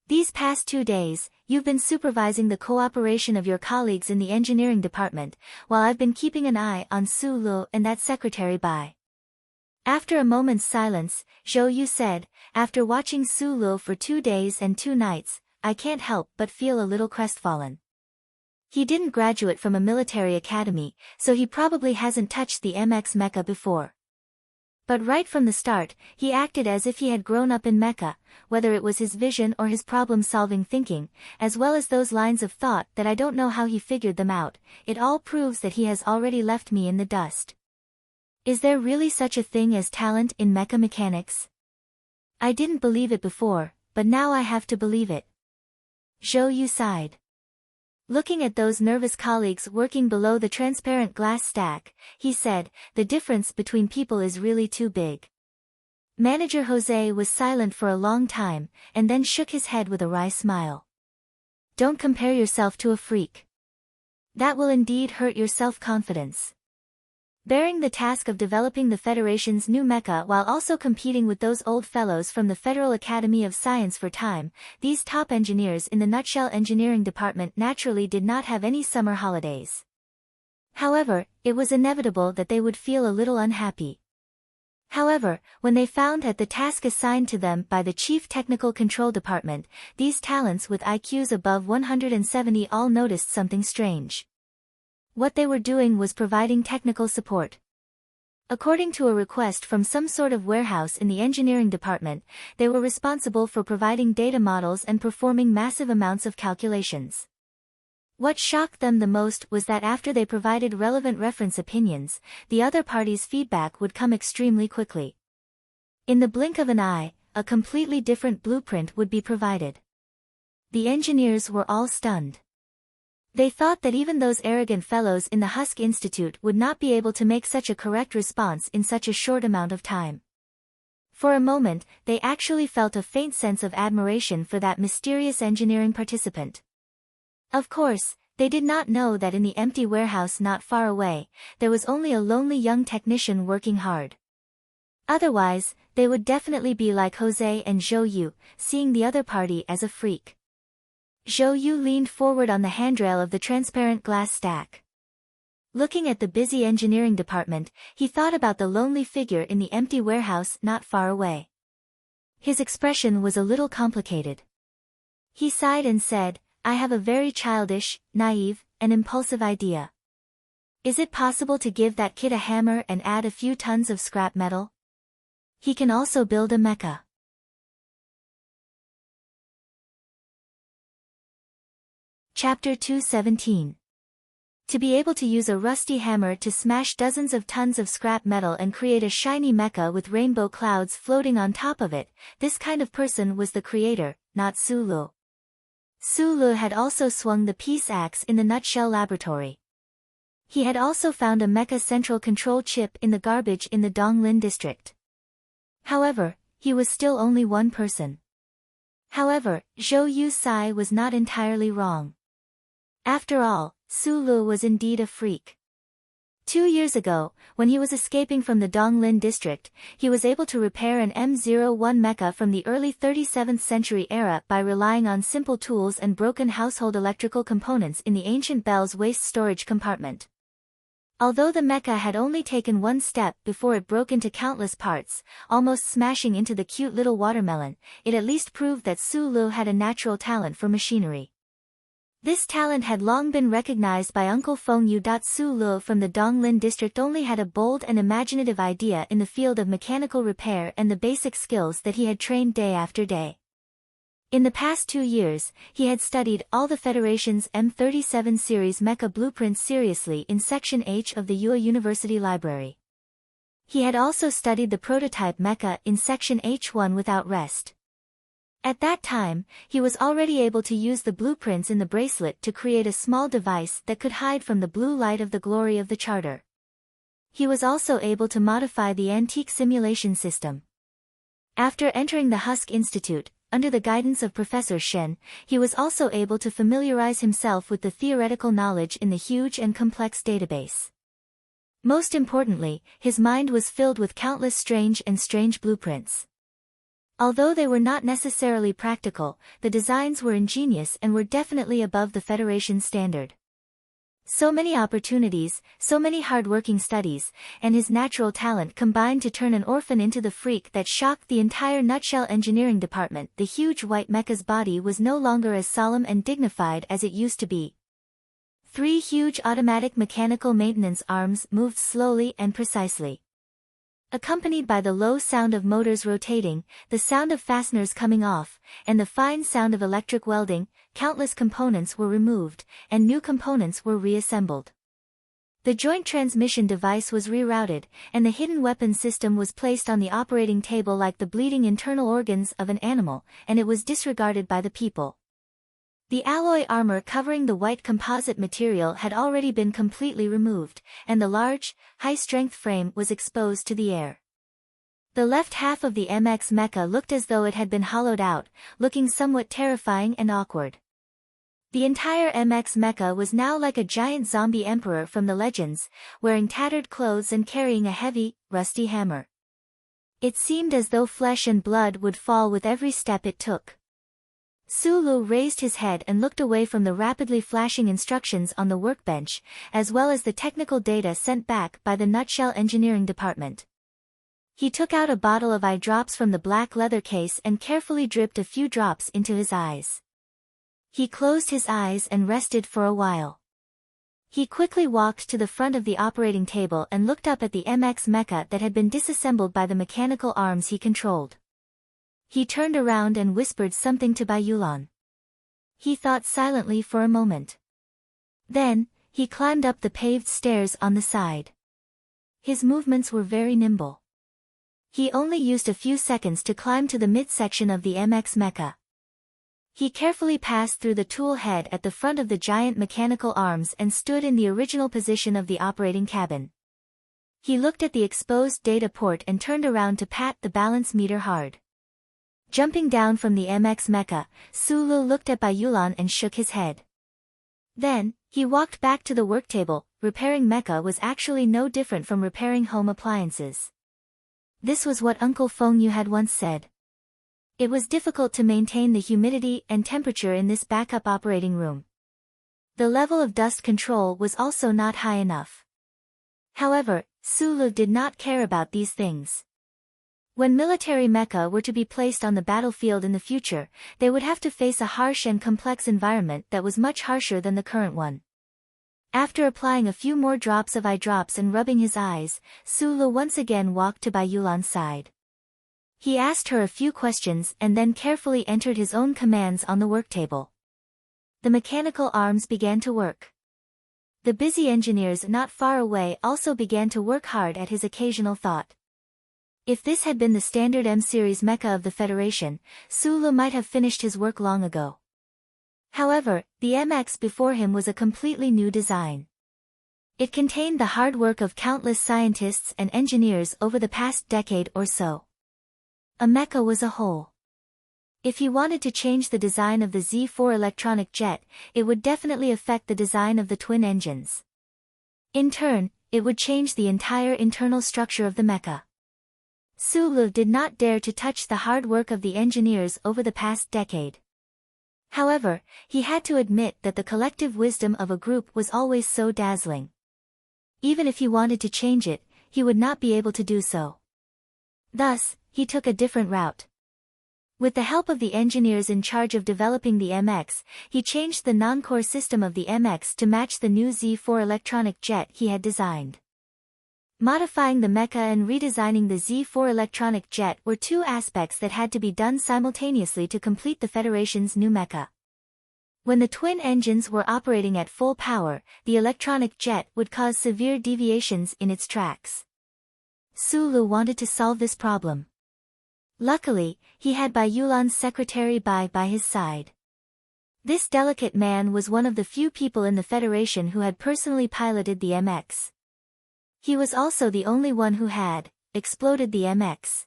Speaker 1: These past 2 days, you've been supervising the cooperation of your colleagues in the engineering department, while I've been keeping an eye on Su Lu and that secretary Bai. After a moment's silence, Zhou Yu said, after watching Su Lu for 2 days and 2 nights, I can't help but feel a little crestfallen. He didn't graduate from a military academy, so he probably hasn't touched the MX mecha before. But right from the start, he acted as if he had grown up in mecha, whether it was his vision or his problem-solving thinking, as well as those lines of thought that I don't know how he figured them out. It all proves that he has already left me in the dust. Is there really such a thing as talent in mecha mechanics? I didn't believe it before, but now I have to believe it. Zhou Yu sighed. Looking at those nervous colleagues working below the transparent glass stack, he said, the difference between people is really too big. Manager Jose was silent for a long time, and then shook his head with a wry smile. Don't compare yourself to a freak. That will indeed hurt your self-confidence. Bearing the task of developing the Federation's new mecha while also competing with those old fellows from the Federal Academy of Science for time, these top engineers in the Nutshell Engineering Department naturally did not have any summer holidays. However, it was inevitable that they would feel a little unhappy. However, when they found that the task assigned to them by the Chief Technical Control Department, these talents with IQs above 170 all noticed something strange. What they were doing was providing technical support. According to a request from some sort of warehouse in the engineering department, they were responsible for providing data models and performing massive amounts of calculations. What shocked them the most was that after they provided relevant reference opinions, the other party's feedback would come extremely quickly. In the blink of an eye, a completely different blueprint would be provided. The engineers were all stunned. They thought that even those arrogant fellows in the Husk Institute would not be able to make such a correct response in such a short amount of time. For a moment, they actually felt a faint sense of admiration for that mysterious engineering participant. Of course, they did not know that in the empty warehouse not far away, there was only a lonely young technician working hard. Otherwise, they would definitely be like Jose and Zhou Yu, seeing the other party as a freak. Zhou Yu leaned forward on the handrail of the transparent glass stack. Looking at the busy engineering department, he thought about the lonely figure in the empty warehouse not far away. His expression was a little complicated. He sighed and said, I have a very childish, naive, and impulsive idea. Is it possible to give that kid a hammer and add a few tons of scrap metal? He can also build a mecha. Chapter 217. To be able to use a rusty hammer to smash dozens of tons of scrap metal and create a shiny mecha with rainbow clouds floating on top of it, this kind of person was the creator, not Su Lu. Su Lu had also swung the peace axe in the Nutshell laboratory. He had also found a mecha central control chip in the garbage in the Donglin district. However, he was still only one person. However, Zhou Yu's sigh was not entirely wrong. After all, Su Lu was indeed a freak. 2 years ago, when he was escaping from the Donglin district, he was able to repair an M01 mecha from the early 37th century era by relying on simple tools and broken household electrical components in the ancient Bell's waste storage compartment. Although the mecha had only taken one step before it broke into countless parts, almost smashing into the cute little watermelon, it at least proved that Su Lu had a natural talent for machinery. This talent had long been recognized by Uncle Feng Yu. Su Lu from the Donglin district only had a bold and imaginative idea in the field of mechanical repair and the basic skills that he had trained day after day. In the past 2 years, he had studied all the Federation's M37 series mecha blueprints seriously in Section H of the Yue University Library. He had also studied the prototype mecha in Section H1 without rest. At that time, he was already able to use the blueprints in the bracelet to create a small device that could hide from the blue light of the glory of the charter. He was also able to modify the antique simulation system. After entering the Husk Institute, under the guidance of Professor Shen, he was also able to familiarize himself with the theoretical knowledge in the huge and complex database. Most importantly, his mind was filled with countless strange blueprints. Although they were not necessarily practical, the designs were ingenious and were definitely above the Federation's standard. So many opportunities, so many hard-working studies, and his natural talent combined to turn an orphan into the freak that shocked the entire Nutshell engineering department. The huge white mecha's body was no longer as solemn and dignified as it used to be. 3 huge automatic mechanical maintenance arms moved slowly and precisely. Accompanied by the low sound of motors rotating, the sound of fasteners coming off, and the fine sound of electric welding, countless components were removed, and new components were reassembled. The joint transmission device was rerouted, and the hidden weapon system was placed on the operating table like the bleeding internal organs of an animal, and it was disregarded by the people. The alloy armor covering the white composite material had already been completely removed, and the large, high-strength frame was exposed to the air. The left half of the MX mecha looked as though it had been hollowed out, looking somewhat terrifying and awkward. The entire MX mecha was now like a giant zombie emperor from the legends, wearing tattered clothes and carrying a heavy, rusty hammer. It seemed as though flesh and blood would fall with every step it took. Sulu raised his head and looked away from the rapidly flashing instructions on the workbench, as well as the technical data sent back by the Nutshell engineering department. He took out a bottle of eye drops from the black leather case and carefully dripped a few drops into his eyes. He closed his eyes and rested for a while. He quickly walked to the front of the operating table and looked up at the MX mecha that had been disassembled by the mechanical arms he controlled. He turned around and whispered something to Bai Yulan. He thought silently for a moment. Then, he climbed up the paved stairs on the side. His movements were very nimble. He only used a few seconds to climb to the midsection of the MX mecha. He carefully passed through the tool head at the front of the giant mechanical arms and stood in the original position of the operating cabin. He looked at the exposed data port and turned around to pat the balance meter hard. Jumping down from the MX mecha, Sulu looked at Bai Yulan and shook his head. Then, he walked back to the worktable. Repairing mecha was actually no different from repairing home appliances. This was what Uncle Feng Yu had once said. It was difficult to maintain the humidity and temperature in this backup operating room. The level of dust control was also not high enough. However, Sulu did not care about these things. When military mecha were to be placed on the battlefield in the future, they would have to face a harsh and complex environment that was much harsher than the current one. After applying a few more drops of eye drops and rubbing his eyes, Sulu once again walked to Bai Yulan's side. He asked her a few questions and then carefully entered his own commands on the worktable. The mechanical arms began to work. The busy engineers not far away also began to work hard at his occasional thought. If this had been the standard M-series mecha of the Federation, Sulu might have finished his work long ago. However, the MX before him was a completely new design. It contained the hard work of countless scientists and engineers over the past decade or so. A mecha was a whole. If he wanted to change the design of the Z4 electronic jet, it would definitely affect the design of the twin engines. In turn, it would change the entire internal structure of the mecha. Sulu did not dare to touch the hard work of the engineers over the past decade. However, he had to admit that the collective wisdom of a group was always so dazzling. Even if he wanted to change it, he would not be able to do so. Thus, he took a different route. With the help of the engineers in charge of developing the MX, he changed the non-core system of the MX to match the new Z4 electronic jet he had designed. Modifying the mecha and redesigning the Z4 electronic jet were two aspects that had to be done simultaneously to complete the Federation's new mecha. When the twin engines were operating at full power, the electronic jet would cause severe deviations in its tracks. Sulu wanted to solve this problem. Luckily, he had Bai Yulan's secretary by his side. This delicate man was one of the few people in the Federation who had personally piloted the MX. He was also the only one who had exploded the MX.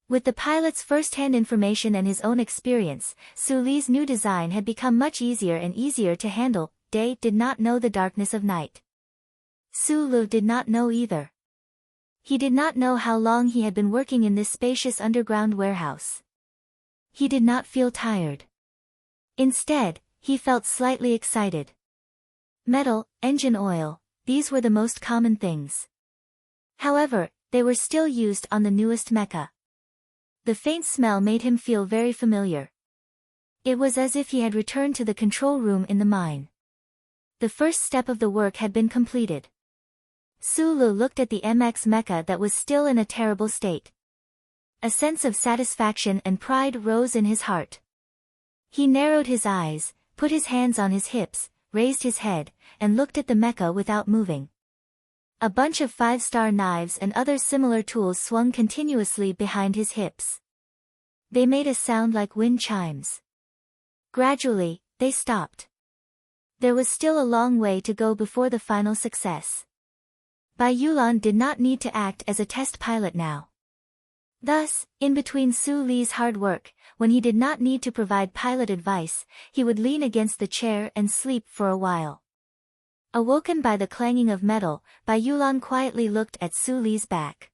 Speaker 1: With the pilot's first-hand information and his own experience, Su Li's new design had become much easier and easier to handle. Day did not know the darkness of night. Su Lu did not know either. He did not know how long he had been working in this spacious underground warehouse. He did not feel tired. Instead, he felt slightly excited. Metal, engine oil, these were the most common things. However, they were still used on the newest mecha. The faint smell made him feel very familiar. It was as if he had returned to the control room in the mine. The first step of the work had been completed. Su Lu looked at the MX mecha that was still in a terrible state. A sense of satisfaction and pride rose in his heart. He narrowed his eyes, put his hands on his hips, raised his head, and looked at the mecha without moving. A bunch of 5-star knives and other similar tools swung continuously behind his hips. They made a sound like wind chimes. Gradually, they stopped. There was still a long way to go before the final success. Bai Yulan did not need to act as a test pilot now. Thus, in between Su Li's hard work, when he did not need to provide pilot advice, he would lean against the chair and sleep for a while. Awoken by the clanging of metal, Bai Yulan quietly looked at Su Li's back.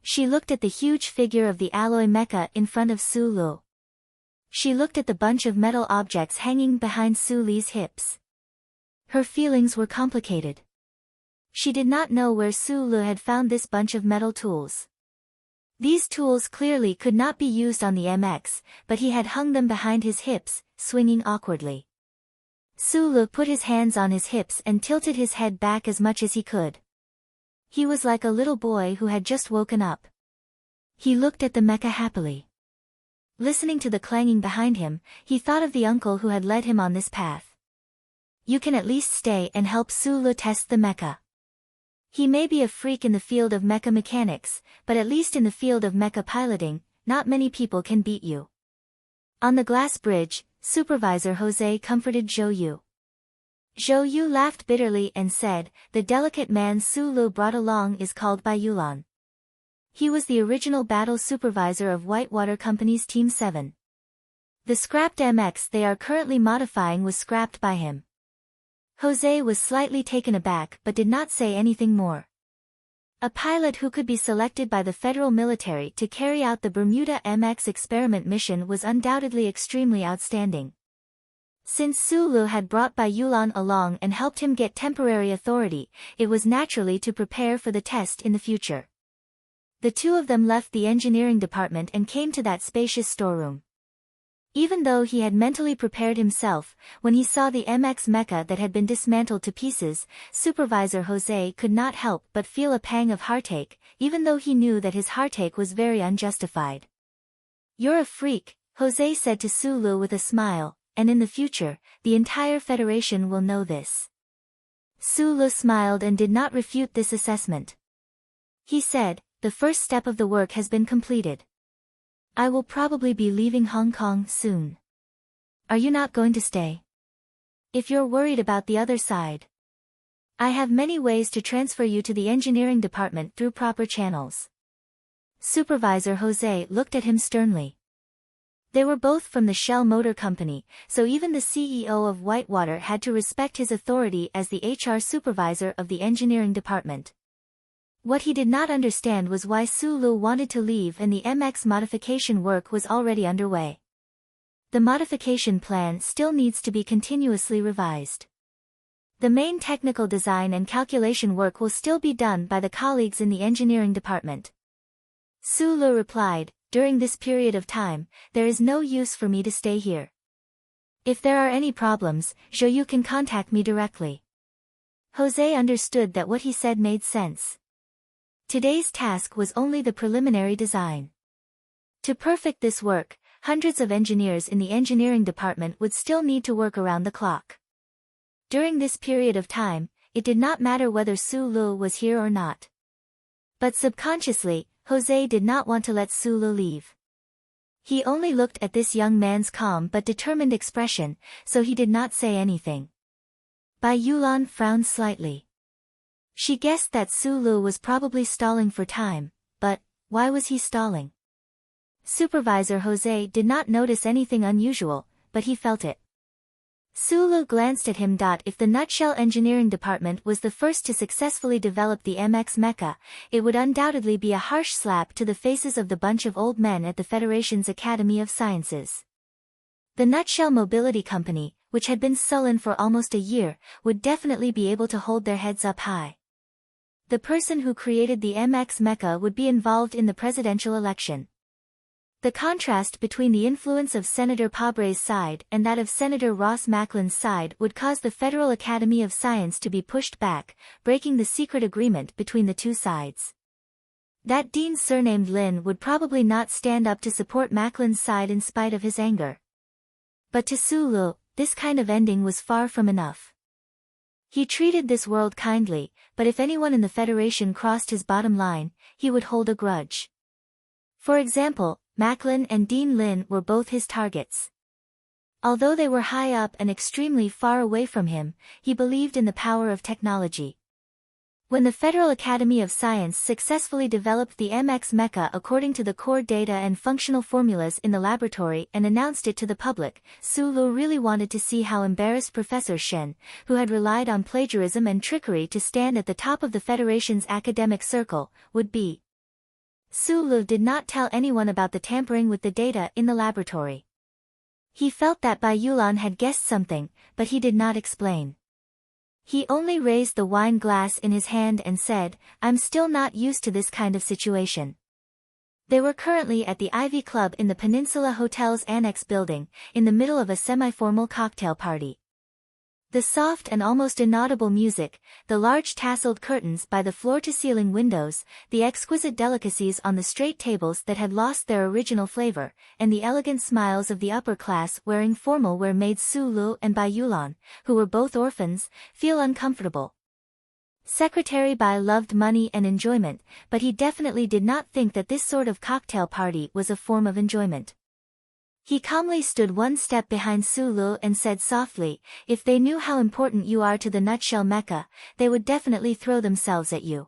Speaker 1: She looked at the huge figure of the alloy mecha in front of Su Lu. She looked at the bunch of metal objects hanging behind Su Li's hips. Her feelings were complicated. She did not know where Su Lu had found this bunch of metal tools. These tools clearly could not be used on the MX, but he had hung them behind his hips, swinging awkwardly. Su Lu put his hands on his hips and tilted his head back as much as he could. He was like a little boy who had just woken up. He looked at the mecha happily. Listening to the clanging behind him, he thought of the uncle who had led him on this path. You can at least stay and help Su Lu test the mecha. He may be a freak in the field of mecha mechanics, but at least in the field of mecha piloting, not many people can beat you. On the glass bridge, Supervisor Jose comforted Zhou Yu. Zhou Yu laughed bitterly and said, "The delicate man Su Lu brought along is called Bai Yulan. He was the original battle supervisor of Whitewater Company's Team 7. The scrapped MX they are currently modifying was scrapped by him." Jose was slightly taken aback but did not say anything more. A pilot who could be selected by the federal military to carry out the Bermuda MX experiment mission was undoubtedly extremely outstanding. Since Su Lu had brought Bai Yulan along and helped him get temporary authority, it was naturally to prepare for the test in the future. The two of them left the engineering department and came to that spacious storeroom. Even though he had mentally prepared himself, when he saw the MX mecha that had been dismantled to pieces, Supervisor Jose could not help but feel a pang of heartache, even though he knew that his heartache was very unjustified. "You're a freak," Jose said to Su Lu with a smile, "and in the future, the entire Federation will know this." Su Lu smiled and did not refute this assessment. He said, "The first step of the work has been completed. I will probably be leaving Hong Kong soon. Are you not going to stay? If you're worried about the other side, I have many ways to transfer you to the engineering department through proper channels." Supervisor Jose looked at him sternly. They were both from the Shell Motor Company, so even the CEO of Whitewater had to respect his authority as the HR supervisor of the engineering department. What he did not understand was why Su Lu wanted to leave and the MX modification work was already underway. The modification plan still needs to be continuously revised. The main technical design and calculation work will still be done by the colleagues in the engineering department. Su Lu replied, "During this period of time, there is no use for me to stay here. If there are any problems, Zhou Yu can contact me directly." Jose understood that what he said made sense. Today's task was only the preliminary design. To perfect this work, hundreds of engineers in the engineering department would still need to work around the clock. During this period of time, it did not matter whether Su Lu was here or not. But subconsciously, Jose did not want to let Su Lu leave. He only looked at this young man's calm but determined expression, so he did not say anything. Bai Yulan frowned slightly. She guessed that Su Lu was probably stalling for time, but why was he stalling? Supervisor Jose did not notice anything unusual, but he felt it. Sulu glanced at him. If the Nutshell Engineering Department was the first to successfully develop the MX Mecha, it would undoubtedly be a harsh slap to the faces of the bunch of old men at the Federation's Academy of Sciences. The Nutshell Mobility Company, which had been sullen for almost a year, would definitely be able to hold their heads up high. The person who created the MX Mecha would be involved in the presidential election. The contrast between the influence of Senator Pabre's side and that of Senator Ross Macklin's side would cause the Federal Academy of Science to be pushed back, breaking the secret agreement between the two sides. That dean surnamed Lin would probably not stand up to support Macklin's side in spite of his anger. But to Sulu, this kind of ending was far from enough. He treated this world kindly, but if anyone in the Federation crossed his bottom line, he would hold a grudge. For example, Macklin and Dean Lin were both his targets. Although they were high up and extremely far away from him, he believed in the power of technology. When the Federal Academy of Science successfully developed the MX Mecha according to the core data and functional formulas in the laboratory and announced it to the public, Sulu really wanted to see how embarrassed Professor Shen, who had relied on plagiarism and trickery to stand at the top of the Federation's academic circle, would be. Sulu did not tell anyone about the tampering with the data in the laboratory. He felt that Bai Yulan had guessed something, but he did not explain. He only raised the wine glass in his hand and said, "I'm still not used to this kind of situation." They were currently at the Ivy Club in the Peninsula Hotel's annex building, in the middle of a semi-formal cocktail party. The soft and almost inaudible music, the large tasseled curtains by the floor-to-ceiling windows, the exquisite delicacies on the straight tables that had lost their original flavor, and the elegant smiles of the upper class wearing formal wear made Sulu and Bai Yulan, who were both orphans, feel uncomfortable. Secretary Bai loved money and enjoyment, but he definitely did not think that this sort of cocktail party was a form of enjoyment. He calmly stood one step behind Sulu and said softly, "If they knew how important you are to the Nutshell Mecha, they would definitely throw themselves at you."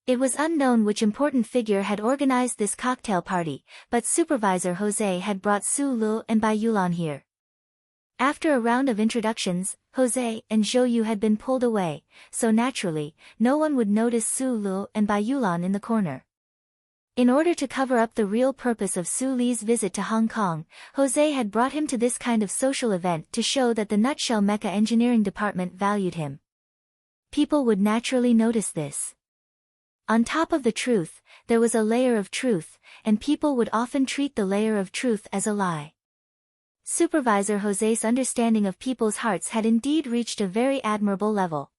Speaker 1: It was unknown which important figure had organized this cocktail party, but Supervisor Jose had brought Sulu and Bai Yulan here. After a round of introductions, Jose and Zhou Yu had been pulled away, so naturally, no one would notice Sulu and Bai Yulan in the corner. In order to cover up the real purpose of Su Li's visit to Hong Kong, Jose had brought him to this kind of social event to show that the Nutshell Mecha Engineering Department valued him. People would naturally notice this. On top of the truth, there was a layer of truth, and people would often treat the layer of truth as a lie. Supervisor Jose's understanding of people's hearts had indeed reached a very admirable level.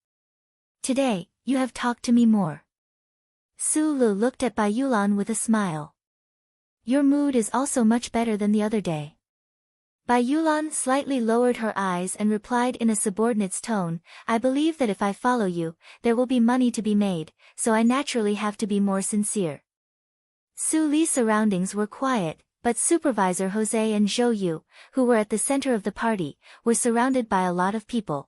Speaker 1: "Today, you have talked to me more." Sulu looked at Bai Yulan with a smile. "Your mood is also much better than the other day." Bai Yulan slightly lowered her eyes and replied in a subordinate's tone, "I believe that if I follow you, there will be money to be made, so I naturally have to be more sincere." Su Li's surroundings were quiet, but Supervisor Jose and Zhou Yu, who were at the center of the party, were surrounded by a lot of people.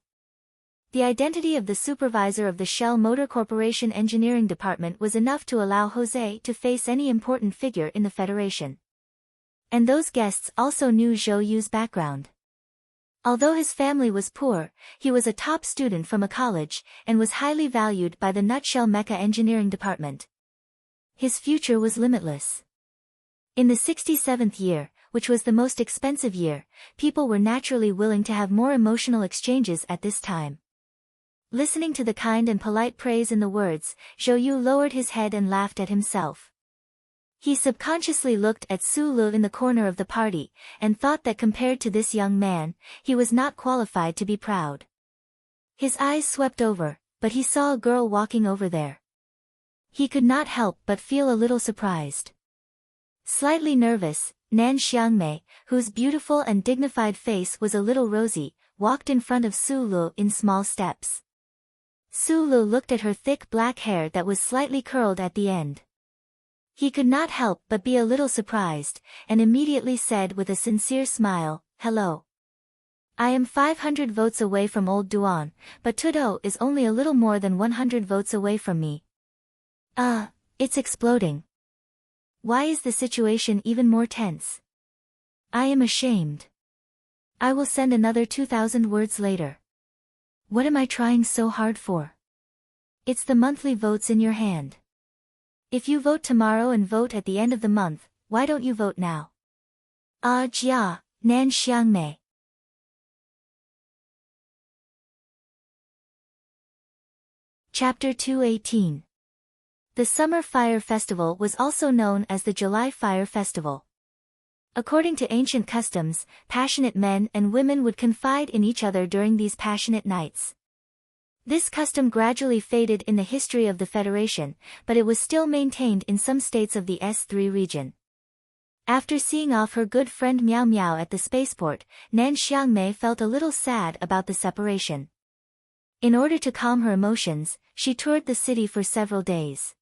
Speaker 1: The identity of the supervisor of the Shell Motor Corporation Engineering Department was enough to allow Jose to face any important figure in the Federation. And those guests also knew Zhou Yu's background. Although his family was poor, he was a top student from a college, and was highly valued by the Nutshell Mecha Engineering Department. His future was limitless. In the 67th year, which was the most expensive year, people were naturally willing to have more emotional exchanges at this time. Listening to the kind and polite praise in the words, Zhou Yu lowered his head and laughed at himself. He subconsciously looked at Sulu in the corner of the party, and thought that compared to this young man, he was not qualified to be proud. His eyes swept over, but he saw a girl walking over there. He could not help but feel a little surprised. Slightly nervous, Nan Xiangmei, whose beautiful and dignified face was a little rosy, walked in front of Sulu in small steps. Sulu looked at her thick black hair that was slightly curled at the end. He could not help but be a little surprised, and immediately said with a sincere smile, "Hello. I am 500 votes away from Old Duan, but Tudo is only a little more than 100 votes away from me. It's exploding." Why is the situation even more tense? I am ashamed. I will send another 2,000 words later. What am I trying so hard for? It's the monthly votes in your hand. If you vote tomorrow and vote at the end of the month, why don't you vote now? Ah jia, nan xiangmei. Chapter 218. The Summer Fire Festival was also known as the July Fire Festival. According to ancient customs, passionate men and women would confide in each other during these passionate nights. This custom gradually faded in the history of the Federation, but it was still maintained in some states of the S3 region. After seeing off her good friend Miao Miao at the spaceport, Nan Xiangmei felt a little sad about the separation. In order to calm her emotions, she toured the city for several days.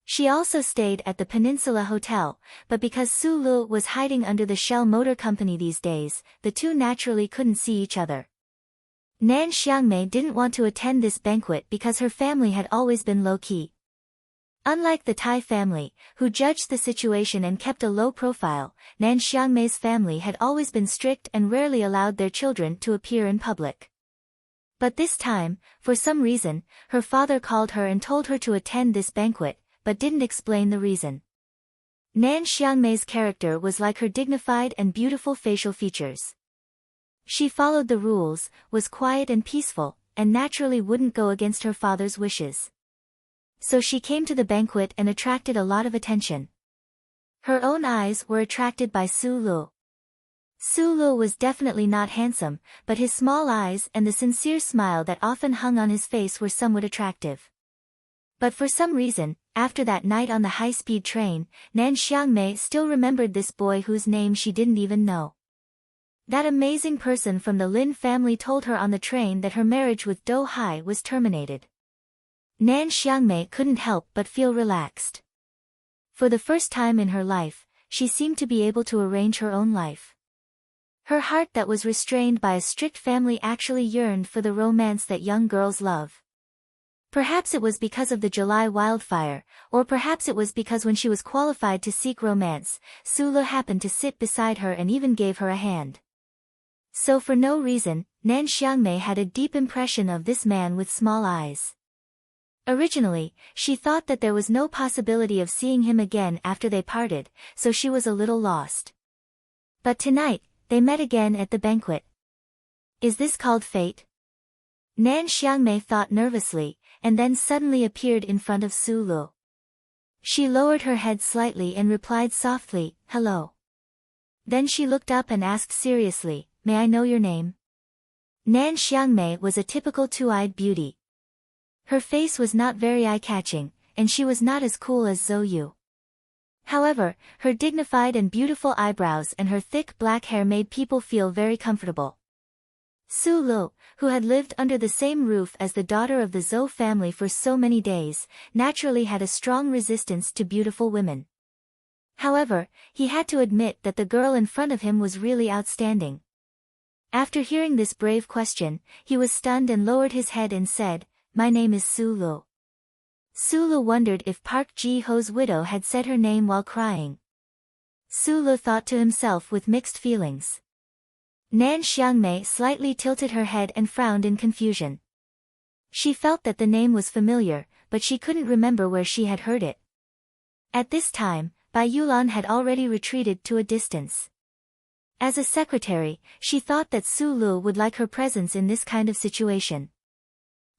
Speaker 1: She also stayed at the Peninsula Hotel, but because Su Lu was hiding under the Shell Motor Company these days, the two naturally couldn't see each other. Nan Xiangmei didn't want to attend this banquet because her family had always been low-key. Unlike the Tai family, who judged the situation and kept a low profile, Nan Xiangmei's family had always been strict and rarely allowed their children to appear in public. But this time, for some reason, her father called her and told her to attend this banquet, but didn't explain the reason. Nan Xiangmei's character was like her dignified and beautiful facial features. She followed the rules, was quiet and peaceful, and naturally wouldn't go against her father's wishes. So she came to the banquet and attracted a lot of attention. Her own eyes were attracted by Su Lu. Su Lu was definitely not handsome, but his small eyes and the sincere smile that often hung on his face were somewhat attractive. But for some reason, after that night on the high-speed train, Nan Xiangmei still remembered this boy whose name she didn't even know. That amazing person from the Lin family told her on the train that her marriage with Do Hai was terminated. Nan Xiangmei couldn't help but feel relaxed. For the first time in her life, she seemed to be able to arrange her own life. Her heart that was restrained by a strict family actually yearned for the romance that young girls love. Perhaps it was because of the July wildfire, or perhaps it was because when she was qualified to seek romance, Su Lu happened to sit beside her and even gave her a hand. So for no reason, Nan Xiangmei had a deep impression of this man with small eyes. Originally, she thought that there was no possibility of seeing him again after they parted, so she was a little lost. But tonight, they met again at the banquet. Is this called fate? Nan Xiangmei thought nervously, and then suddenly appeared in front of Su Lu. She lowered her head slightly and replied softly, "Hello." Then she looked up and asked seriously, "May I know your name?" Nan Xiangmei was a typical two-eyed beauty. Her face was not very eye-catching, and she was not as cool as Zhou Yu. However, her dignified and beautiful eyebrows and her thick black hair made people feel very comfortable. Su Lu, who had lived under the same roof as the daughter of the Zhou family for so many days, naturally had a strong resistance to beautiful women. However, he had to admit that the girl in front of him was really outstanding. After hearing this brave question, he was stunned and lowered his head and said, "My name is Su Lu." Su Lu wondered if Park Ji-ho's widow had said her name while crying. Su Lu thought to himself with mixed feelings. Nan Xiangmei slightly tilted her head and frowned in confusion. She felt that the name was familiar, but she couldn't remember where she had heard it. At this time, Bai Yulan had already retreated to a distance. As a secretary, she thought that Su Lu would like her presence in this kind of situation.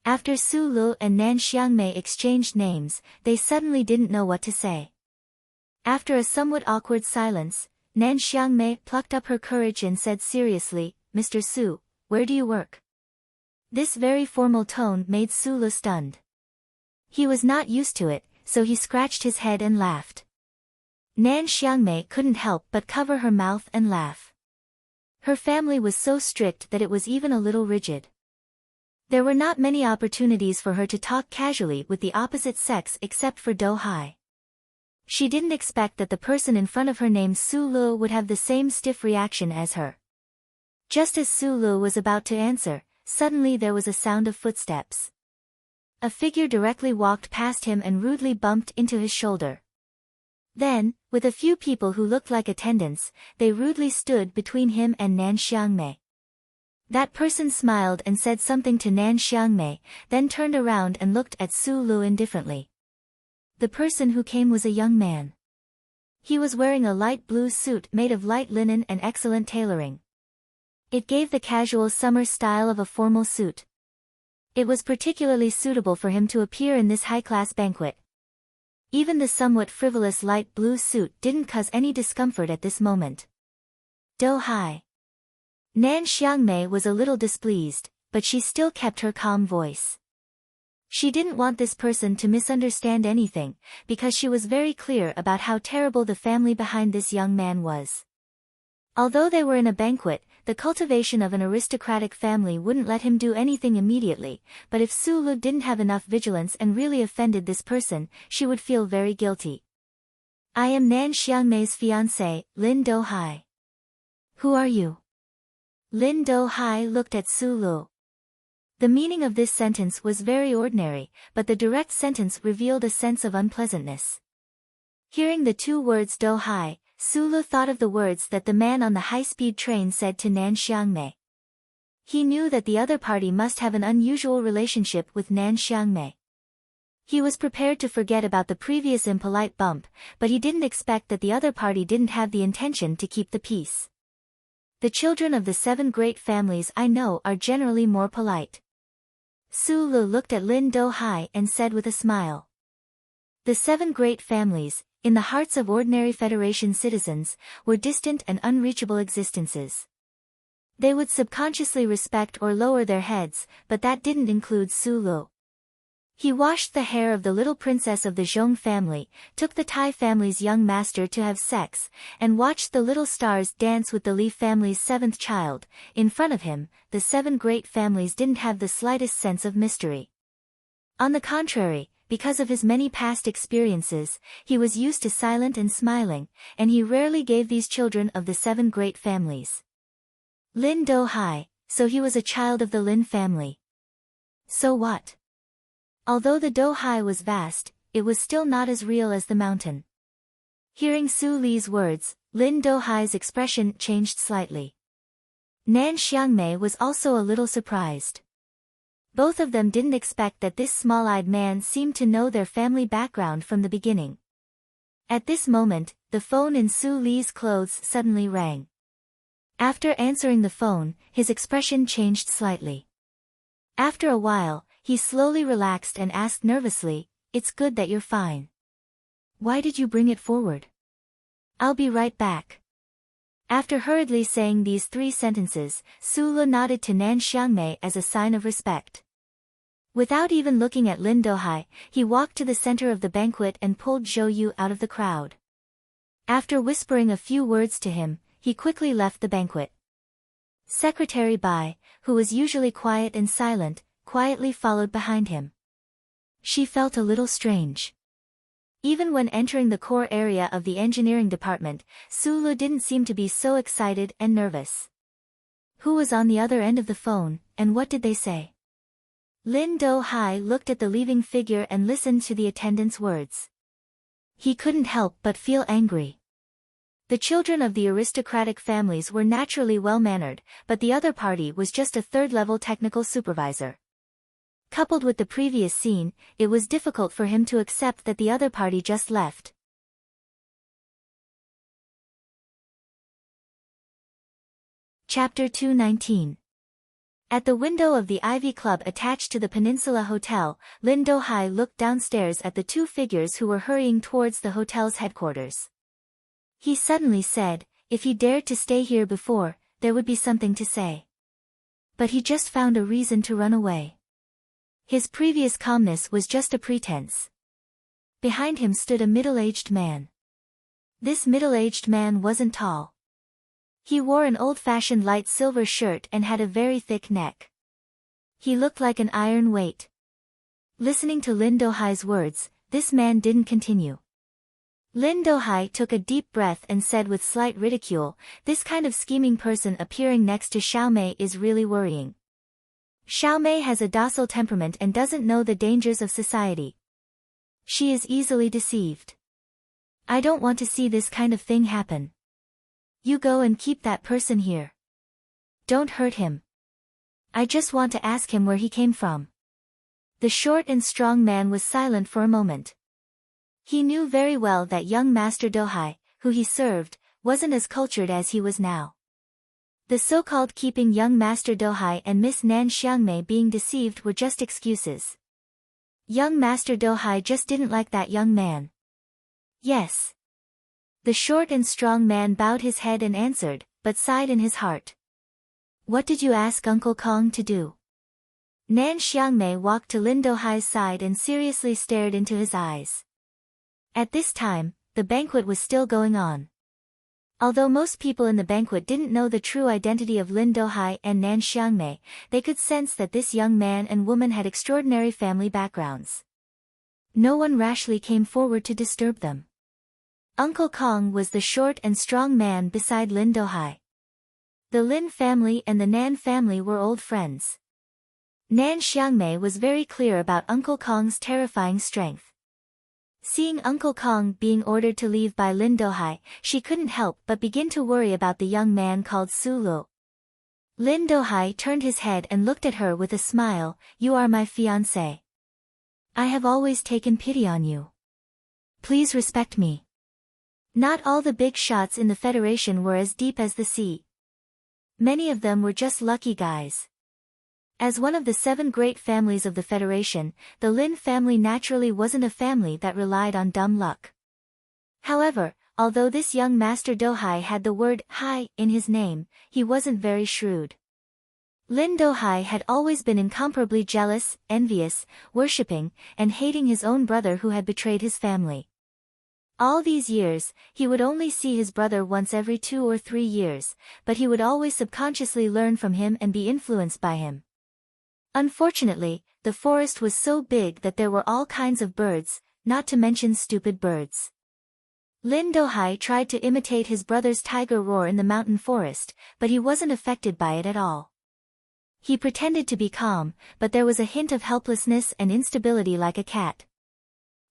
Speaker 1: After Su Lu and Nan Xiangmei exchanged names, they suddenly didn't know what to say. After a somewhat awkward silence, Nan Xiangmei plucked up her courage and said seriously, "Mr. Su, where do you work?" This very formal tone made Su Lu stunned. He was not used to it, so he scratched his head and laughed. Nan Xiangmei couldn't help but cover her mouth and laugh. Her family was so strict that it was even a little rigid. There were not many opportunities for her to talk casually with the opposite sex except for Do Hai. She didn't expect that the person in front of her named Su Lu would have the same stiff reaction as her. Just as Su Lu was about to answer, suddenly there was a sound of footsteps. A figure directly walked past him and rudely bumped into his shoulder. Then, with a few people who looked like attendants, they rudely stood between him and Nan Xiangmei. That person smiled and said something to Nan Xiangmei, then turned around and looked at Su Lu indifferently. The person who came was a young man. He was wearing a light blue suit made of light linen and excellent tailoring. It gave the casual summer style of a formal suit. It was particularly suitable for him to appear in this high-class banquet. Even the somewhat frivolous light blue suit didn't cause any discomfort at this moment. Do Hai. Nan Xiangmei was a little displeased, but she still kept her calm voice. She didn't want this person to misunderstand anything, because she was very clear about how terrible the family behind this young man was. Although they were in a banquet, the cultivation of an aristocratic family wouldn't let him do anything immediately, but if Su Lu didn't have enough vigilance and really offended this person, she would feel very guilty. I am Nan Xiangmei's fiancé, Lin Do Hai. Who are you? Lin Do Hai looked at Su Lu. The meaning of this sentence was very ordinary, but the direct sentence revealed a sense of unpleasantness. Hearing the two words Do Hai, Su Lu thought of the words that the man on the high-speed train said to Nan Xiangmei. He knew that the other party must have an unusual relationship with Nan Xiangmei. He was prepared to forget about the previous impolite bump, but he didn't expect that the other party didn't have the intention to keep the peace. The children of the 7 great families I know are generally more polite. Su Lu looked at Lin Do Hai and said with a smile. The 7 great families, in the hearts of ordinary Federation citizens, were distant and unreachable existences. They would subconsciously respect or lower their heads, but that didn't include Su Lu. He washed the hair of the little princess of the Zhong family, took the Tai family's young master to have sex, and watched the little stars dance with the Li family's 7th child. In front of him, the 7 great families didn't have the slightest sense of mystery. On the contrary, because of his many past experiences, he was used to silent and smiling, and he rarely gave these children of the 7 great families. Lin Do Hai, so he was a child of the Lin family. So what? Although the Do Hai was vast, it was still not as real as the mountain. Hearing Su Li's words, Lin Do Hai's expression changed slightly. Nan Xiangmei was also a little surprised. Both of them didn't expect that this small-eyed man seemed to know their family background from the beginning. At this moment, the phone in Su Li's clothes suddenly rang. After answering the phone, his expression changed slightly. After a while, he slowly relaxed and asked nervously, "It's good that you're fine. Why did you bring it forward?" "I'll be right back." After hurriedly saying these 3 sentences, Su Lu nodded to Nan Xiangmei as a sign of respect. Without even looking at Lin Do Hai, he walked to the center of the banquet and pulled Zhou Yu out of the crowd. After whispering a few words to him, he quickly left the banquet. Secretary Bai, who was usually quiet and silent, quietly followed behind him. She felt a little strange. Even when entering the core area of the engineering department, Su Lu didn't seem to be so excited and nervous. Who was on the other end of the phone, and what did they say? Lin Do Hai looked at the leaving figure and listened to the attendant's words. He couldn't help but feel angry. The children of the aristocratic families were naturally well-mannered, but the other party was just a 3rd-level technical supervisor. Coupled with the previous scene, it was difficult for him to accept that the other party just left. Chapter 219. At the window of the Ivy Club attached to the Peninsula Hotel, Lin Do Hai looked downstairs at the 2 figures who were hurrying towards the hotel's headquarters. He suddenly said, if he dared to stay here before, there would be something to say. But he just found a reason to run away. His previous calmness was just a pretense. Behind him stood a middle-aged man. This middle-aged man wasn't tall. He wore an old-fashioned light silver shirt and had a very thick neck. He looked like an iron weight. Listening to Lin Do Hai's words, this man didn't continue. Lin Do Hai took a deep breath and said with slight ridicule, "This kind of scheming person appearing next to Xiaomei is really worrying. Xiaomei has a docile temperament and doesn't know the dangers of society. She is easily deceived. I don't want to see this kind of thing happen. You go and keep that person here. Don't hurt him. I just want to ask him where he came from. The short and strong man was silent for a moment. He knew very well that young Master Dohai, who he served, wasn't as cultured as he was now. The so-called keeping young Master Dohai and Miss Nan Xiangmei being deceived were just excuses. Young Master Dohai just didn't like that young man. Yes. The short and strong man bowed his head and answered, but sighed in his heart. What did you ask Uncle Kong to do? Nan Xiangmei walked to Lin Dohai's side and seriously stared into his eyes. At this time, the banquet was still going on. Although most people in the banquet didn't know the true identity of Lin Dohai and Nan Xiangmei, they could sense that this young man and woman had extraordinary family backgrounds. No one rashly came forward to disturb them. Uncle Kong was the short and strong man beside Lin Dohai. The Lin family and the Nan family were old friends. Nan Xiangmei was very clear about Uncle Kong's terrifying strength. Seeing Uncle Kong being ordered to leave by Lin Dohai, she couldn't help but begin to worry about the young man called Su Lu. Lin Dohai turned his head and looked at her with a smile. You are my fiancé. I have always taken pity on you. Please respect me. Not all the big shots in the Federation were as deep as the sea. Many of them were just lucky guys. As one of the 7 great families of the Federation, the Lin family naturally wasn't a family that relied on dumb luck. However, although this young Master Dohai had the word "hai" in his name, he wasn't very shrewd. Lin Dohai had always been incomparably jealous, envious, worshipping, and hating his own brother who had betrayed his family. All these years, he would only see his brother once every 2 or 3 years, but he would always subconsciously learn from him and be influenced by him. Unfortunately, the forest was so big that there were all kinds of birds, not to mention stupid birds. Lin Dohai tried to imitate his brother's tiger roar in the mountain forest, but he wasn't affected by it at all. He pretended to be calm, but there was a hint of helplessness and instability like a cat.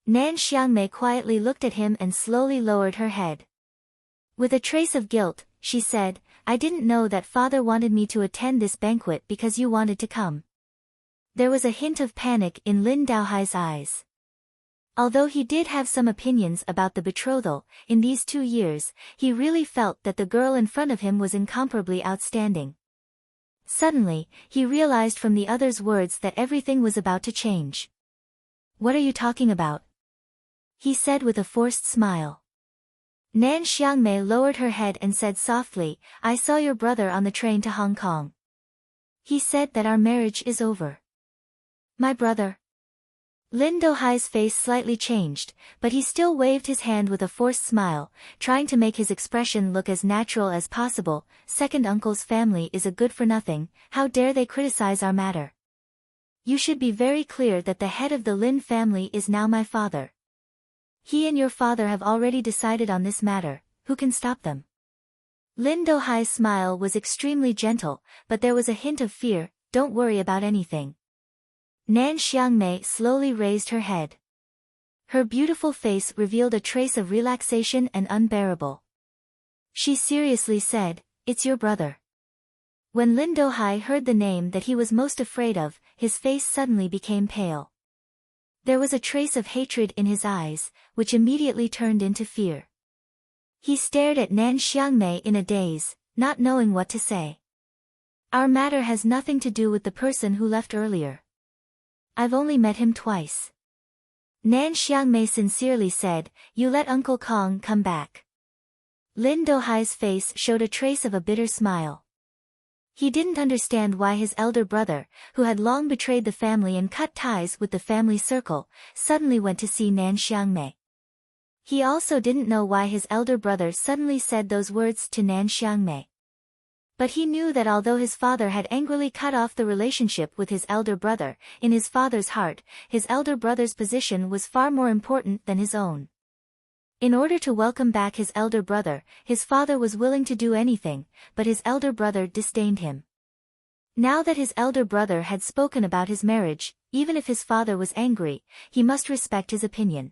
Speaker 1: Nan Xiangmei quietly looked at him and slowly lowered her head. With a trace of guilt, she said, I didn't know that father wanted me to attend this banquet because you wanted to come. There was a hint of panic in Lin Dohai's eyes. Although he did have some opinions about the betrothal, in these 2 years, he really felt that the girl in front of him was incomparably outstanding. Suddenly, he realized from the other's words that everything was about to change. What are you talking about? He said with a forced smile. Nan Xiangmei lowered her head and said softly, I saw your brother on the train to Hong Kong. He said that our marriage is over. My brother. Lin Dohai's face slightly changed, but he still waved his hand with a forced smile, trying to make his expression look as natural as possible. Second uncle's family is a good-for-nothing, how dare they criticize our matter? You should be very clear that the head of the Lin family is now my father. He and your father have already decided on this matter, who can stop them? Lin Dohai's smile was extremely gentle, but there was a hint of fear. Don't worry about anything. Nan Xiangmei slowly raised her head. Her beautiful face revealed a trace of relaxation and unbearable. She seriously said, It's your brother. When Lin Dohai heard the name that he was most afraid of, his face suddenly became pale. There was a trace of hatred in his eyes, which immediately turned into fear. He stared at Nan Xiangmei in a daze, not knowing what to say. Our matter has nothing to do with the person who left earlier. I've only met him twice. Nan Xiangmei sincerely said, You let Uncle Kong come back. Lin Dohai's face showed a trace of a bitter smile. He didn't understand why his elder brother, who had long betrayed the family and cut ties with the family circle, suddenly went to see Nan Xiangmei. He also didn't know why his elder brother suddenly said those words to Nan Xiangmei. But he knew that although his father had angrily cut off the relationship with his elder brother, in his father's heart, his elder brother's position was far more important than his own. In order to welcome back his elder brother, his father was willing to do anything, but his elder brother disdained him. Now that his elder brother had spoken about his marriage, even if his father was angry, he must respect his opinion.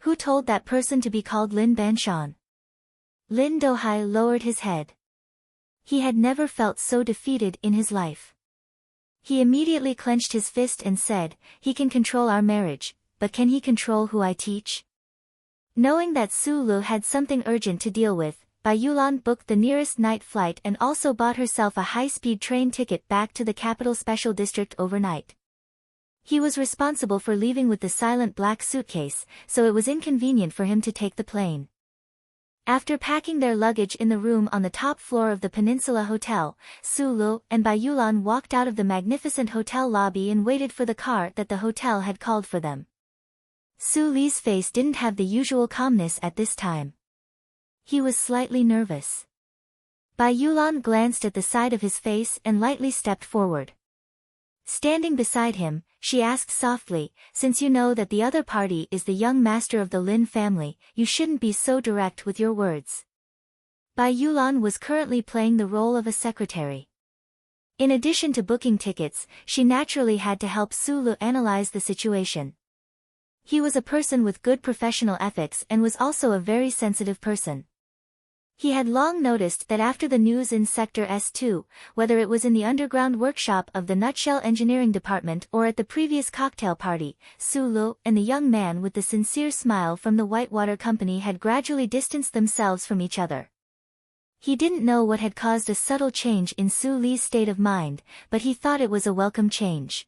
Speaker 1: Who told that person to be called Lin Banshan? Lin Dohai lowered his head. He had never felt so defeated in his life. He immediately clenched his fist and said, "He can control our marriage, but can he control who I teach?" Knowing that Su Lu had something urgent to deal with, Bai Yulan booked the nearest night flight and also bought herself a high-speed train ticket back to the capital special district overnight. He was responsible for leaving with the silent black suitcase, so it was inconvenient for him to take the plane. After packing their luggage in the room on the top floor of the Peninsula Hotel, Su Lu and Bai Yulan walked out of the magnificent hotel lobby and waited for the car that the hotel had called for them. Su Li's face didn't have the usual calmness at this time. He was slightly nervous. Bai Yulan glanced at the side of his face and lightly stepped forward. Standing beside him, she asked softly, "Since you know that the other party is the young master of the Lin family, you shouldn't be so direct with your words." Bai Yulan was currently playing the role of a secretary. In addition to booking tickets, she naturally had to help Su Lu analyze the situation. He was a person with good professional ethics and was also a very sensitive person. He had long noticed that after the news in Sector S2, whether it was in the underground workshop of the Nutshell Engineering Department or at the previous cocktail party, Su Lu and the young man with the sincere smile from the Whitewater Company had gradually distanced themselves from each other. He didn't know what had caused a subtle change in Su Li's state of mind, but he thought it was a welcome change.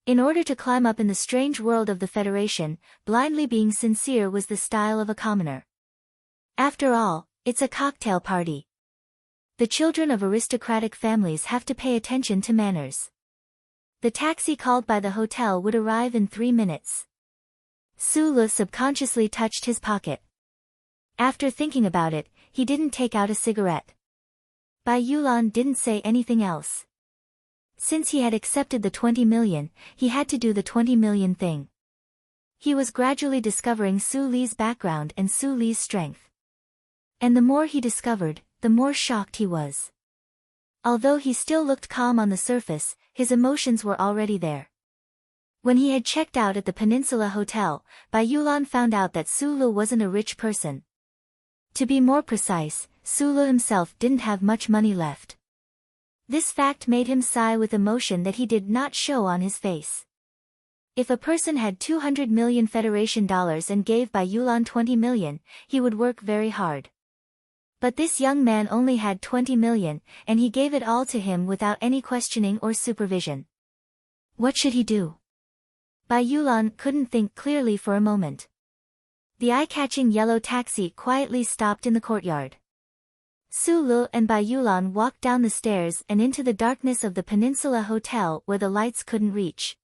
Speaker 1: In order to climb up in the strange world of the Federation, blindly being sincere was the style of a commoner. After all, it's a cocktail party. The children of aristocratic families have to pay attention to manners. The taxi called by the hotel would arrive in 3 minutes. Su Lu subconsciously touched his pocket. After thinking about it, he didn't take out a cigarette. Bai Yulan didn't say anything else. Since he had accepted the 20 million, he had to do the 20 million thing. He was gradually discovering Su Li's background and Su Li's strength. And the more he discovered, the more shocked he was. Although he still looked calm on the surface, his emotions were already there. When he had checked out at the Peninsula Hotel, Bai Yulan found out that Su Lu wasn't a rich person. To be more precise, Su Lu himself didn't have much money left. This fact made him sigh with emotion that he did not show on his face. If a person had 200 million Federation dollars and gave Bai Yulan 20 million, he would work very hard. But this young man only had 20 million, and he gave it all to him without any questioning or supervision. What should he do? Bai Yulan couldn't think clearly for a moment. The eye-catching yellow taxi quietly stopped in the courtyard. Su Lu and Bai Yulan walked down the stairs and into the darkness of the Peninsula Hotel where the lights couldn't reach.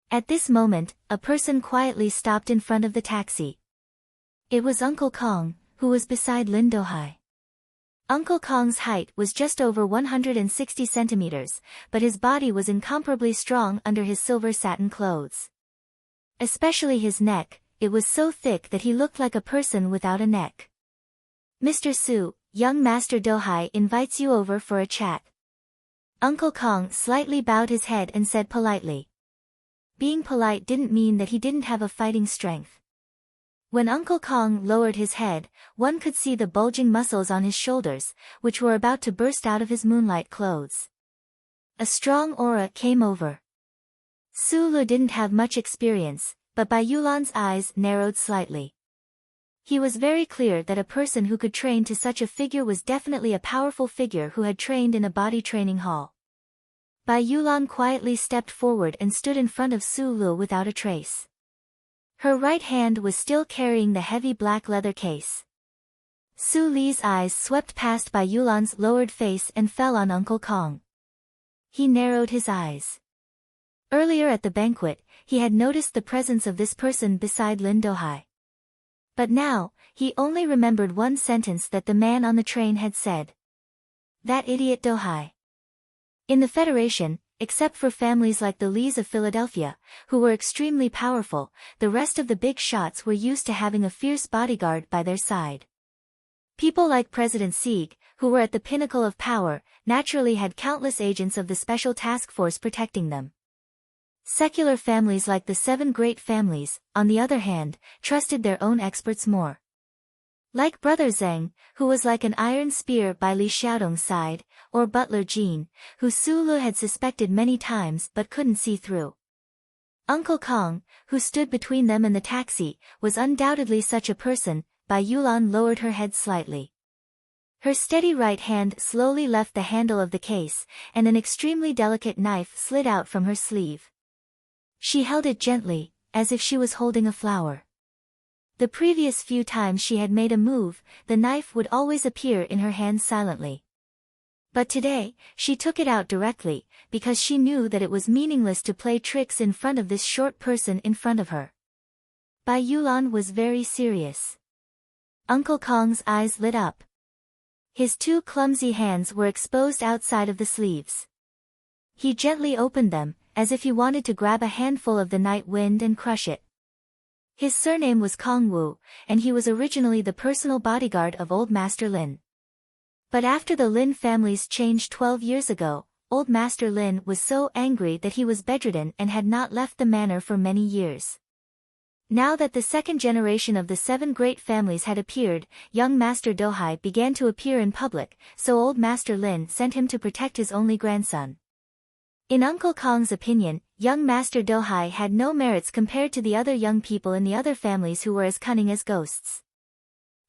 Speaker 1: At this moment, a person quietly stopped in front of the taxi. It was Uncle Kong, who was beside Lin Dohai. Uncle Kong's height was just over 160 centimeters, but his body was incomparably strong under his silver satin clothes. Especially his neck, it was so thick that he looked like a person without a neck. "Mr. Su, young Master Dohai invites you over for a chat." Uncle Kong slightly bowed his head and said politely. Being polite didn't mean that he didn't have a fighting strength. When Uncle Kong lowered his head, one could see the bulging muscles on his shoulders, which were about to burst out of his moonlight clothes. A strong aura came over. Su Lu didn't have much experience, but Bai Yulan's eyes narrowed slightly. He was very clear that a person who could train to such a figure was definitely a powerful figure who had trained in a body training hall. Bai Yulan quietly stepped forward and stood in front of Su Lu without a trace. Her right hand was still carrying the heavy black leather case. Su Li's eyes swept past Bai Yulan's lowered face and fell on Uncle Kong. He narrowed his eyes. Earlier at the banquet, he had noticed the presence of this person beside Lin Dohai. But now, he only remembered one sentence that the man on the train had said. "That idiot Dohai." In the Federation, except for families like the Lees of Philadelphia, who were extremely powerful, the rest of the big shots were used to having a fierce bodyguard by their side. People like President Sieg, who were at the pinnacle of power, naturally had countless agents of the Special Task Force protecting them. Secular families like the seven great families, on the other hand, trusted their own experts more. Like Brother Zheng, who was like an iron spear by Li Xiaodong's side, or Butler Jean, who Su Lu had suspected many times but couldn't see through. Uncle Kong, who stood between them and the taxi, was undoubtedly such a person. Bai Yulan lowered her head slightly. Her steady right hand slowly left the handle of the case, and an extremely delicate knife slid out from her sleeve. She held it gently, as if she was holding a flower. The previous few times she had made a move, the knife would always appear in her hand silently. But today, she took it out directly, because she knew that it was meaningless to play tricks in front of this short person in front of her. Bai Yulan was very serious. Uncle Kong's eyes lit up. His two clumsy hands were exposed outside of the sleeves. He gently opened them, as if he wanted to grab a handful of the night wind and crush it. His surname was Kong Wu, and he was originally the personal bodyguard of Old Master Lin. But after the Lin family's change 12 years ago, Old Master Lin was so angry that he was bedridden and had not left the manor for many years. Now that the second generation of the seven great families had appeared, young Master Dohai began to appear in public, so Old Master Lin sent him to protect his only grandson. In Uncle Kong's opinion, young Master Dohai had no merits compared to the other young people in the other families who were as cunning as ghosts.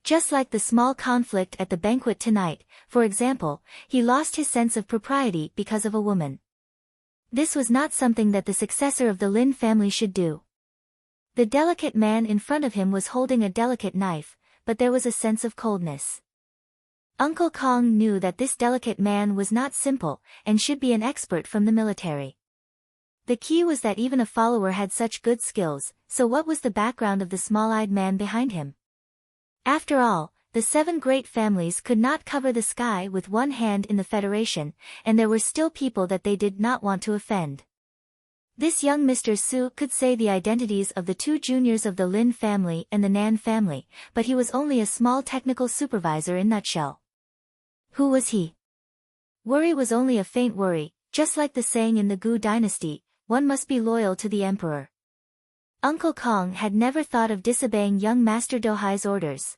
Speaker 1: Just like the small conflict at the banquet tonight, for example, he lost his sense of propriety because of a woman. This was not something that the successor of the Lin family should do. The delicate man in front of him was holding a delicate knife, but there was a sense of coldness. Uncle Kong knew that this delicate man was not simple, and should be an expert from the military. The key was that even a follower had such good skills, so what was the background of the small-eyed man behind him? After all, the seven great families could not cover the sky with one hand in the Federation, and there were still people that they did not want to offend. This young Mr. Su could say the identities of the two juniors of the Lin family and the Nan family, but he was only a small technical supervisor in nutshell. Who was he? Worry was only a faint worry, just like the saying in the Gu dynasty, one must be loyal to the emperor. Uncle Kong had never thought of disobeying young Master Dohai's orders.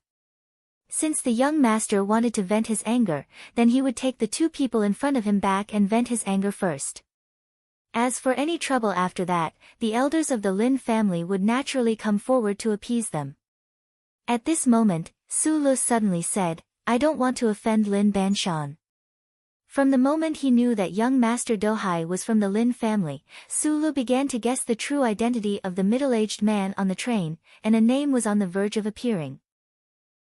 Speaker 1: Since the young master wanted to vent his anger, then he would take the two people in front of him back and vent his anger first. As for any trouble after that, the elders of the Lin family would naturally come forward to appease them. At this moment, Su Lu suddenly said, "I don't want to offend Lin Banshan." From the moment he knew that young Master Dohai was from the Lin family, Su Lu began to guess the true identity of the middle-aged man on the train, and a name was on the verge of appearing.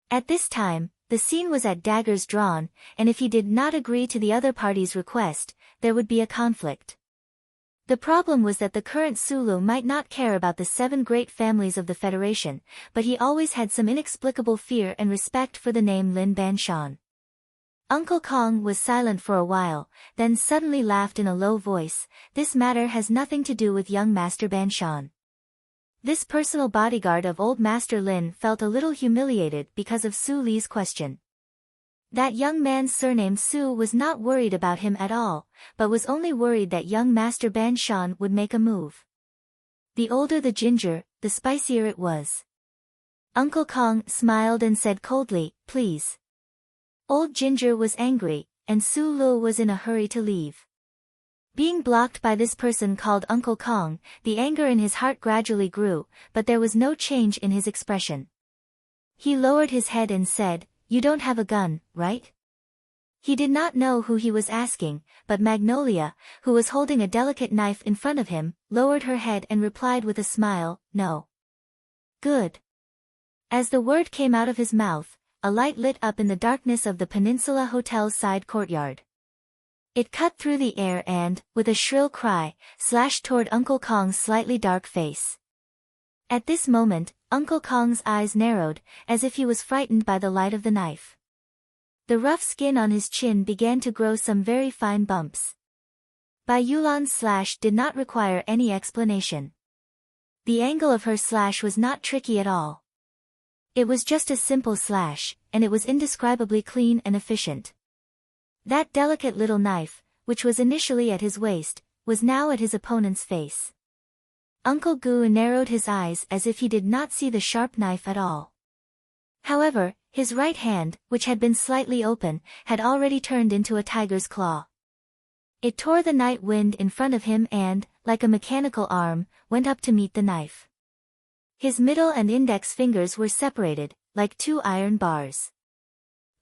Speaker 1: At this time, the scene was at daggers drawn, and if he did not agree to the other party's request, there would be a conflict. The problem was that the current Su Lu might not care about the seven great families of the Federation, but he always had some inexplicable fear and respect for the name Lin Banshan. Uncle Kong was silent for a while, then suddenly laughed in a low voice. "This matter has nothing to do with young Master Banshan." This personal bodyguard of old Master Lin felt a little humiliated because of Su Li's question. That young man's surname Su was not worried about him at all, but was only worried that young Master Banshan would make a move. The older the ginger, the spicier it was. Uncle Kong smiled and said coldly, "Please." Old Ginger was angry, and Su Lu was in a hurry to leave. Being blocked by this person called Uncle Kong, the anger in his heart gradually grew, but there was no change in his expression. He lowered his head and said, "You don't have a gun, right?" He did not know who he was asking, but Magnolia, who was holding a delicate knife in front of him, lowered her head and replied with a smile, "No." "Good." As the word came out of his mouth, a light lit up in the darkness of the Peninsula Hotel's side courtyard. It cut through the air and, with a shrill cry, slashed toward Uncle Kong's slightly dark face. At this moment, Uncle Kong's eyes narrowed, as if he was frightened by the light of the knife. The rough skin on his chin began to grow some very fine bumps. Bai Yulan's slash did not require any explanation. The angle of her slash was not tricky at all. It was just a simple slash, and it was indescribably clean and efficient. That delicate little knife, which was initially at his waist, was now at his opponent's face. Uncle Gu narrowed his eyes as if he did not see the sharp knife at all. However, his right hand, which had been slightly open, had already turned into a tiger's claw. It tore the night wind in front of him and, like a mechanical arm, went up to meet the knife. His middle and index fingers were separated, like two iron bars.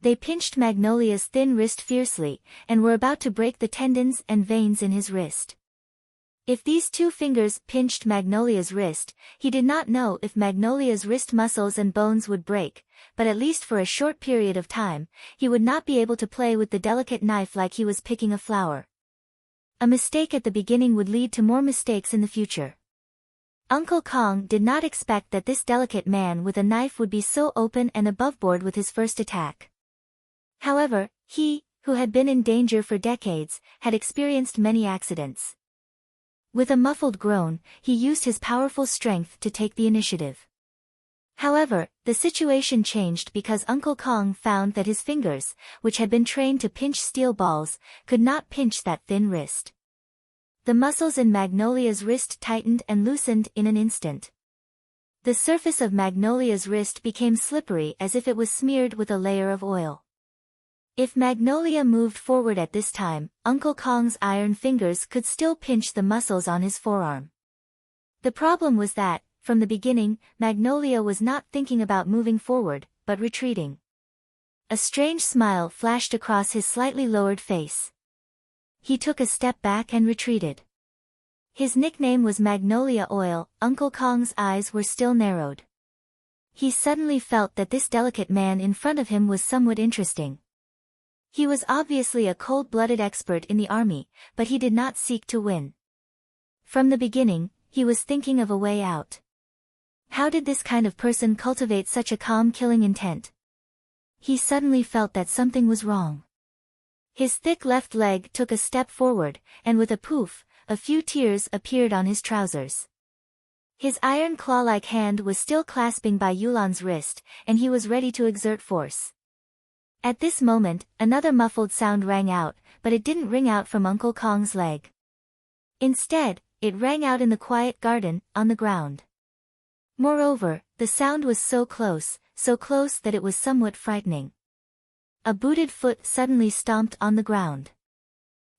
Speaker 1: They pinched Magnolia's thin wrist fiercely, and were about to break the tendons and veins in his wrist. If these two fingers pinched Magnolia's wrist, he did not know if Magnolia's wrist muscles and bones would break, but at least for a short period of time, he would not be able to play with the delicate knife like he was picking a flower. A mistake at the beginning would lead to more mistakes in the future. Uncle Kong did not expect that this delicate man with a knife would be so open and aboveboard with his first attack. However, he, who had been in danger for decades, had experienced many accidents. With a muffled groan, he used his powerful strength to take the initiative. However, the situation changed because Uncle Kong found that his fingers, which had been trained to pinch steel balls, could not pinch that thin wrist. The muscles in Magnolia's wrist tightened and loosened in an instant. The surface of Magnolia's wrist became slippery as if it was smeared with a layer of oil. If Magnolia moved forward at this time, Uncle Kong's iron fingers could still pinch the muscles on his forearm. The problem was that, from the beginning, Magnolia was not thinking about moving forward, but retreating. A strange smile flashed across his slightly lowered face. He took a step back and retreated. His nickname was Magnolia Oil. Uncle Kong's eyes were still narrowed. He suddenly felt that this delicate man in front of him was somewhat interesting. He was obviously a cold-blooded expert in the army, but he did not seek to win. From the beginning, he was thinking of a way out. How did this kind of person cultivate such a calm killing intent? He suddenly felt that something was wrong. His thick left leg took a step forward, and with a poof, a few tears appeared on his trousers. His iron claw-like hand was still clasping Bai Yulan's wrist, and he was ready to exert force. At this moment, another muffled sound rang out, but it didn't ring out from Uncle Kong's leg. Instead, it rang out in the quiet garden, on the ground. Moreover, the sound was so close that it was somewhat frightening. A booted foot suddenly stomped on the ground.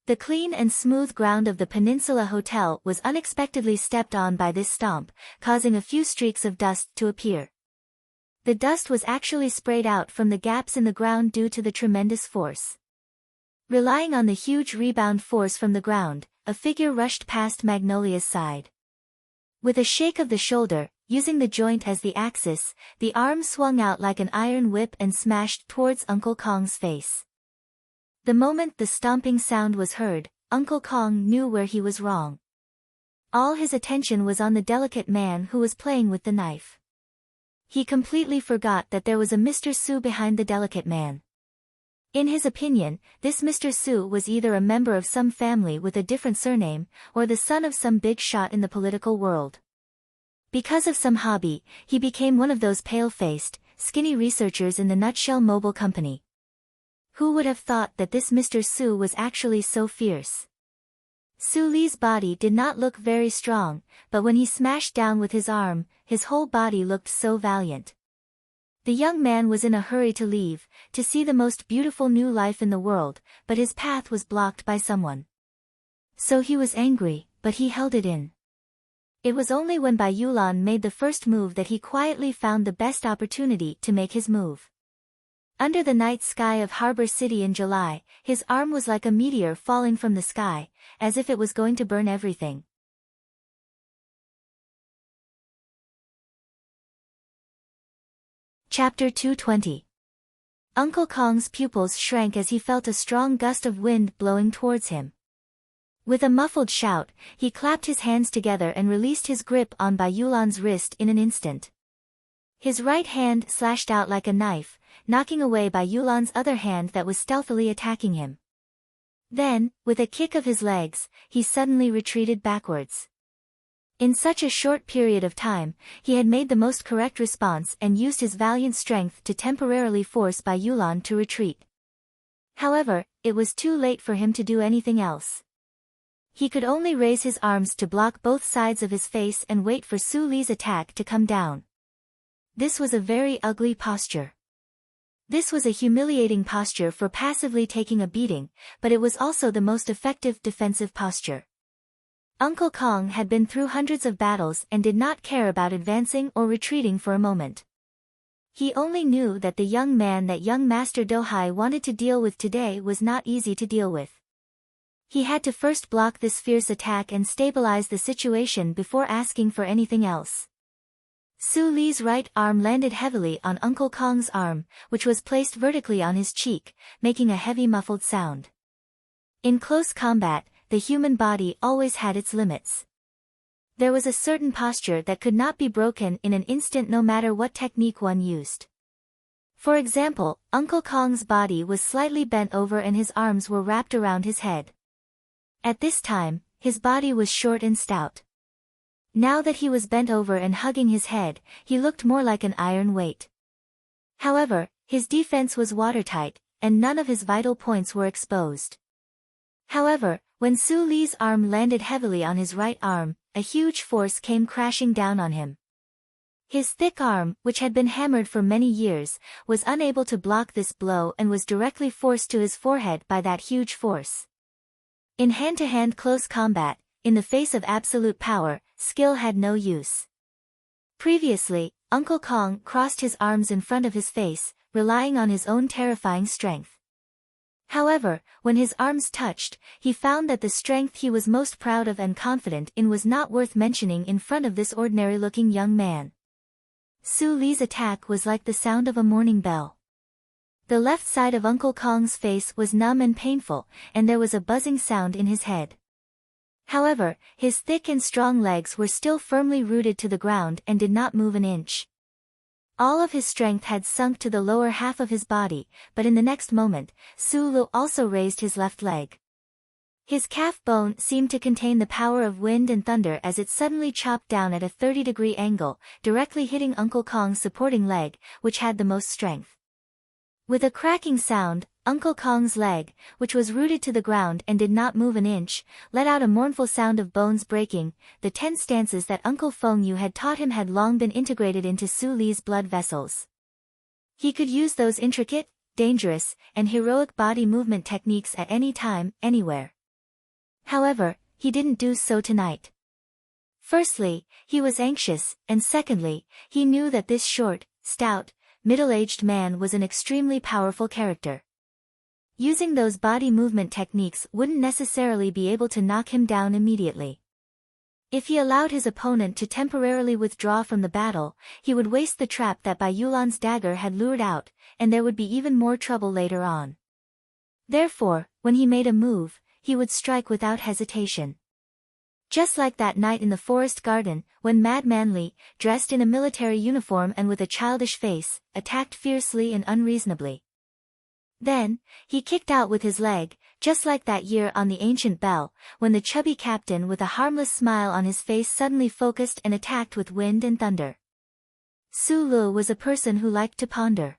Speaker 1: The clean and smooth ground of the Peninsula Hotel was unexpectedly stepped on by this stomp, causing a few streaks of dust to appear. The dust was actually sprayed out from the gaps in the ground due to the tremendous force. Relying on the huge rebound force from the ground, a figure rushed past Magnolia's side. With a shake of the shoulder, using the joint as the axis, the arm swung out like an iron whip and smashed towards Uncle Kong's face. The moment the stomping sound was heard, Uncle Kong knew where he was wrong. All his attention was on the delicate man who was playing with the knife. He completely forgot that there was a Mr. Su behind the delicate man. In his opinion, this Mr. Su was either a member of some family with a different surname, or the son of some big shot in the political world. Because of some hobby, he became one of those pale-faced, skinny researchers in the Nutshell Mobile Company. Who would have thought that this Mr. Su was actually so fierce? Su Li's body did not look very strong, but when he smashed down with his arm, his whole body looked so valiant. The young man was in a hurry to leave, to see the most beautiful new life in the world, but his path was blocked by someone. So he was angry, but he held it in. It was only when Bai Yulan made the first move that he quietly found the best opportunity to make his move. Under the night sky of Harbor City in July, his arm was like a meteor falling from the sky, as if it was going to burn everything. Chapter 220. Uncle Kong's pupils shrank as he felt a strong gust of wind blowing towards him. With a muffled shout, he clapped his hands together and released his grip on Bai Yulan's wrist in an instant. His right hand slashed out like a knife, knocking away Bai Yulan's other hand that was stealthily attacking him. Then, with a kick of his legs, he suddenly retreated backwards. In such a short period of time, he had made the most correct response and used his valiant strength to temporarily force Bai Yulan to retreat. However, it was too late for him to do anything else. He could only raise his arms to block both sides of his face and wait for Su Li's attack to come down. This was a very ugly posture. This was a humiliating posture for passively taking a beating, but it was also the most effective defensive posture. Uncle Kong had been through hundreds of battles and did not care about advancing or retreating for a moment. He only knew that the young man that young Master Dohai wanted to deal with today was not easy to deal with. He had to first block this fierce attack and stabilize the situation before asking for anything else. Su Li's right arm landed heavily on Uncle Kong's arm, which was placed vertically on his cheek, making a heavy muffled sound. In close combat, the human body always had its limits. There was a certain posture that could not be broken in an instant no matter what technique one used. For example, Uncle Kong's body was slightly bent over and his arms were wrapped around his head. At this time, his body was short and stout. Now that he was bent over and hugging his head, he looked more like an iron weight. However, his defense was watertight, and none of his vital points were exposed. However, when Su Li's arm landed heavily on his right arm, a huge force came crashing down on him. His thick arm, which had been hammered for many years, was unable to block this blow and was directly forced to his forehead by that huge force. In hand-to-hand close combat, in the face of absolute power, skill had no use. Previously, Uncle Kong crossed his arms in front of his face, relying on his own terrifying strength. However, when his arms touched, he found that the strength he was most proud of and confident in was not worth mentioning in front of this ordinary-looking young man. Su Li's attack was like the sound of a morning bell. The left side of Uncle Kong's face was numb and painful, and there was a buzzing sound in his head. However, his thick and strong legs were still firmly rooted to the ground and did not move an inch. All of his strength had sunk to the lower half of his body, but in the next moment, Su Lu also raised his left leg. His calf bone seemed to contain the power of wind and thunder as it suddenly chopped down at a 30-degree angle, directly hitting Uncle Kong's supporting leg, which had the most strength. With a cracking sound, Uncle Kong's leg, which was rooted to the ground and did not move an inch, let out a mournful sound of bones breaking. The 10 stances that Uncle Feng Yu had taught him had long been integrated into Su Li's blood vessels. He could use those intricate, dangerous, and heroic body movement techniques at any time, anywhere. However, he didn't do so tonight. Firstly, he was anxious, and secondly, he knew that this short, stout, middle-aged man was an extremely powerful character. Using those body movement techniques wouldn't necessarily be able to knock him down immediately. If he allowed his opponent to temporarily withdraw from the battle, he would waste the trap that Bai Yulan's dagger had lured out, and there would be even more trouble later on. Therefore, when he made a move, he would strike without hesitation. Just like that night in the forest garden, when Madman Li, dressed in a military uniform and with a childish face, attacked fiercely and unreasonably. Then, he kicked out with his leg, just like that year on the ancient bell, when the chubby captain with a harmless smile on his face suddenly focused and attacked with wind and thunder. Su Lu was a person who liked to ponder.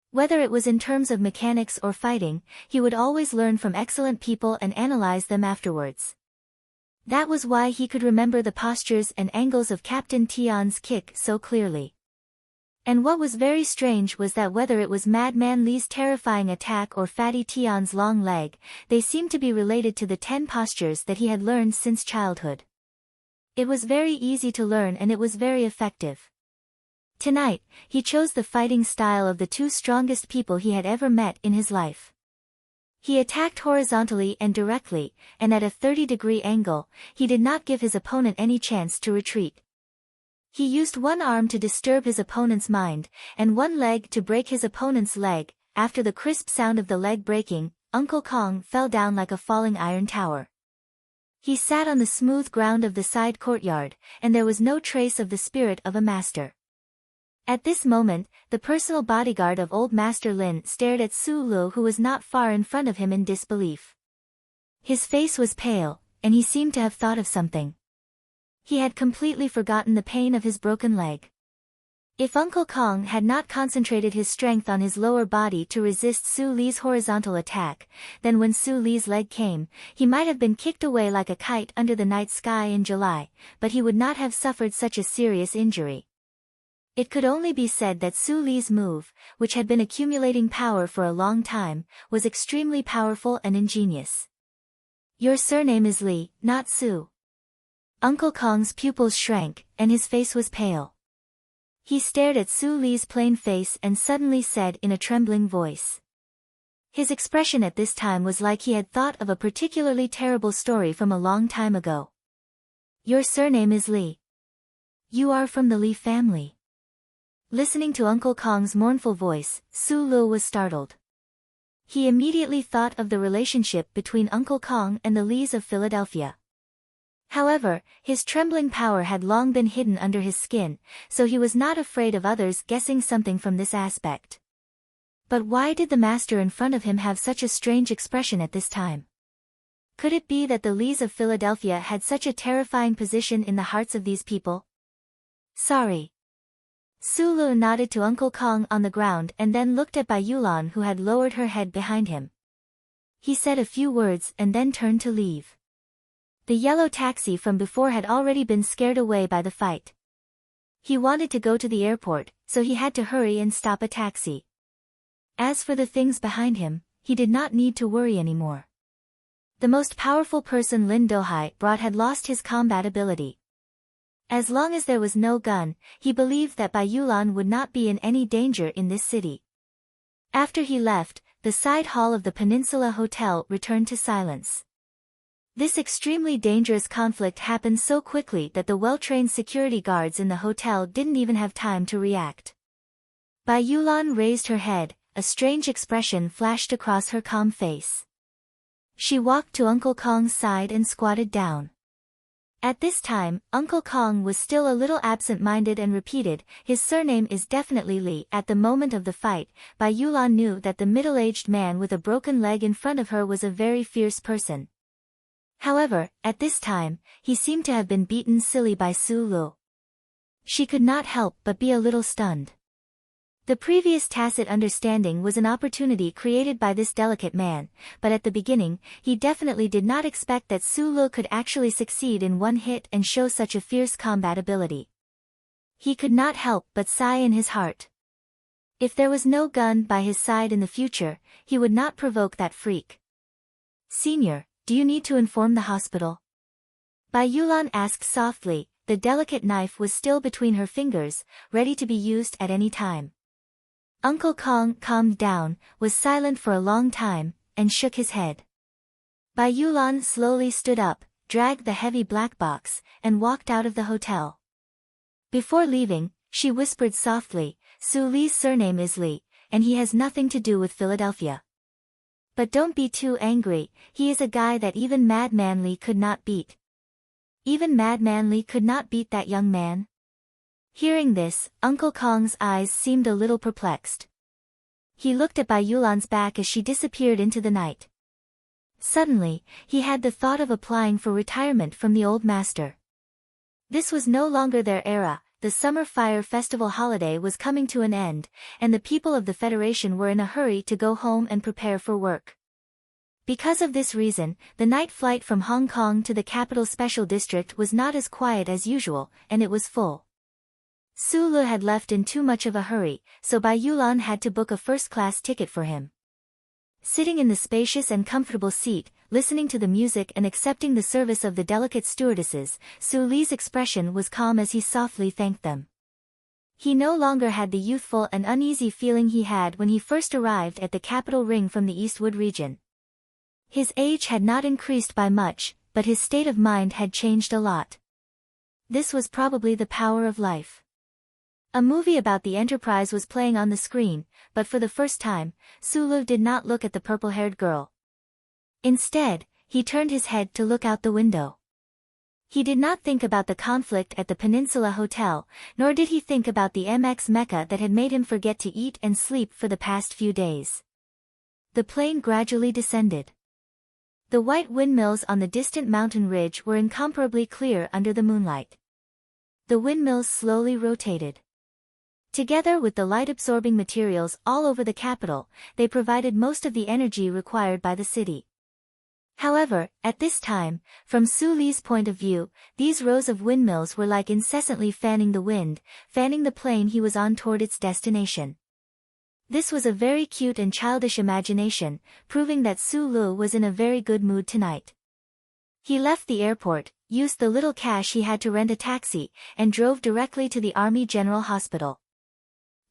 Speaker 1: Whether it was in terms of mechanics or fighting, he would always learn from excellent people and analyze them afterwards. That was why he could remember the postures and angles of Captain Tian's kick so clearly. And what was very strange was that whether it was Madman Li's terrifying attack or Fatty Tian's long leg, they seemed to be related to the 10 postures that he had learned since childhood. It was very easy to learn and it was very effective. Tonight, he chose the fighting style of the 2 strongest people he had ever met in his life. He attacked horizontally and directly, and at a 30-degree angle, he did not give his opponent any chance to retreat. He used one arm to disturb his opponent's mind, and one leg to break his opponent's leg. After the crisp sound of the leg breaking, Uncle Kong fell down like a falling iron tower. He sat on the smooth ground of the side courtyard, and there was no trace of the spirit of a master. At this moment, the personal bodyguard of old Master Lin stared at Su Lu, who was not far in front of him, in disbelief. His face was pale, and he seemed to have thought of something. He had completely forgotten the pain of his broken leg. If Uncle Kong had not concentrated his strength on his lower body to resist Su Li's horizontal attack, then when Su Li's leg came, he might have been kicked away like a kite under the night sky in July, but he would not have suffered such a serious injury. It could only be said that Su Li's move, which had been accumulating power for a long time, was extremely powerful and ingenious. Your surname is Li, not Su. Uncle Kong's pupils shrank, and his face was pale. He stared at Su Li's plain face and suddenly said in a trembling voice. His expression at this time was like he had thought of a particularly terrible story from a long time ago. Your surname is Li. You are from the Li family. Listening to Uncle Kong's mournful voice, Su Lu was startled. He immediately thought of the relationship between Uncle Kong and the Lis of Philadelphia. However, his trembling power had long been hidden under his skin, so he was not afraid of others guessing something from this aspect. But why did the master in front of him have such a strange expression at this time? Could it be that the Lis of Philadelphia had such a terrifying position in the hearts of these people? Sorry. Su Lu nodded to Uncle Kong on the ground and then looked at Bai Yulan, who had lowered her head behind him. He said a few words and then turned to leave. The yellow taxi from before had already been scared away by the fight. He wanted to go to the airport, so he had to hurry and stop a taxi. As for the things behind him, he did not need to worry anymore. The most powerful person Lin Dohai brought had lost his combat ability. As long as there was no gun, he believed that Bai Yulan would not be in any danger in this city. After he left, the side hall of the Peninsula Hotel returned to silence. This extremely dangerous conflict happened so quickly that the well-trained security guards in the hotel didn't even have time to react. Bai Yulan raised her head, a strange expression flashed across her calm face. She walked to Uncle Kong's side and squatted down. At this time, Uncle Kong was still a little absent-minded and repeated, his surname is definitely Li. At the moment of the fight, Bai Yulan knew that the middle-aged man with a broken leg in front of her was a very fierce person. However, at this time, he seemed to have been beaten silly by Su Lu. She could not help but be a little stunned. The previous tacit understanding was an opportunity created by this delicate man, but at the beginning, he definitely did not expect that Su Lu could actually succeed in one hit and show such a fierce combat ability. He could not help but sigh in his heart. If there was no gun by his side in the future, he would not provoke that freak. Senior, do you need to inform the hospital? Bai Yulan asked softly. The delicate knife was still between her fingers, ready to be used at any time. Uncle Kong calmed down, was silent for a long time, and shook his head. Bai Yulan slowly stood up, dragged the heavy black box, and walked out of the hotel. Before leaving, she whispered softly, Su Li's surname is Li, and he has nothing to do with Philadelphia. But don't be too angry, he is a guy that even Madman Li could not beat. Even Madman Li could not beat that young man? Hearing this, Uncle Kong's eyes seemed a little perplexed. He looked at Bai Yulan's back as she disappeared into the night. Suddenly, he had the thought of applying for retirement from the old master. This was no longer their era, the Summer Fire Festival holiday was coming to an end, and the people of the Federation were in a hurry to go home and prepare for work. Because of this reason, the night flight from Hong Kong to the Capital Special District was not as quiet as usual, and it was full. Su Lu had left in too much of a hurry, so Bai Yulan had to book a first-class ticket for him. Sitting in the spacious and comfortable seat, listening to the music and accepting the service of the delicate stewardesses, Su Li's expression was calm as he softly thanked them. He no longer had the youthful and uneasy feeling he had when he first arrived at the capital ring from the Eastwood region. His age had not increased by much, but his state of mind had changed a lot. This was probably the power of life. A movie about the Enterprise was playing on the screen, but for the first time, Su Lu did not look at the purple-haired girl. Instead, he turned his head to look out the window. He did not think about the conflict at the Peninsula Hotel, nor did he think about the MX Mecca that had made him forget to eat and sleep for the past few days. The plane gradually descended. The white windmills on the distant mountain ridge were incomparably clear under the moonlight. The windmills slowly rotated. Together with the light-absorbing materials all over the capital, they provided most of the energy required by the city. However, at this time, from Su Li's point of view, these rows of windmills were like incessantly fanning the wind, fanning the plane he was on toward its destination. This was a very cute and childish imagination, proving that Su Lu was in a very good mood tonight. He left the airport, used the little cash he had to rent a taxi, and drove directly to the Army General Hospital.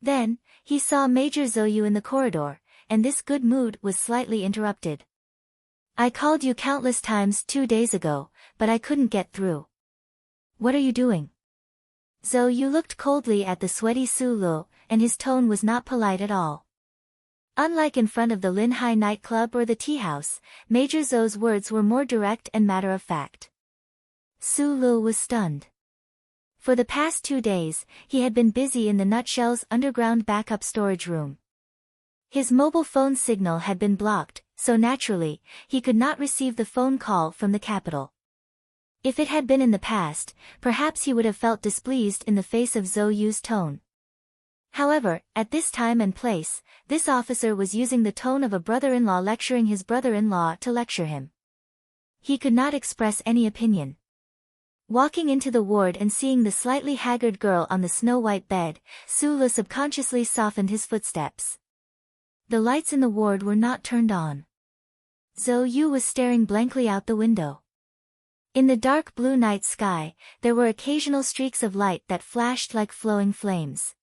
Speaker 1: Then, he saw Major Zhou in the corridor, and this good mood was slightly interrupted. "I called you countless times 2 days ago, but I couldn't get through. What are you doing?" Zhou Yu looked coldly at the sweaty Su Lu, and his tone was not polite at all. Unlike in front of the Linhai nightclub or the tea house, Major Zhou's words were more direct and matter-of-fact. Su Lu was stunned. For the past 2 days, he had been busy in the Nutshell's underground backup storage room. His mobile phone signal had been blocked, so naturally, he could not receive the phone call from the capital. If it had been in the past, perhaps he would have felt displeased in the face of Zhou Yu's tone. However, at this time and place, this officer was using the tone of a brother-in-law lecturing his brother-in-law to lecture him. He could not express any opinion. Walking into the ward and seeing the slightly haggard girl on the snow-white bed, Su Lu subconsciously softened his footsteps. The lights in the ward were not turned on. Zhou Yu was staring blankly out the window. In the dark blue night sky, there were occasional streaks of light that flashed like flowing flames.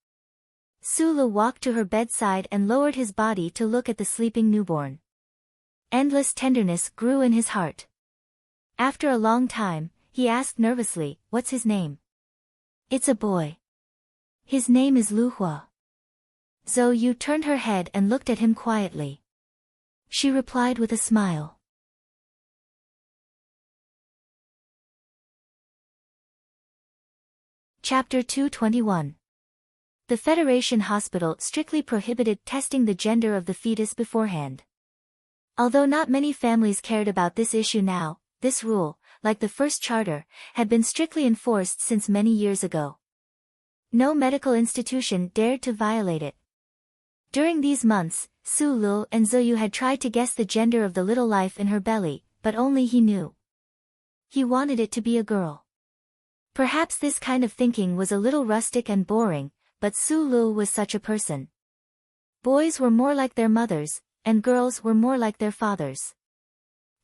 Speaker 1: Su Lu walked to her bedside and lowered his body to look at the sleeping newborn. Endless tenderness grew in his heart. After a long time, he asked nervously, "What's his name?" "It's a boy. His name is Lu Hua." Zhou Yu turned her head and looked at him quietly. She replied with a smile. Chapter 221. The Federation Hospital strictly prohibited testing the gender of the fetus beforehand. Although not many families cared about this issue now, this rule, like the first charter, had been strictly enforced since many years ago. No medical institution dared to violate it. During these months, Su Lu and Zhou Yu had tried to guess the gender of the little life in her belly, but only he knew. He wanted it to be a girl. Perhaps this kind of thinking was a little rustic and boring, but Su Lu was such a person. Boys were more like their mothers, and girls were more like their fathers.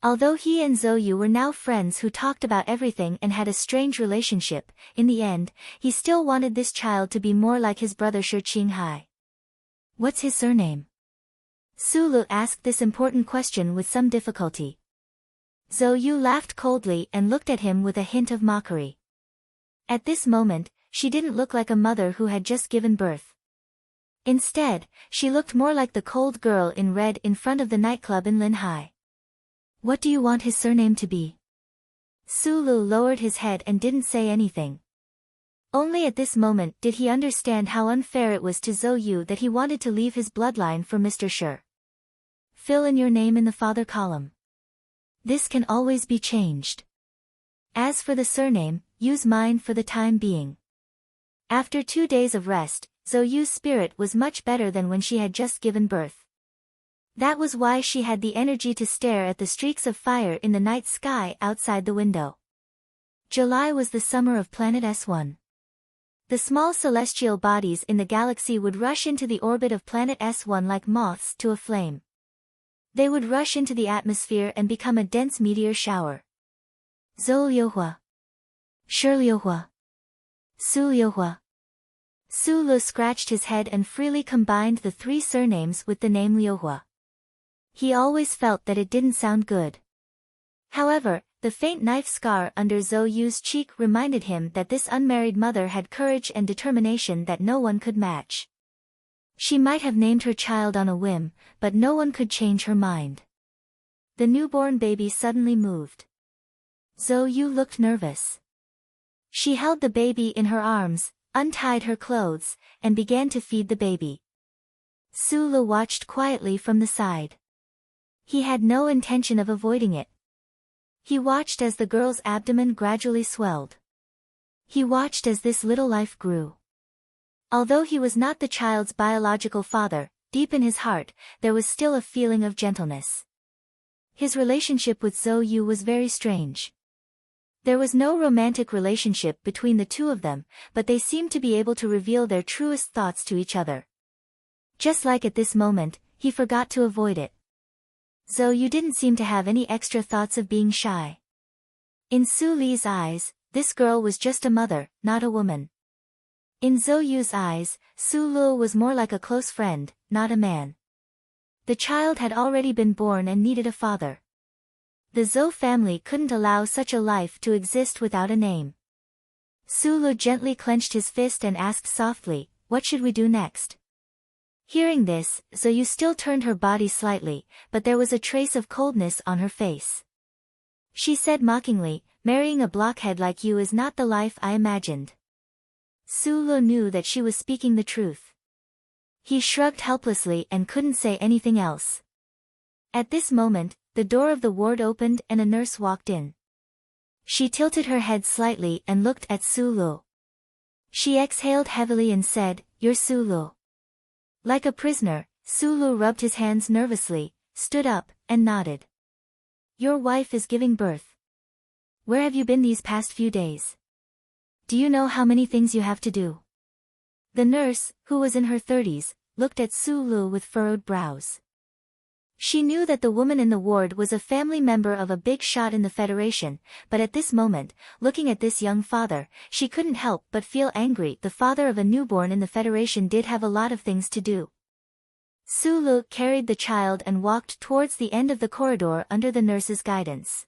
Speaker 1: Although he and Zhou Yu were now friends who talked about everything and had a strange relationship, in the end, he still wanted this child to be more like his brother Shi Qinghai. "What's his surname?" Su Lu asked this important question with some difficulty. Zhou Yu laughed coldly and looked at him with a hint of mockery. At this moment, she didn't look like a mother who had just given birth. Instead, she looked more like the cold girl in red in front of the nightclub in Linhai. "What do you want his surname to be?" Su Lu lowered his head and didn't say anything. Only at this moment did he understand how unfair it was to Zhou Yu that he wanted to leave his bloodline for Mr. Shi. "Fill in your name in the father column. This can always be changed. As for the surname, use mine for the time being." After 2 days of rest, Zhou Yu's spirit was much better than when she had just given birth. That was why she had the energy to stare at the streaks of fire in the night sky outside the window. July was the summer of Planet S1. The small celestial bodies in the galaxy would rush into the orbit of Planet S1 like moths to a flame. They would rush into the atmosphere and become a dense meteor shower. Zhou Liuhua. Shi Liuhua. Su Liuhua. Su Lu scratched his head and freely combined the 3 surnames with the name Liuhua. He always felt that it didn't sound good. However, the faint knife scar under Zhou Yu's cheek reminded him that this unmarried mother had courage and determination that no one could match. She might have named her child on a whim, but no one could change her mind. The newborn baby suddenly moved. Zhou Yu looked nervous. She held the baby in her arms, untied her clothes, and began to feed the baby. Su Lu watched quietly from the side. He had no intention of avoiding it. He watched as the girl's abdomen gradually swelled. He watched as this little life grew. Although he was not the child's biological father, deep in his heart, there was still a feeling of gentleness. His relationship with Zhou Yu was very strange. There was no romantic relationship between the two of them, but they seemed to be able to reveal their truest thoughts to each other. Just like at this moment, he forgot to avoid it. Zhou Yu didn't seem to have any extra thoughts of being shy. In Su Li's eyes, this girl was just a mother, not a woman. In Zhou Yu's eyes, Su Lu was more like a close friend, not a man. The child had already been born and needed a father. The Zhou family couldn't allow such a life to exist without a name. Su Lu gently clenched his fist and asked softly, "What should we do next?" Hearing this, Zhou Yu still turned her body slightly, but there was a trace of coldness on her face. She said mockingly, "Marrying a blockhead like you is not the life I imagined." Su Lu knew that she was speaking the truth. He shrugged helplessly and couldn't say anything else. At this moment, the door of the ward opened and a nurse walked in. She tilted her head slightly and looked at Su Lu. She exhaled heavily and said, "You're Su Lu." Like a prisoner, Su Lu rubbed his hands nervously, stood up, and nodded. "Your wife is giving birth. Where have you been these past few days? Do you know how many things you have to do?" The nurse, who was in her 30s, looked at Su Lu with furrowed brows. She knew that the woman in the ward was a family member of a big shot in the Federation, but at this moment, looking at this young father, she couldn't help but feel angry. The father of a newborn in the Federation did have a lot of things to do. Su Lu carried the child and walked towards the end of the corridor under the nurse's guidance.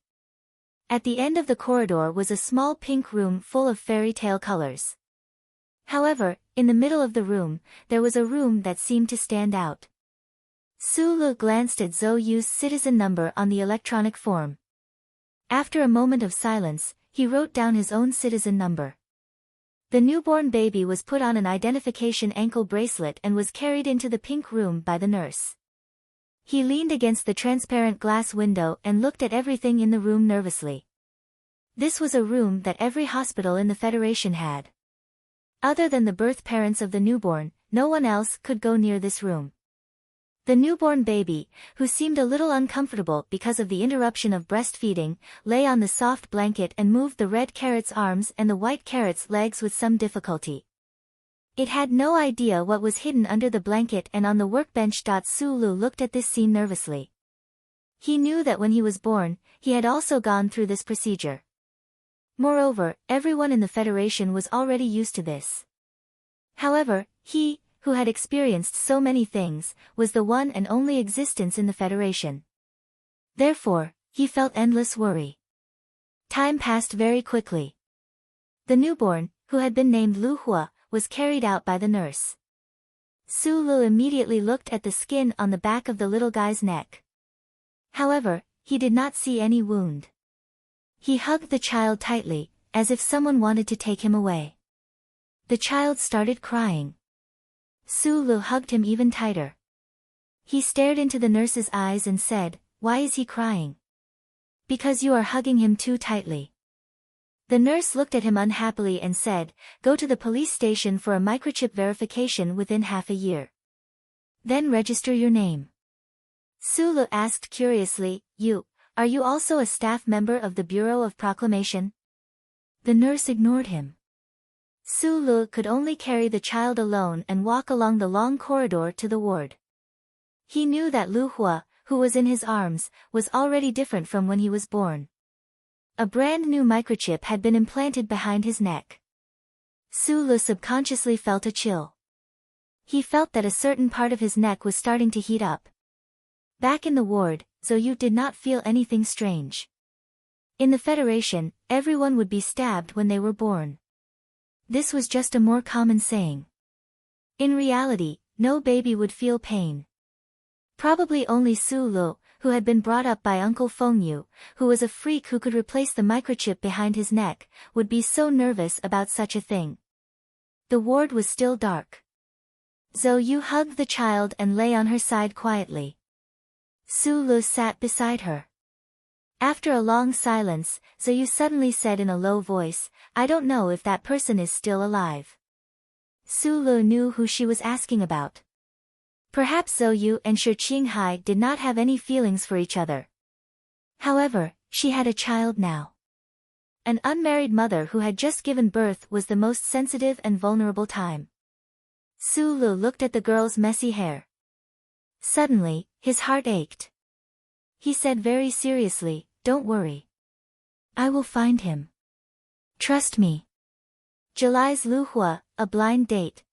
Speaker 1: At the end of the corridor was a small pink room full of fairy tale colors. However, in the middle of the room, there was a room that seemed to stand out. Su Lu glanced at Zhou Yu's citizen number on the electronic form. After a moment of silence, he wrote down his own citizen number. The newborn baby was put on an identification ankle bracelet and was carried into the pink room by the nurse. He leaned against the transparent glass window and looked at everything in the room nervously. This was a room that every hospital in the Federation had. Other than the birth parents of the newborn, no one else could go near this room. The newborn baby, who seemed a little uncomfortable because of the interruption of breastfeeding, lay on the soft blanket and moved the red carrot's arms and the white carrot's legs with some difficulty. It had no idea what was hidden under the blanket and on the workbench. Su Lu looked at this scene nervously. He knew that when he was born, he had also gone through this procedure. Moreover, everyone in the Federation was already used to this. However, he, who had experienced so many things, was the one and only existence in the Federation. Therefore, he felt endless worry. Time passed very quickly. The newborn, who had been named Lu Hua, was carried out by the nurse. Su Lu immediately looked at the skin on the back of the little guy's neck. However, he did not see any wound. He hugged the child tightly, as if someone wanted to take him away. The child started crying. Su Lu hugged him even tighter. He stared into the nurse's eyes and said, "Why is he crying?" "Because you are hugging him too tightly." The nurse looked at him unhappily and said, "Go to the police station for a microchip verification within half a year. Then register your name." Su Lu asked curiously, Are you also a staff member of the Bureau of Proclamation?" The nurse ignored him. Su Lu could only carry the child alone and walk along the long corridor to the ward. He knew that Lu Hua, who was in his arms, was already different from when he was born. A brand new microchip had been implanted behind his neck. Su Lu subconsciously felt a chill. He felt that a certain part of his neck was starting to heat up. Back in the ward, Zhou Yu did not feel anything strange. In the Federation, everyone would be stabbed when they were born. This was just a more common saying. In reality, no baby would feel pain. Probably only Su Lu, who had been brought up by Uncle Fengyu, who was a freak who could replace the microchip behind his neck, would be so nervous about such a thing. The ward was still dark. Zhou Yu hugged the child and lay on her side quietly. Su Lu sat beside her. After a long silence, Zhou Yu suddenly said in a low voice, "I don't know if that person is still alive." Su Lu knew who she was asking about. Perhaps Zhou Yu and Shi Qinghai did not have any feelings for each other. However, she had a child now. An unmarried mother who had just given birth was the most sensitive and vulnerable time. Su Lu looked at the girl's messy hair. Suddenly, his heart ached. He said very seriously, "Don't worry. I will find him. Trust me." July's Luhua, a blind date.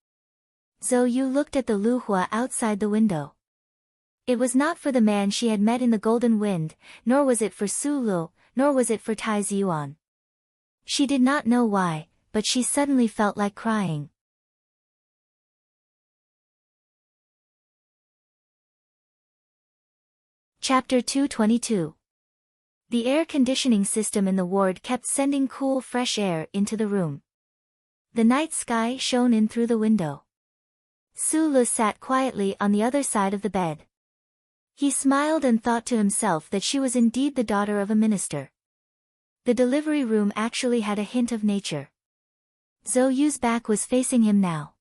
Speaker 1: Zhou Yu looked at the Luhua outside the window. It was not for the man she had met in the Golden Wind, nor was it for Su Lu, nor was it for Tai Ziyuan. She did not know why, but she suddenly felt like crying. Chapter 222. The air conditioning system in the ward kept sending cool fresh air into the room. The night sky shone in through the window. Su Lu sat quietly on the other side of the bed. He smiled and thought to himself that she was indeed the daughter of a minister. The delivery room actually had a hint of nature. Zhou Yu's back was facing him now.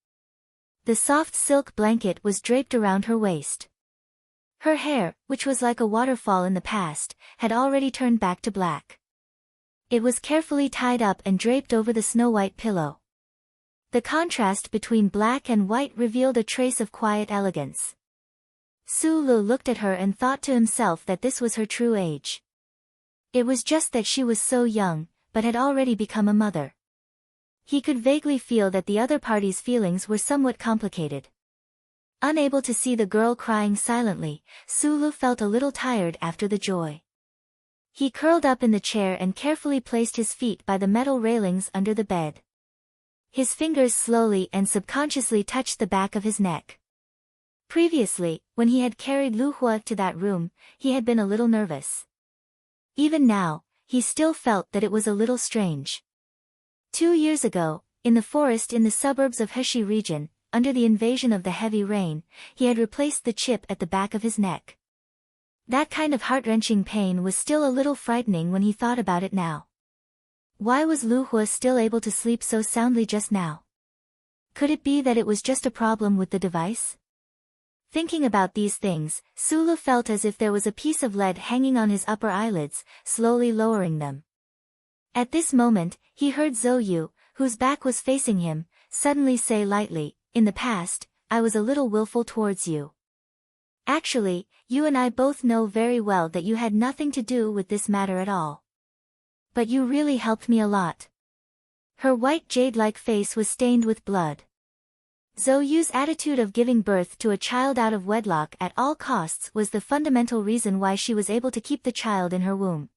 Speaker 1: The soft silk blanket was draped around her waist. Her hair, which was like a waterfall in the past, had already turned back to black. It was carefully tied up and draped over the snow-white pillow. The contrast between black and white revealed a trace of quiet elegance. Su Lu looked at her and thought to himself that this was her true age. It was just that she was so young, but had already become a mother. He could vaguely feel that the other party's feelings were somewhat complicated. Unable to see the girl crying silently, Su Lu felt a little tired after the joy. He curled up in the chair and carefully placed his feet by the metal railings under the bed. His fingers slowly and subconsciously touched the back of his neck. Previously, when he had carried Lu Hua to that room, he had been a little nervous. Even now, he still felt that it was a little strange. 2 years ago, in the forest in the suburbs of Heshi region, under the invasion of the heavy rain, he had replaced the chip at the back of his neck. That kind of heart-wrenching pain was still a little frightening when he thought about it now. Why was Lu Hua still able to sleep so soundly just now? Could it be that it was just a problem with the device? Thinking about these things, Su Lu felt as if there was a piece of lead hanging on his upper eyelids, slowly lowering them. At this moment, he heard Zhou Yu, whose back was facing him, suddenly say lightly, "In the past, I was a little willful towards you. Actually, you and I both know very well that you had nothing to do with this matter at all. But you really helped me a lot." Her white jade-like face was stained with blood. Zhou Yu's attitude of giving birth to a child out of wedlock at all costs was the fundamental reason why she was able to keep the child in her womb.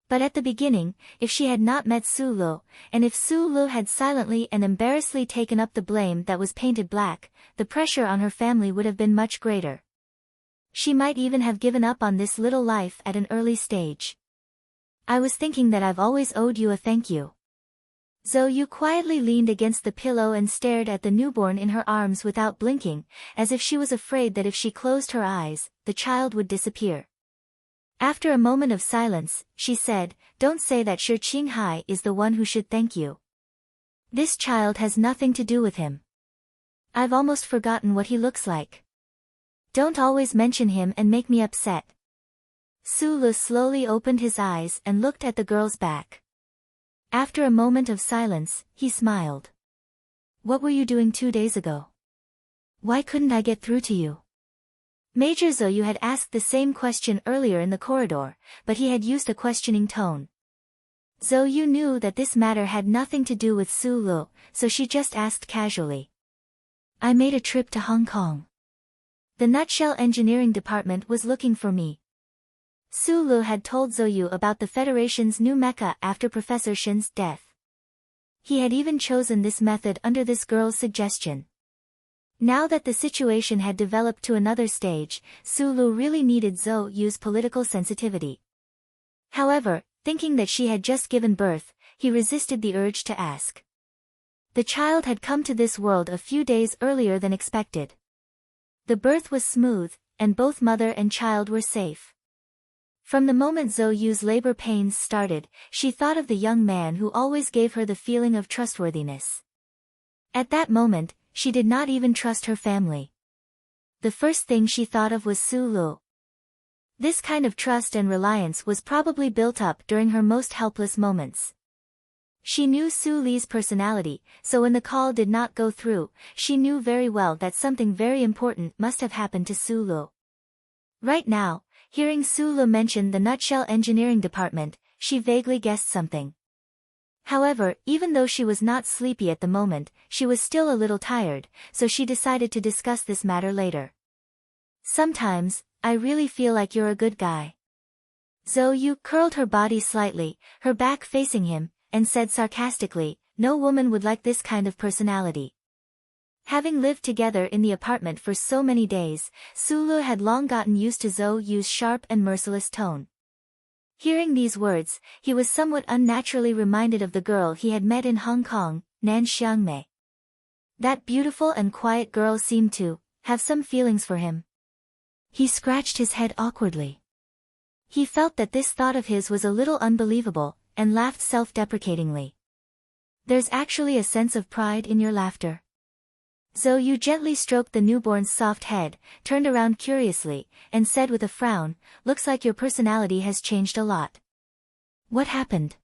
Speaker 1: But at the beginning, if she had not met Su Lu, and if Su Lu had silently and embarrassedly taken up the blame that was painted black, the pressure on her family would have been much greater. She might even have given up on this little life at an early stage. "I was thinking that I've always owed you a thank you." Zhou Yu quietly leaned against the pillow and stared at the newborn in her arms without blinking, as if she was afraid that if she closed her eyes, the child would disappear. After a moment of silence, she said, "Don't say that Shi Qinghai is the one who should thank you. This child has nothing to do with him. I've almost forgotten what he looks like. Don't always mention him and make me upset." Su Lu slowly opened his eyes and looked at the girl's back. After a moment of silence, he smiled. "What were you doing 2 days ago? Why couldn't I get through to you?" Major Zhou Yu had asked the same question earlier in the corridor, but he had used a questioning tone. Zhou Yu knew that this matter had nothing to do with Su Lu, so she just asked casually. "I made a trip to Hong Kong. The Nutshell Engineering Department was looking for me." Su Lu had told Zhou Yu about the Federation's new mecha after Professor Shin's death. He had even chosen this method under this girl's suggestion. Now that the situation had developed to another stage, Su Lu really needed Zhou Yu's political sensitivity. However, thinking that she had just given birth, he resisted the urge to ask. The child had come to this world a few days earlier than expected. The birth was smooth, and both mother and child were safe. From the moment Zhou Yu's labor pains started, she thought of the young man who always gave her the feeling of trustworthiness. At that moment, she did not even trust her family. The first thing she thought of was Su Lu. This kind of trust and reliance was probably built up during her most helpless moments. She knew Su Li's personality, so when the call did not go through, she knew very well that something very important must have happened to Su Lu. Right now, hearing Su Lu mention the Nutshell Engineering Department, she vaguely guessed something. However, even though she was not sleepy at the moment, she was still a little tired, so she decided to discuss this matter later. Sometimes, I really feel like you're a good guy. Zhou Yu curled her body slightly, her back facing him, and said sarcastically, no woman would like this kind of personality. Having lived together in the apartment for so many days, Su Lu had long gotten used to Zhou Yu's sharp and merciless tone. Hearing these words, he was somewhat unnaturally reminded of the girl he had met in Hong Kong, Nan Xiangmei. That beautiful and quiet girl seemed to have some feelings for him. He scratched his head awkwardly. He felt that this thought of his was a little unbelievable, and laughed self-deprecatingly. There's actually a sense of pride in your laughter. Zhou Yu gently stroked the newborn's soft head, turned around curiously, and said with a frown, looks like your personality has changed a lot. What happened?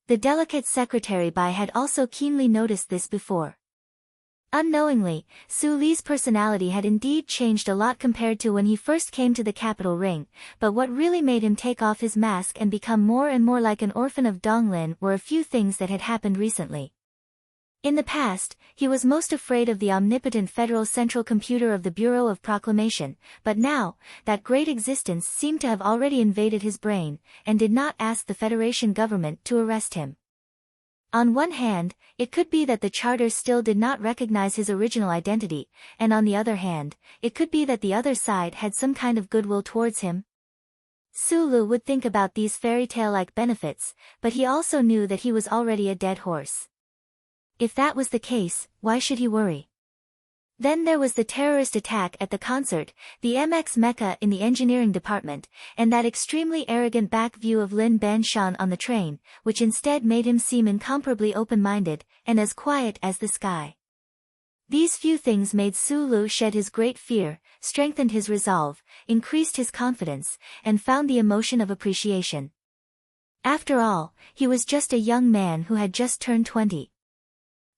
Speaker 1: The delicate secretary Bai had also keenly noticed this before. Unknowingly, Su Li's personality had indeed changed a lot compared to when he first came to the capital ring, but what really made him take off his mask and become more and more like an orphan of Donglin were a few things that had happened recently. In the past, he was most afraid of the omnipotent Federal Central Computer of the Bureau of Proclamation, but now, that great existence seemed to have already invaded his brain, and did not ask the Federation government to arrest him. On one hand, it could be that the charter still did not recognize his original identity, and on the other hand, it could be that the other side had some kind of goodwill towards him. Su Lu would think about these fairy tale-like benefits, but he also knew that he was already a dead horse. If that was the case, why should he worry? Then there was the terrorist attack at the concert, the MX Mecca in the engineering department, and that extremely arrogant back view of Lin Banshan on the train, which instead made him seem incomparably open-minded, and as quiet as the sky. These few things made Su Lu shed his great fear, strengthened his resolve, increased his confidence, and found the emotion of appreciation. After all, he was just a young man who had just turned 20.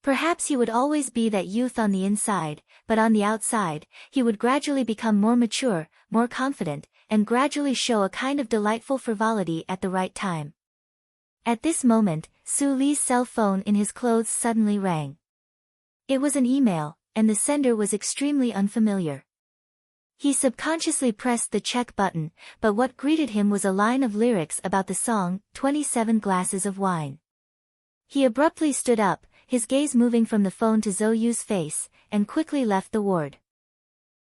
Speaker 1: Perhaps he would always be that youth on the inside, but on the outside, he would gradually become more mature, more confident, and gradually show a kind of delightful frivolity at the right time. At this moment, Su Li's cell phone in his clothes suddenly rang. It was an email, and the sender was extremely unfamiliar. He subconsciously pressed the check button, but what greeted him was a line of lyrics about the song, 27 Glasses of Wine. He abruptly stood up, his gaze moving from the phone to Zhou Yu's face, and quickly left the ward.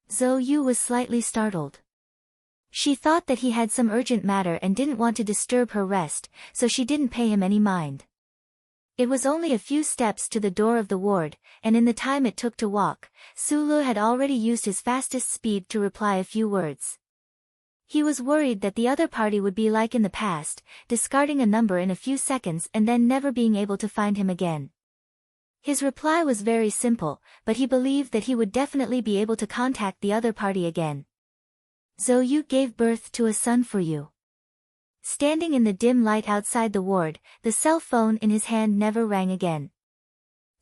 Speaker 1: Zhou Yu was slightly startled. She thought that he had some urgent matter and didn't want to disturb her rest, so she didn't pay him any mind. It was only a few steps to the door of the ward, and in the time it took to walk, Su Lu had already used his fastest speed to reply a few words. He was worried that the other party would be like in the past, discarding a number in a few seconds and then never being able to find him again. His reply was very simple, but he believed that he would definitely be able to contact the other party again. Zhou Yu gave birth to a son for you. Standing in the dim light outside the ward, the cell phone in his hand never rang again.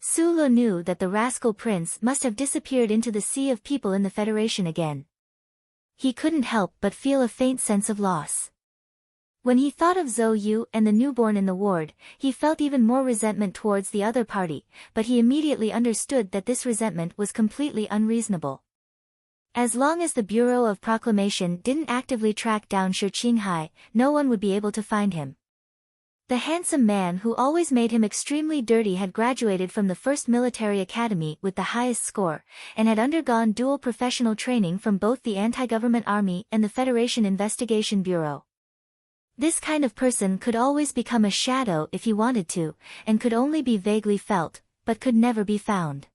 Speaker 1: Su Lu knew that the rascal prince must have disappeared into the sea of people in the Federation again. He couldn't help but feel a faint sense of loss. When he thought of Zhou Yu and the newborn in the ward, he felt even more resentment towards the other party, but he immediately understood that this resentment was completely unreasonable. As long as the Bureau of Proclamation didn't actively track down Shi Qinghai, no one would be able to find him. The handsome man who always made him extremely dirty had graduated from the first military academy with the highest score, and had undergone dual professional training from both the anti-government army and the Federation Investigation Bureau. This kind of person could always become a shadow if he wanted to, and could only be vaguely felt, but could never be found.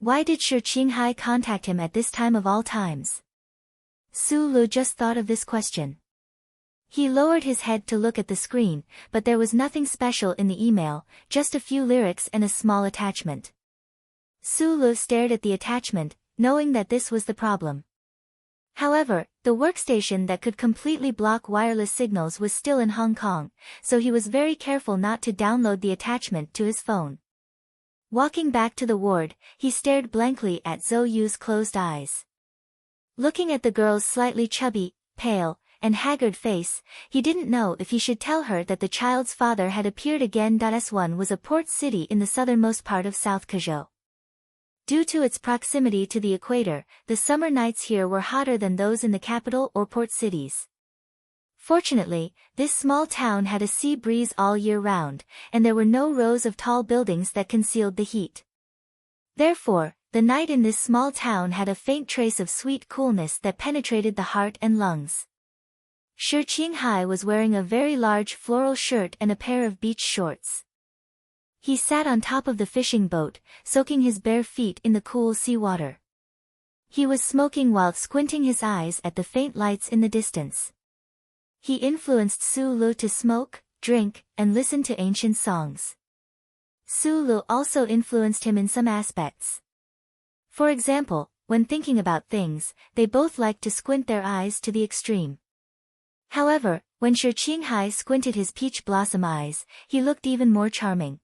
Speaker 1: Why did Shi Qinghai contact him at this time of all times? Su Lu just thought of this question. He lowered his head to look at the screen, but there was nothing special in the email, just a few lyrics and a small attachment. Su Lu stared at the attachment, knowing that this was the problem. However, the workstation that could completely block wireless signals was still in Hong Kong, so he was very careful not to download the attachment to his phone. Walking back to the ward, he stared blankly at Zhou Yu's closed eyes. Looking at the girl's slightly chubby, pale, and haggard face, he didn't know if he should tell her that the child's father had appeared again. S1 was a port city in the southernmost part of South Kazhou. Due to its proximity to the equator, the summer nights here were hotter than those in the capital or port cities. Fortunately, this small town had a sea breeze all year round, and there were no rows of tall buildings that concealed the heat. Therefore, the night in this small town had a faint trace of sweet coolness that penetrated the heart and lungs. Shi Qinghai was wearing a very large floral shirt and a pair of beach shorts. He sat on top of the fishing boat, soaking his bare feet in the cool sea water. He was smoking while squinting his eyes at the faint lights in the distance. He influenced Su Lu to smoke, drink, and listen to ancient songs. Su Lu also influenced him in some aspects. For example, when thinking about things, they both liked to squint their eyes to the extreme. However, when Shi Qinghai squinted his peach blossom eyes, he looked even more charming.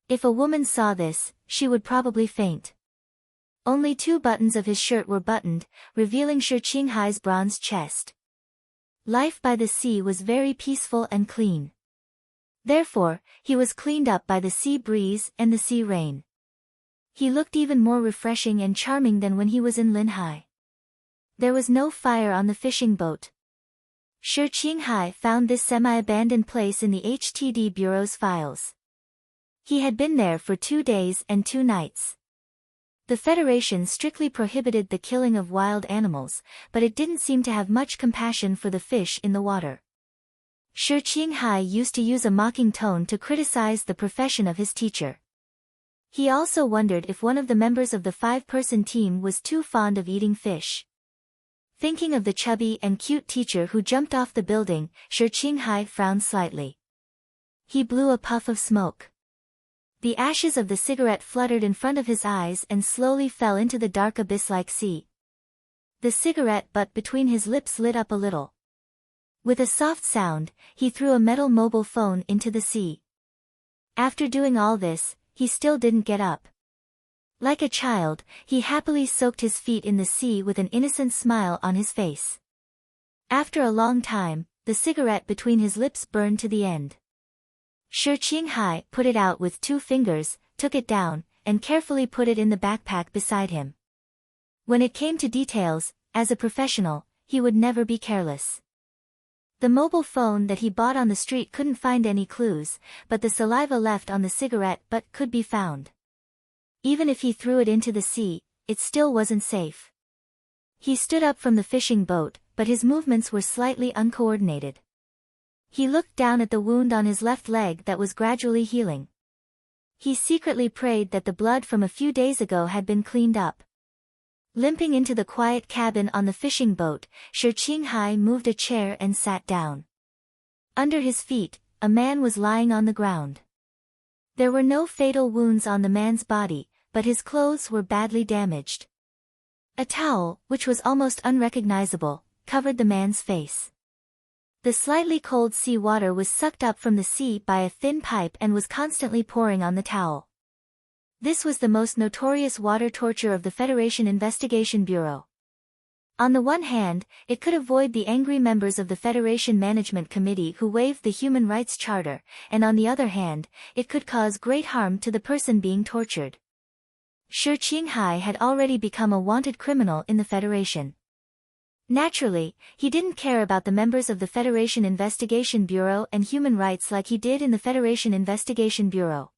Speaker 1: If a woman saw this, she would probably faint. Only 2 buttons of his shirt were buttoned, revealing Shi Qinghai's bronze chest. Life by the sea was very peaceful and clean. Therefore, he was cleaned up by the sea breeze and the sea rain. He looked even more refreshing and charming than when he was in Linhai. There was no fire on the fishing boat. Shi Qinghai found this semi-abandoned place in the HTD Bureau's files. He had been there for 2 days and 2 nights. The Federation strictly prohibited the killing of wild animals, but it didn't seem to have much compassion for the fish in the water. Shi Qinghai used to use a mocking tone to criticize the profession of his teacher. He also wondered if one of the members of the 5-person team was too fond of eating fish. Thinking of the chubby and cute teacher who jumped off the building, Shi Qinghai frowned slightly. He blew a puff of smoke. The ashes of the cigarette fluttered in front of his eyes and slowly fell into the dark abyss-like sea. The cigarette butt between his lips lit up a little. With a soft sound, he threw a metal mobile phone into the sea. After doing all this, he still didn't get up. Like a child, he happily soaked his feet in the sea with an innocent smile on his face. After a long time, the cigarette between his lips burned to the end. Shi Qinghai put it out with 2 fingers, took it down, and carefully put it in the backpack beside him. When it came to details, as a professional, he would never be careless. The mobile phone that he bought on the street couldn't find any clues, but the saliva left on the cigarette butt could be found. Even if he threw it into the sea, it still wasn't safe. He stood up from the fishing boat, but his movements were slightly uncoordinated. He looked down at the wound on his left leg that was gradually healing. He secretly prayed that the blood from a few days ago had been cleaned up. Limping into the quiet cabin on the fishing boat, Shi Qinghai moved a chair and sat down. Under his feet, a man was lying on the ground. There were no fatal wounds on the man's body, but his clothes were badly damaged. A towel, which was almost unrecognizable, covered the man's face. The slightly cold sea water was sucked up from the sea by a thin pipe and was constantly pouring on the towel. This was the most notorious water torture of the Federation Investigation Bureau. On the one hand, it could avoid the angry members of the Federation Management Committee who waived the Human Rights Charter, and on the other hand, it could cause great harm to the person being tortured. Shi Qinghai had already become a wanted criminal in the Federation. Naturally, he didn't care about the members of the Federation Investigation Bureau and human rights like he did in the Federation Investigation Bureau.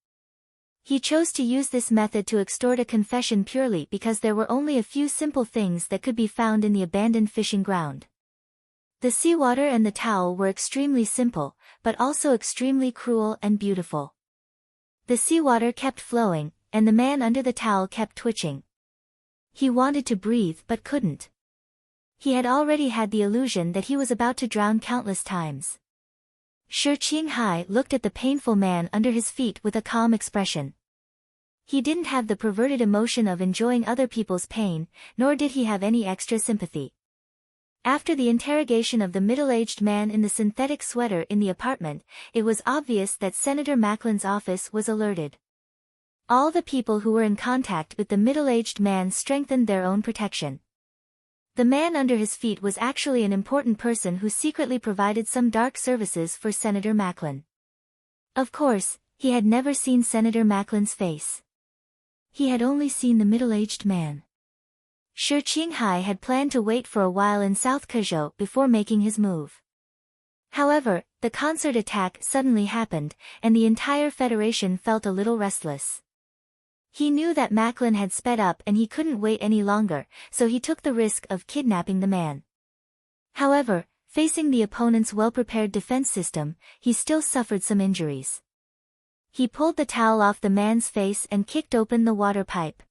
Speaker 1: He chose to use this method to extort a confession purely because there were only a few simple things that could be found in the abandoned fishing ground. The seawater and the towel were extremely simple, but also extremely cruel and beautiful. The seawater kept flowing, and the man under the towel kept twitching. He wanted to breathe but couldn't. He had already had the illusion that he was about to drown countless times. Shi Qinghai looked at the painful man under his feet with a calm expression. He didn't have the perverted emotion of enjoying other people's pain, nor did he have any extra sympathy. After the interrogation of the middle-aged man in the synthetic sweater in the apartment, it was obvious that Senator Macklin's office was alerted. All the people who were in contact with the middle-aged man strengthened their own protection. The man under his feet was actually an important person who secretly provided some dark services for Senator Macklin. Of course, he had never seen Senator Macklin's face. He had only seen the middle-aged man. Shi Qinghai had planned to wait for a while in South Kazhou before making his move. However, the concert attack suddenly happened, and the entire Federation felt a little restless. He knew that Macklin had sped up and he couldn't wait any longer, so he took the risk of kidnapping the man. However, facing the opponent's well-prepared defense system, he still suffered some injuries. He pulled the towel off the man's face and kicked open the water pipe.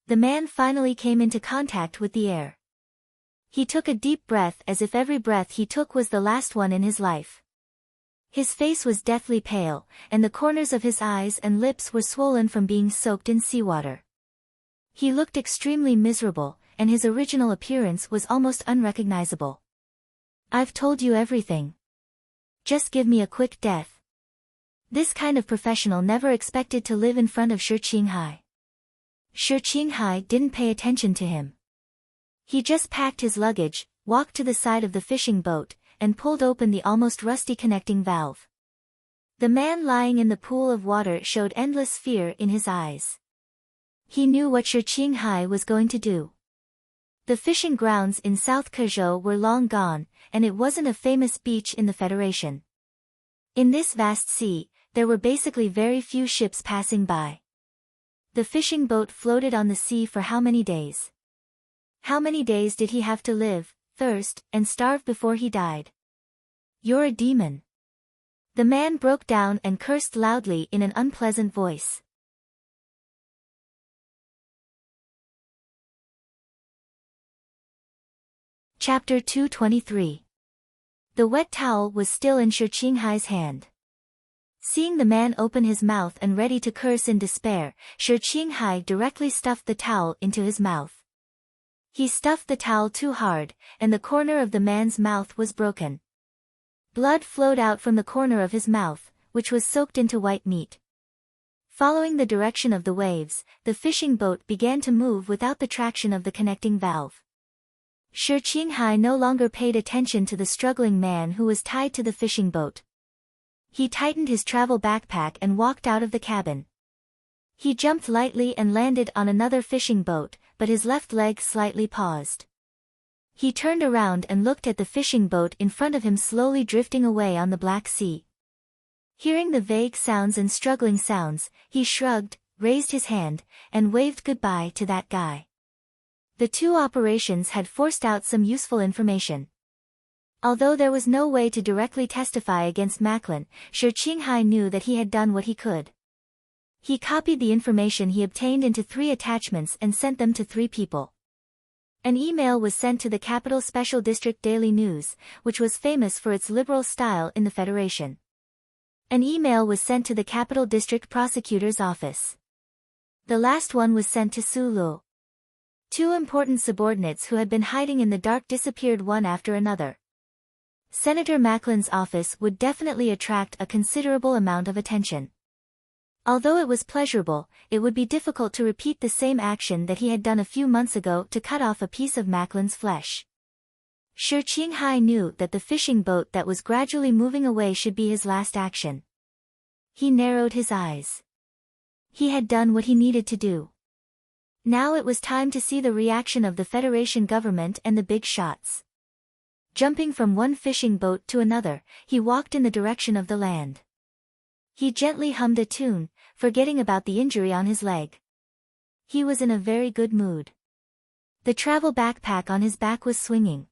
Speaker 1: The man finally came into contact with the air. He took a deep breath as if every breath he took was the last one in his life. His face was deathly pale, and the corners of his eyes and lips were swollen from being soaked in seawater. He looked extremely miserable, and his original appearance was almost unrecognizable. "I've told you everything. Just give me a quick death." This kind of professional never expected to live in front of Shi Qinghai. Shi Qinghai didn't pay attention to him. He just packed his luggage, walked to the side of the fishing boat, and pulled open the almost rusty connecting valve. The man lying in the pool of water showed endless fear in his eyes. He knew what Shi Qinghai was going to do. The fishing grounds in South Kazhou were long gone, and it wasn't a famous beach in the Federation. In this vast sea, there were basically very few ships passing by. The fishing boat floated on the sea for how many days? How many days did he have to live, thirst, and starve before he died? "You're a demon." The man broke down and cursed loudly in an unpleasant voice. Chapter 223. The wet towel was still in Shi Qinghai's hand. Seeing the man open his mouth and ready to curse in despair, Shi Qinghai directly stuffed the towel into his mouth. He stuffed the towel too hard, and the corner of the man's mouth was broken. Blood flowed out from the corner of his mouth, which was soaked into white meat. Following the direction of the waves, the fishing boat began to move without the traction of the connecting valve. Shi Qinghai no longer paid attention to the struggling man who was tied to the fishing boat. He tightened his travel backpack and walked out of the cabin. He jumped lightly and landed on another fishing boat, but his left leg slightly paused. He turned around and looked at the fishing boat in front of him slowly drifting away on the Black Sea. Hearing the vague sounds and struggling sounds, he shrugged, raised his hand, and waved goodbye to that guy. The two operations had forced out some useful information. Although there was no way to directly testify against Macklin, Shi Qinghai knew that he had done what he could. He copied the information he obtained into 3 attachments and sent them to 3 people. An email was sent to the Capital Special District Daily News, which was famous for its liberal style in the Federation. An email was sent to the Capital District Prosecutor's Office. The last one was sent to Sulu. 2 important subordinates who had been hiding in the dark disappeared one after another. Senator Macklin's office would definitely attract a considerable amount of attention. Although it was pleasurable, it would be difficult to repeat the same action that he had done a few months ago to cut off a piece of Macklin's flesh. Shi Qinghai knew that the fishing boat that was gradually moving away should be his last action. He narrowed his eyes. He had done what he needed to do. Now it was time to see the reaction of the Federation government and the big shots. Jumping from one fishing boat to another, he walked in the direction of the land. He gently hummed a tune, forgetting about the injury on his leg. He was in a very good mood. The travel backpack on his back was swinging.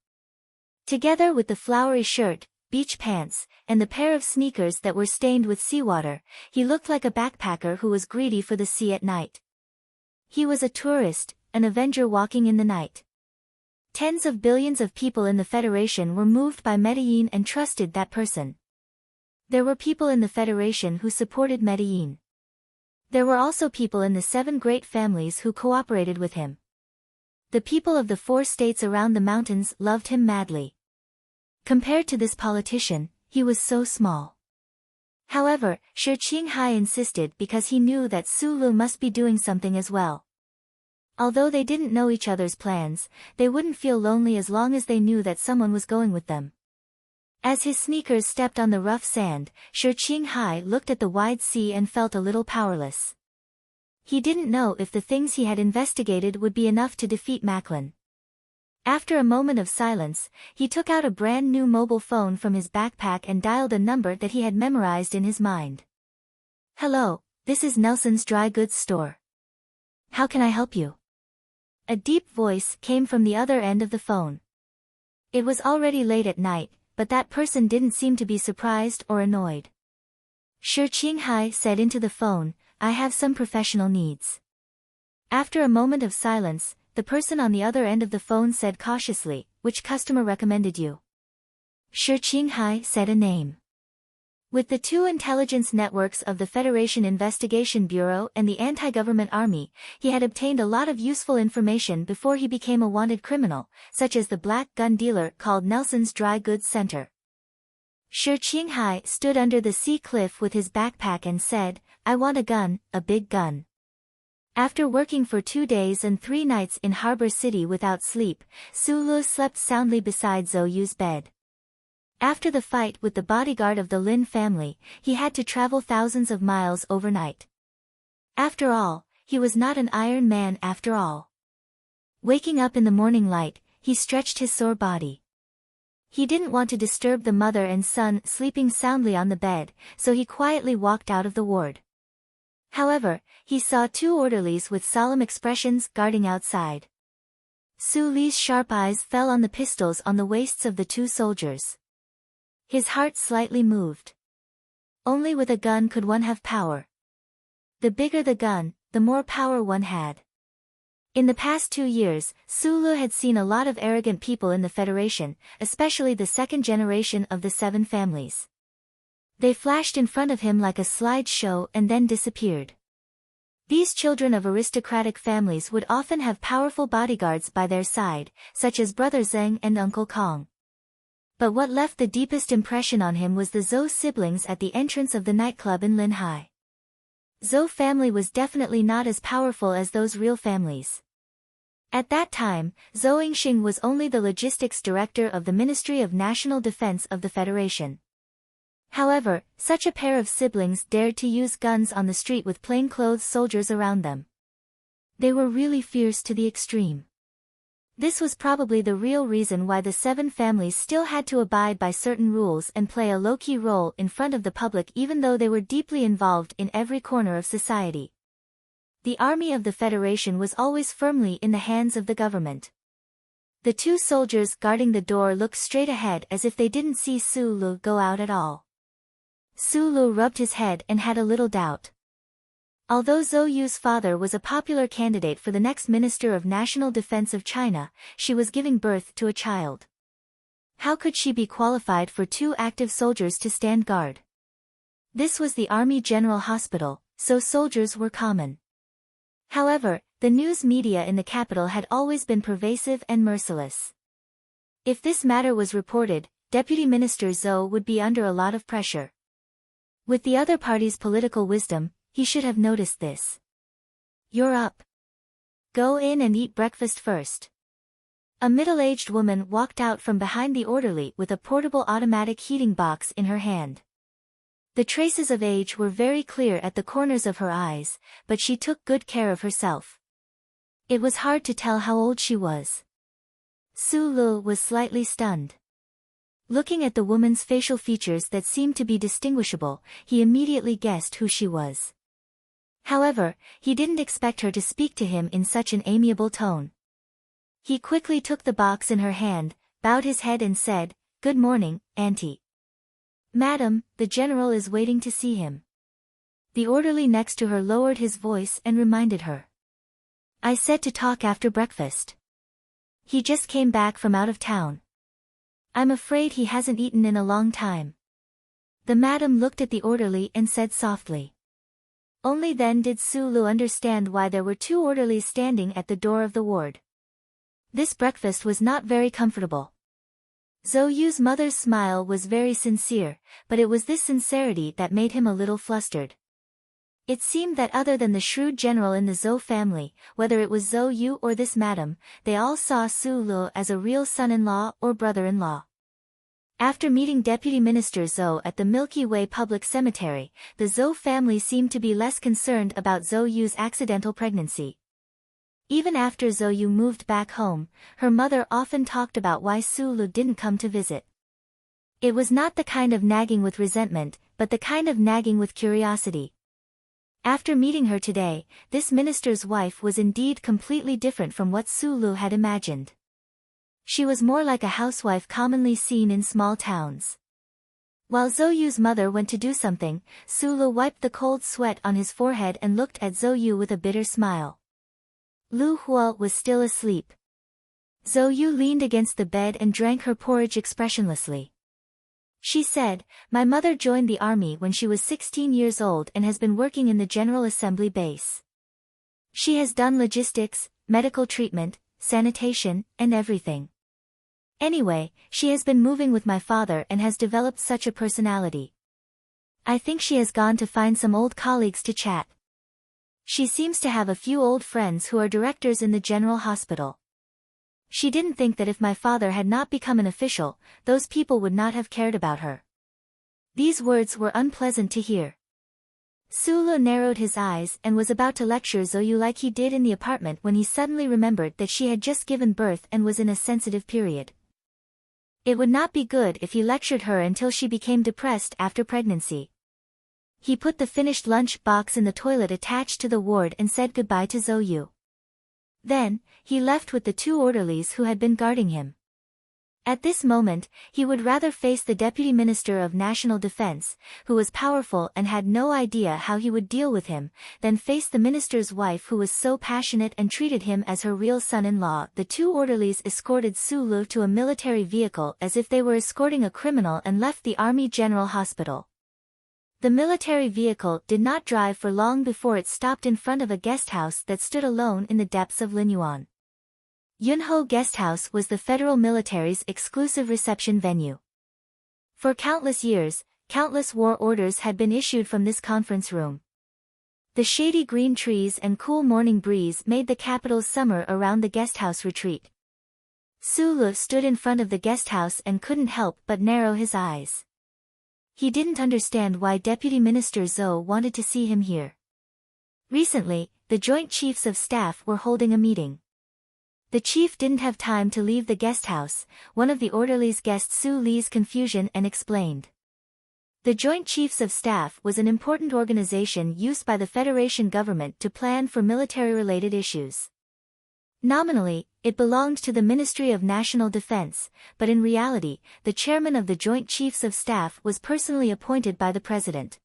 Speaker 1: Together with the flowery shirt, beach pants, and the pair of sneakers that were stained with seawater, he looked like a backpacker who was greedy for the sea at night. He was a tourist, an avenger walking in the night. Tens of billions of people in the Federation were moved by Medellin and trusted that person. There were people in the Federation who supported Medellin. There were also people in the 7 great families who cooperated with him. The people of the 4 states around the mountains loved him madly. Compared to this politician, he was so small. However, Shi Qinghai insisted because he knew that Su Lu must be doing something as well. Although they didn't know each other's plans, they wouldn't feel lonely as long as they knew that someone was going with them. As his sneakers stepped on the rough sand, Shi Qinghai looked at the wide sea and felt a little powerless. He didn't know if the things he had investigated would be enough to defeat Macklin. After a moment of silence, he took out a brand new mobile phone from his backpack and dialed a number that he had memorized in his mind. "Hello, this is Nelson's dry goods store. How can I help you?" A deep voice came from the other end of the phone. It was already late at night, but that person didn't seem to be surprised or annoyed. Shi Qinghai said into the phone, "I have some professional needs." After a moment of silence, the person on the other end of the phone said cautiously, "Which customer recommended you?" Shi Qinghai said a name. With the 2 intelligence networks of the Federation Investigation Bureau and the anti-government army, he had obtained a lot of useful information before he became a wanted criminal, such as the black gun dealer called Nelson's Dry Goods Center. Shi Qinghai stood under the sea cliff with his backpack and said, "I want a gun, a big gun." After working for 2 days and 3 nights in Harbor City without sleep, Su Lu slept soundly beside Zhou Yu's bed. After the fight with the bodyguard of the Lin family, he had to travel thousands of miles overnight. After all, he was not an Iron Man after all. Waking up in the morning light, he stretched his sore body. He didn't want to disturb the mother and son sleeping soundly on the bed, so he quietly walked out of the ward. However, he saw 2 orderlies with solemn expressions guarding outside. Su Li's sharp eyes fell on the pistols on the waists of the 2 soldiers. His heart slightly moved. Only with a gun could one have power. The bigger the gun, the more power one had. In the past 2 years, Su Lu had seen a lot of arrogant people in the Federation, especially the 2nd generation of the 7 families. They flashed in front of him like a slide show and then disappeared. These children of aristocratic families would often have powerful bodyguards by their side, such as Brother Zheng and Uncle Kong. But what left the deepest impression on him was the Zhou siblings at the entrance of the nightclub in Linhai. Zhou family was definitely not as powerful as those real families. At that time, Zhou Yingxing was only the logistics director of the Ministry of National Defense of the Federation. However, such a pair of siblings dared to use guns on the street with plainclothes soldiers around them. They were really fierce to the extreme. This was probably the real reason why the 7 families still had to abide by certain rules and play a low-key role in front of the public even though they were deeply involved in every corner of society. The army of the Federation was always firmly in the hands of the government. The 2 soldiers guarding the door looked straight ahead as if they didn't see Su Lu go out at all. Su Lu rubbed his head and had a little doubt. Although Zhou Yu's father was a popular candidate for the next Minister of National Defense of China, she was giving birth to a child. How could she be qualified for 2 active soldiers to stand guard? This was the Army General Hospital, so soldiers were common. However, the news media in the capital had always been pervasive and merciless. If this matter was reported, Deputy Minister Zhou would be under a lot of pressure. With the other party's political wisdom, he should have noticed this. "You're up. Go in and eat breakfast first." A middle-aged woman walked out from behind the orderly with a portable automatic heating box in her hand. The traces of age were very clear at the corners of her eyes, but she took good care of herself. It was hard to tell how old she was. Su Lu was slightly stunned. Looking at the woman's facial features that seemed to be distinguishable, he immediately guessed who she was. However, he didn't expect her to speak to him in such an amiable tone. He quickly took the box in her hand, bowed his head and said, "Good morning, Auntie." "Madam, the general is waiting to see him." The orderly next to her lowered his voice and reminded her. "I said to talk after breakfast. He just came back from out of town. I'm afraid he hasn't eaten in a long time." The madam looked at the orderly and said softly, Only then did Sulu understand why there were two orderlies standing at the door of the ward. This breakfast was not very comfortable. Zhou Yu's mother's smile was very sincere, but it was this sincerity that made him a little flustered. It seemed that other than the shrewd general in the Zhou family, whether it was Zhou Yu or this madam, they all saw Sulu as a real son-in-law or brother-in-law. After meeting Deputy Minister Zhou at the Milky Way Public Cemetery, the Zhou family seemed to be less concerned about Zhou Yu's accidental pregnancy. Even after Zhou Yu moved back home, her mother often talked about why Sulu didn't come to visit. It was not the kind of nagging with resentment, but the kind of nagging with curiosity. After meeting her today, this minister's wife was indeed completely different from what Sulu had imagined. She was more like a housewife commonly seen in small towns. While Zhou Yu's mother went to do something, Sulu wiped the cold sweat on his forehead and looked at Zhou Yu with a bitter smile. Lu Huo was still asleep. Zhou Yu leaned against the bed and drank her porridge expressionlessly. She said, "My mother joined the army when she was 16 years old and has been working in the General Assembly base. She has done logistics, medical treatment, sanitation, and everything. Anyway, she has been moving with my father and has developed such a personality. I think she has gone to find some old colleagues to chat. She seems to have a few old friends who are directors in the General Hospital. She didn't think that if my father had not become an official, those people would not have cared about her." These words were unpleasant to hear. Sulu narrowed his eyes and was about to lecture Zhou Yu like he did in the apartment when he suddenly remembered that she had just given birth and was in a sensitive period. It would not be good if he lectured her until she became depressed after pregnancy. He put the finished lunch box in the toilet attached to the ward and said goodbye to Zhou Yu. Then, he left with the two orderlies who had been guarding him. At this moment, he would rather face the Deputy Minister of National Defense, who was powerful and had no idea how he would deal with him, than face the minister's wife who was so passionate and treated him as her real son-in-law. The two orderlies escorted Sulu to a military vehicle as if they were escorting a criminal and left the Army General Hospital. The military vehicle did not drive for long before it stopped in front of a guest house that stood alone in the depths of Linyuan. Yunho Guest House was the federal military's exclusive reception venue. For countless years, countless war orders had been issued from this conference room. The shady green trees and cool morning breeze made the capital's summer around the guest house retreat. Sulu stood in front of the guest house and couldn't help but narrow his eyes. He didn't understand why Deputy Minister Zhou wanted to see him here. Recently, the Joint Chiefs of Staff were holding a meeting. The chief didn't have time to leave the guest house. One of the orderlies guessed Su Li's confusion and explained. The Joint Chiefs of Staff was an important organization used by the Federation government to plan for military-related issues. Nominally, it belonged to the Ministry of National Defense, but in reality, the chairman of the Joint Chiefs of Staff was personally appointed by the President.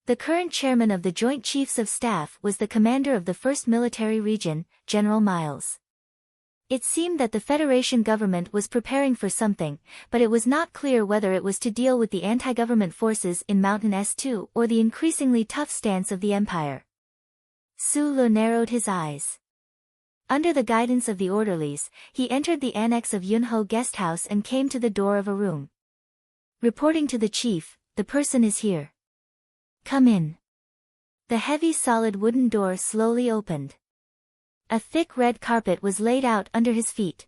Speaker 1: The current chairman of the Joint Chiefs of Staff was the commander of the 1st Military Region, General Miles. It seemed that the Federation government was preparing for something, but it was not clear whether it was to deal with the anti-government forces in Mountain S2 or the increasingly tough stance of the Empire. Sulu narrowed his eyes. Under the guidance of the orderlies, he entered the annex of Yunho Guest House and came to the door of a room. Reporting to the chief, "The person is here. Come in." The heavy solid wooden door slowly opened. A thick red carpet was laid out under his feet.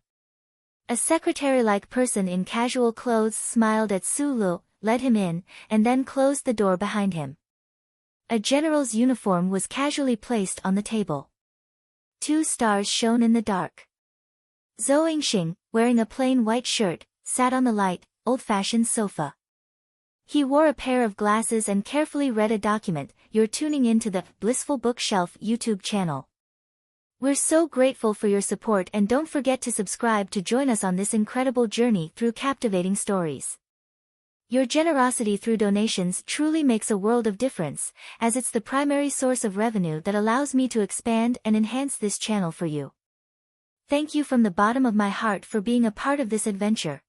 Speaker 1: A secretary-like person in casual clothes smiled at Sulu, led him in, and then closed the door behind him. A general's uniform was casually placed on the table. 2 stars shone in the dark. Zhou Yingxing, wearing a plain white shirt, sat on the light, old-fashioned sofa. He wore a pair of glasses and carefully read a document. "You're tuning in to the Blissful Bookshelf YouTube channel. We're so grateful for your support and don't forget to subscribe to join us on this incredible journey through captivating stories. Your generosity through donations truly makes a world of difference, as it's the primary source of revenue that allows me to expand and enhance this channel for you. Thank you from the bottom of my heart for being a part of this adventure.